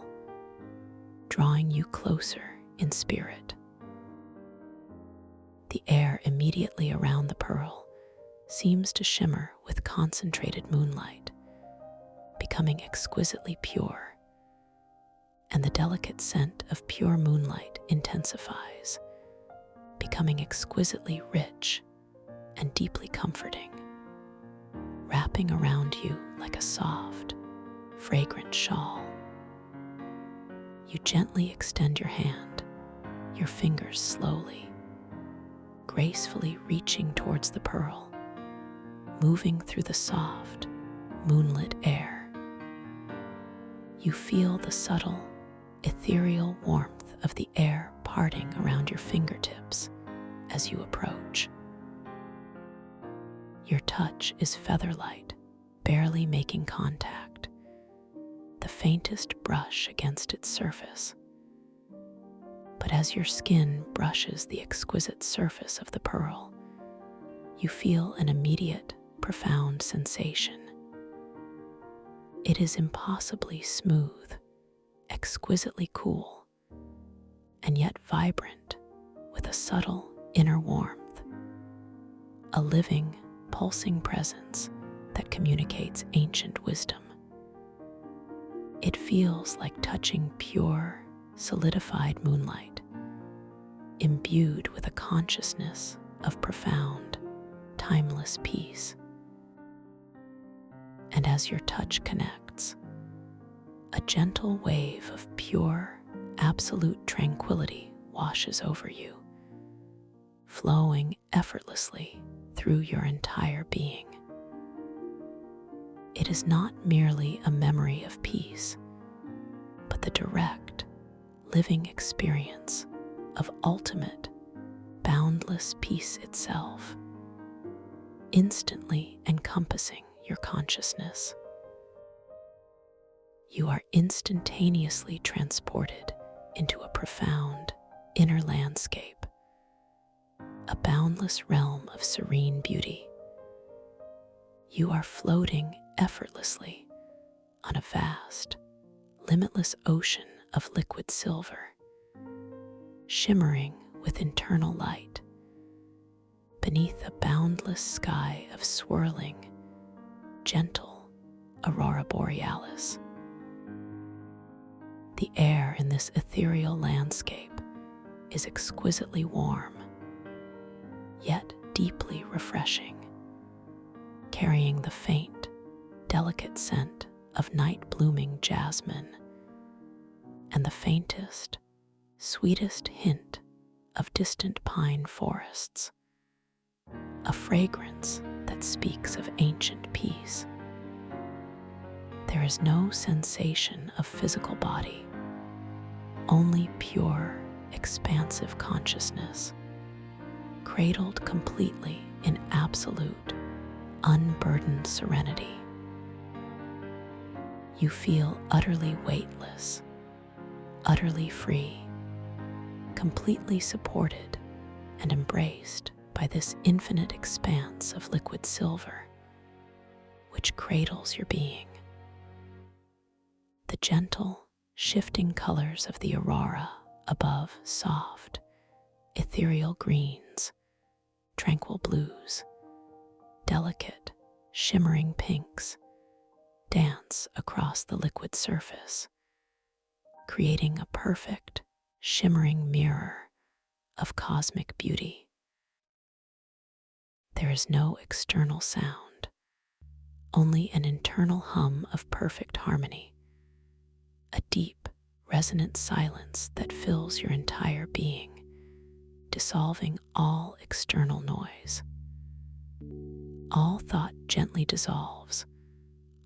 drawing you closer in spirit. The air immediately around the pearl seems to shimmer with concentrated moonlight, becoming exquisitely pure, and the delicate scent of pure moonlight intensifies, becoming exquisitely rich and deeply comforting, wrapping around you like a soft, fragrant shawl. You gently extend your hand, your fingers slowly, gracefully reaching towards the pearl, moving through the soft, moonlit air. You feel the subtle, ethereal warmth of the air parting around your fingertips as you approach. Your touch is feather-light, barely making contact, the faintest brush against its surface. But as your skin brushes the exquisite surface of the pearl, you feel an immediate, profound sensation. It is impossibly smooth, exquisitely cool, and yet vibrant with a subtle inner warmth, a living, pulsing presence that communicates ancient wisdom. It feels like touching pure, solidified moonlight, imbued with a consciousness of profound, timeless peace. And as your touch connects, a gentle wave of pure, absolute tranquility washes over you, flowing effortlessly through your entire being. It is not merely a memory of peace, but the direct, living experience of ultimate, boundless peace itself, instantly encompassing your consciousness. You are instantaneously transported into a profound inner landscape, a boundless realm of serene beauty. You are floating effortlessly on a vast, limitless ocean of liquid silver, shimmering with internal light, beneath a boundless sky of swirling, gentle aurora borealis. The air in this ethereal landscape is exquisitely warm, yet deeply refreshing, carrying the faint, delicate scent of night-blooming jasmine and the faintest, sweetest hint of distant pine forests, a fragrance that speaks of ancient peace. There is no sensation of physical body, only pure, expansive consciousness, cradled completely in absolute, unburdened serenity. You feel utterly weightless, utterly free, completely supported and embraced by this infinite expanse of liquid silver, which cradles your being. The gentle, shifting colors of the aurora above soft, ethereal greens, tranquil blues, delicate, shimmering pinks dance across the liquid surface, creating a perfect, shimmering mirror of cosmic beauty. There is no external sound, only an internal hum of perfect harmony, a deep, resonant silence that fills your entire being, dissolving all external noise. All thought gently dissolves,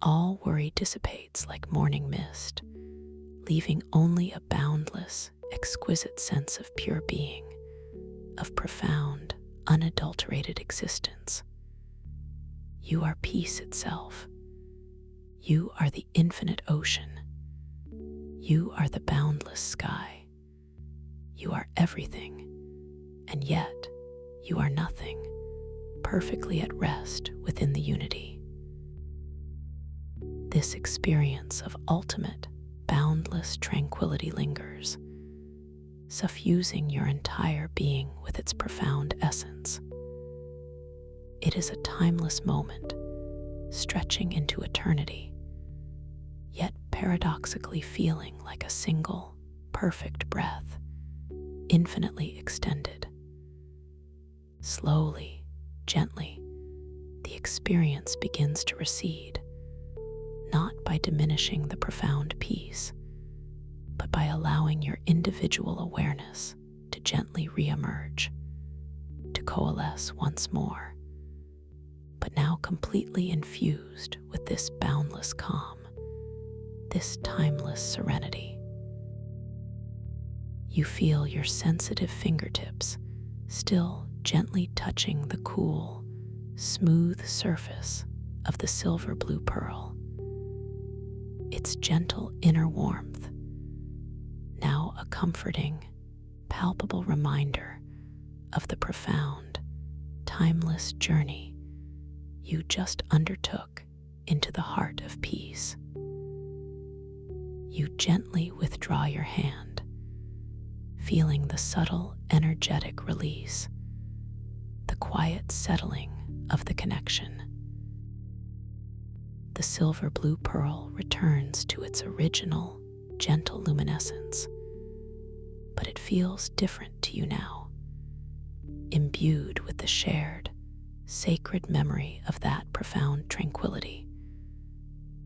all worry dissipates like morning mist, leaving only a boundless, exquisite sense of pure being, of profound, unadulterated existence. You are peace itself. You are the infinite ocean. You are the boundless sky. You are everything, and yet you are nothing, perfectly at rest within the unity. This experience of ultimate, boundless tranquility lingers, suffusing your entire being with its profound essence. It is a timeless moment, stretching into eternity, yet paradoxically feeling like a single, perfect breath, infinitely extended. Slowly, gently, the experience begins to recede, not by diminishing the profound peace, but by allowing your individual awareness to gently re-emerge, to coalesce once more, but now completely infused with this boundless calm, this timeless serenity. You feel your sensitive fingertips still gently touching the cool, smooth surface of the silver blue pearl. Its gentle inner warmth, now a comforting, palpable reminder of the profound, timeless journey you just undertook into the heart of peace. You gently withdraw your hand, feeling the subtle, energetic release, the quiet settling of the connection. The silver blue pearl returns to its original, gentle luminescence, but it feels different to you now, imbued with the shared, sacred memory of that profound tranquility,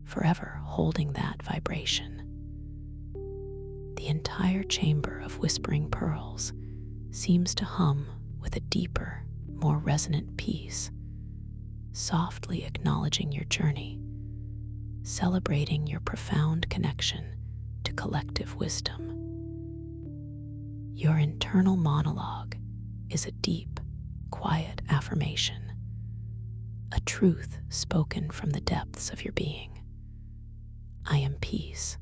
forever holding that vibration. The entire chamber of whispering pearls seems to hum with a deeper, more resonant peace, softly acknowledging your journey, celebrating your profound connection to collective wisdom. Your internal monologue is a deep, quiet affirmation, a truth spoken from the depths of your being. I am peace.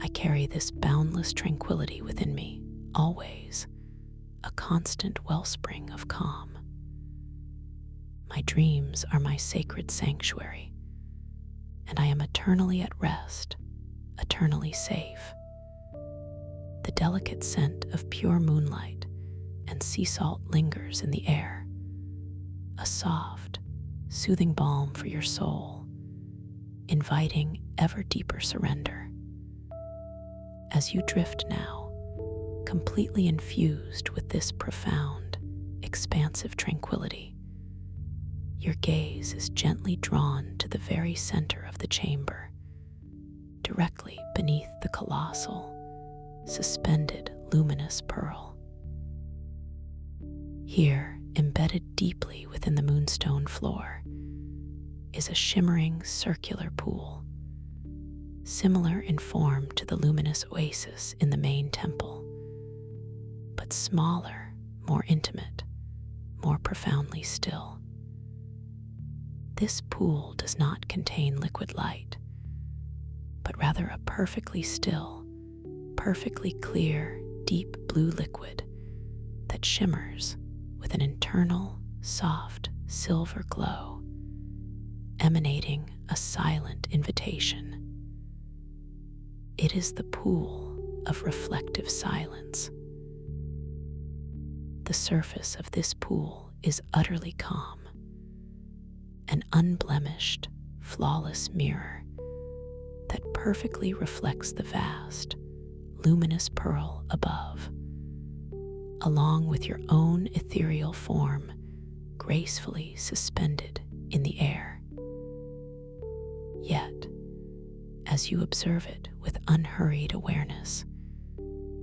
I carry this boundless tranquility within me, always, a constant wellspring of calm. My dreams are my sacred sanctuary, and I am eternally at rest, eternally safe. The delicate scent of pure moonlight and sea salt lingers in the air, a soft, soothing balm for your soul, inviting ever deeper surrender. As you drift now, completely infused with this profound, expansive tranquility, your gaze is gently drawn to the very center of the chamber, directly beneath the colossal, suspended, luminous pearl. Here, embedded deeply within the moonstone floor, is a shimmering circular pool, similar in form to the luminous oasis in the main temple, but smaller, more intimate, more profoundly still. This pool does not contain liquid light, but rather a perfectly still, perfectly clear, deep blue liquid that shimmers with an internal, soft, silver glow, emanating a silent invitation. It is the pool of reflective silence. The surface of this pool is utterly calm, an unblemished, flawless mirror that perfectly reflects the vast, luminous pearl above, along with your own ethereal form gracefully suspended in the air. Yet, as you observe it with unhurried awareness,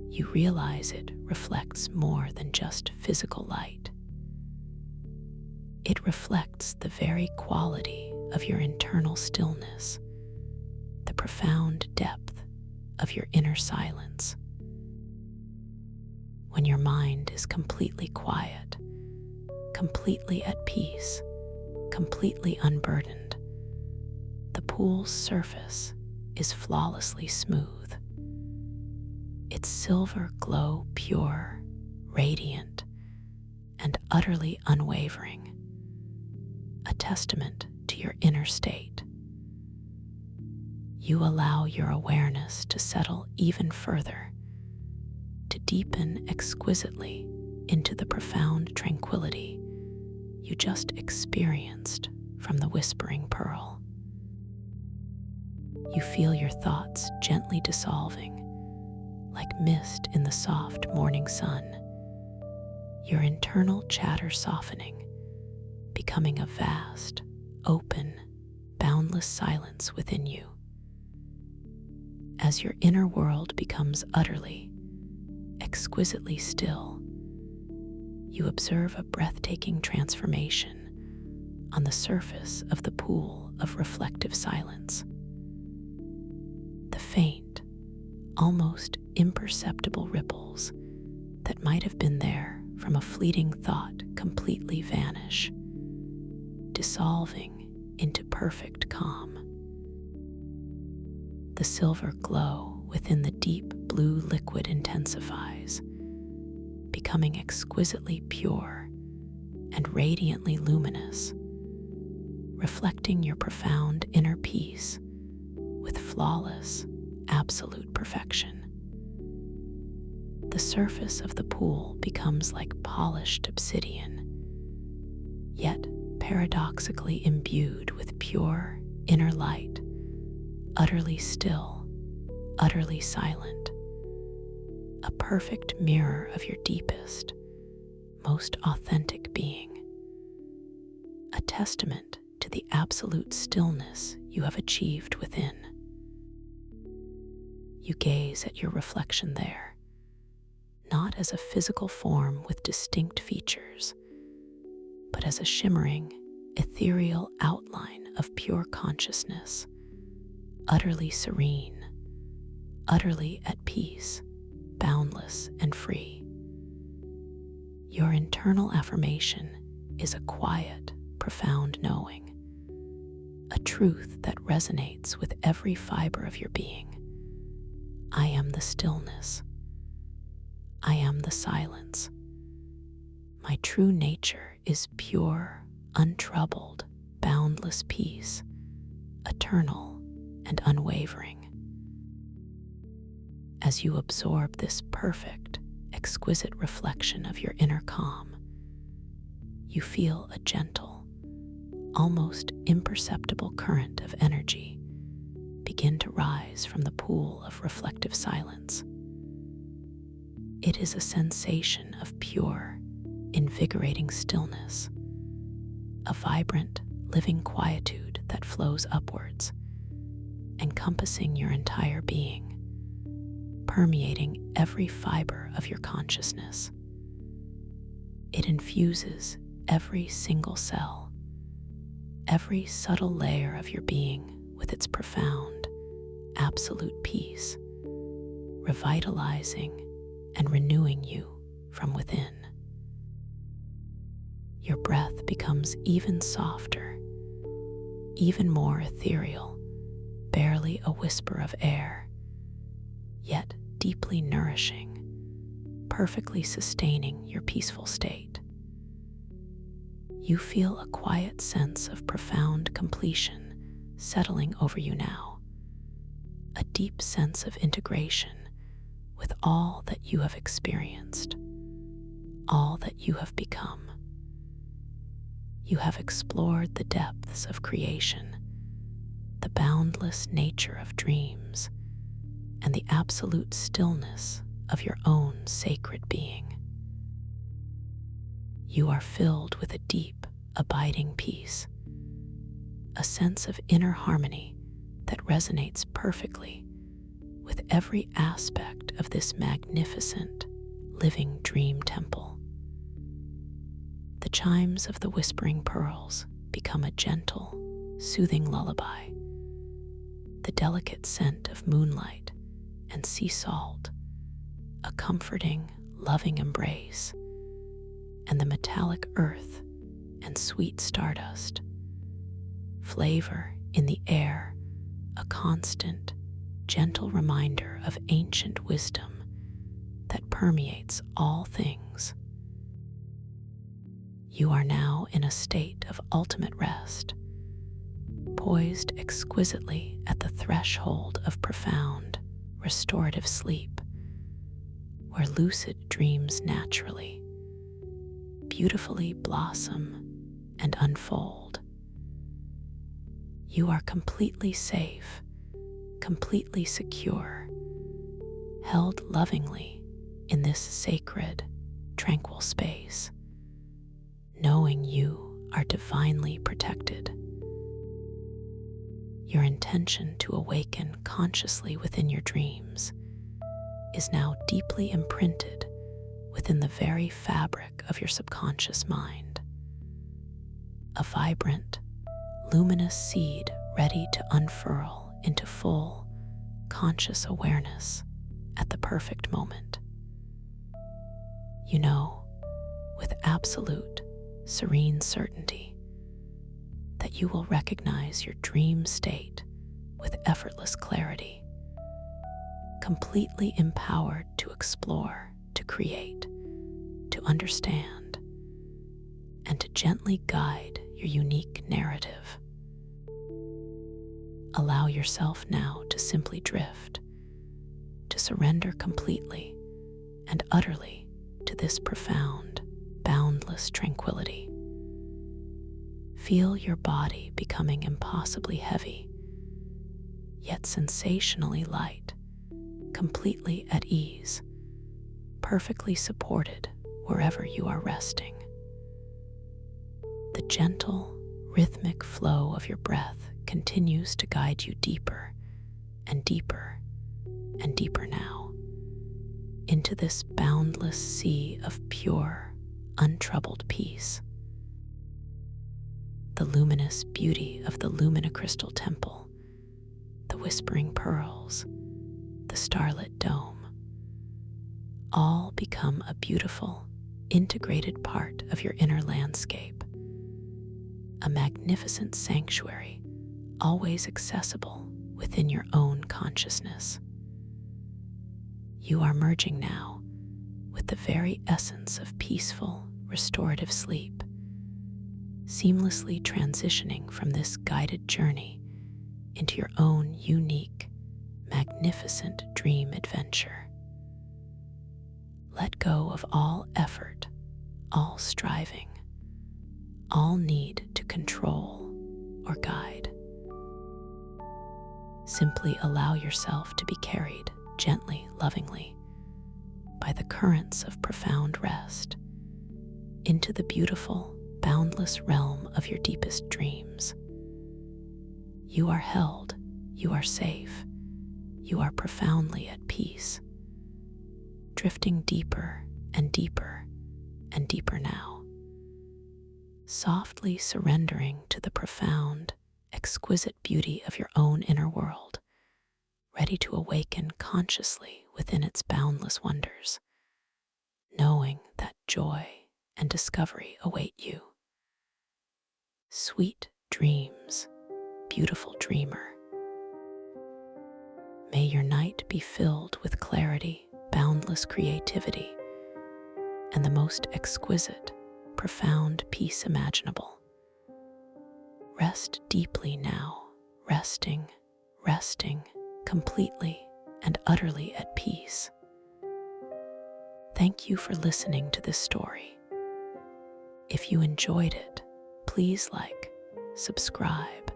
you realize it reflects more than just physical light. It reflects the very quality of your internal stillness, the profound depth of your inner silence. When your mind is completely quiet, completely at peace, completely unburdened, the pool's surface is flawlessly smooth. Its silver glow pure, radiant, and utterly unwavering, a testament to your inner state. You allow your awareness to settle even further, to deepen exquisitely into the profound tranquility you just experienced from the Whispering Pearl. You feel your thoughts gently dissolving, like mist in the soft morning sun, your internal chatter softening, becoming a vast, open, boundless silence within you. As your inner world becomes utterly, exquisitely still, you observe a breathtaking transformation on the surface of the pool of reflective silence. The faint, almost imperceptible ripples that might have been there from a fleeting thought completely vanish, dissolving into perfect calm. The silver glow within the deep blue liquid intensifies, becoming exquisitely pure and radiantly luminous, reflecting your profound inner peace with flawless, absolute perfection. The surface of the pool becomes like polished obsidian, yet paradoxically imbued with pure inner light, utterly still, utterly silent, a perfect mirror of your deepest, most authentic being, a testament to the absolute stillness you have achieved within. You gaze at your reflection there, not as a physical form with distinct features, but as a shimmering, ethereal outline of pure consciousness, utterly serene, utterly at peace, boundless and free. Your internal affirmation is a quiet, profound knowing, a truth that resonates with every fiber of your being. I am the stillness. I am the silence. My true nature is pure, untroubled, boundless peace, eternal and unwavering. As you absorb this perfect, exquisite reflection of your inner calm, you feel a gentle, almost imperceptible current of energy begin to rise from the pool of reflective silence. It is a sensation of pure, invigorating stillness, a vibrant, living quietude that flows upwards, encompassing your entire being, permeating every fiber of your consciousness. It infuses every single cell, every subtle layer of your being with its profound, absolute peace, revitalizing and renewing you from within. Your breath becomes even softer, even more ethereal, barely a whisper of air, yet deeply nourishing, perfectly sustaining your peaceful state. You feel a quiet sense of profound completion settling over you now, a deep sense of integration with all that you have experienced, all that you have become. You have explored the depths of creation, the boundless nature of dreams, and the absolute stillness of your own sacred being. You are filled with a deep, abiding peace, a sense of inner harmony that resonates perfectly with every aspect of this magnificent, living dream temple. The chimes of the whispering pearls become a gentle, soothing lullaby. The delicate scent of moonlight and sea salt, a comforting, loving embrace, and the metallic earth and sweet stardust. Flavor in the air, a constant, gentle reminder of ancient wisdom that permeates all things. You are now in a state of ultimate rest, poised exquisitely at the threshold of profound, restorative sleep, where lucid dreams naturally, beautifully blossom and unfold. You are completely safe, completely secure, held lovingly in this sacred, tranquil space, knowing you are divinely protected. Your intention to awaken consciously within your dreams is now deeply imprinted within the very fabric of your subconscious mind. A vibrant, luminous seed ready to unfurl into full, conscious awareness at the perfect moment. You know, with absolute, serene certainty, that you will recognize your dream state with effortless clarity, completely empowered to explore, to create, to understand, and to gently guide your unique narrative. Allow yourself now to simply drift, to surrender completely and utterly to this profound, boundless tranquility. Feel your body becoming impossibly heavy, yet sensationally light, completely at ease, perfectly supported wherever you are resting. The gentle, rhythmic flow of your breath continues to guide you deeper and deeper and deeper now into this boundless sea of pure, untroubled peace. The luminous beauty of the luminicrystal temple, the whispering pearls, the starlit dome, all become a beautiful, integrated part of your inner landscape, a magnificent sanctuary always accessible within your own consciousness. You are merging now with the very essence of peaceful, restorative sleep, seamlessly transitioning from this guided journey into your own unique, magnificent dream adventure. Let go of all effort, all striving, all need to control or guide. Simply allow yourself to be carried gently, lovingly, by the currents of profound rest into the beautiful, boundless realm of your deepest dreams. You are held, you are safe, you are profoundly at peace, drifting deeper and deeper and deeper now, softly surrendering to the profound, exquisite beauty of your own inner world, ready to awaken consciously within its boundless wonders, knowing that joy and discovery await you. Sweet dreams, beautiful dreamer. May your night be filled with clarity, boundless creativity, and the most exquisite, profound peace imaginable. Rest deeply now, resting, completely and utterly at peace. Thank you for listening to this story. If you enjoyed it, please like, subscribe,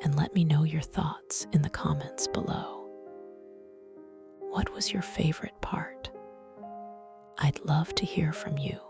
and let me know your thoughts in the comments below. What was your favorite part? I'd love to hear from you.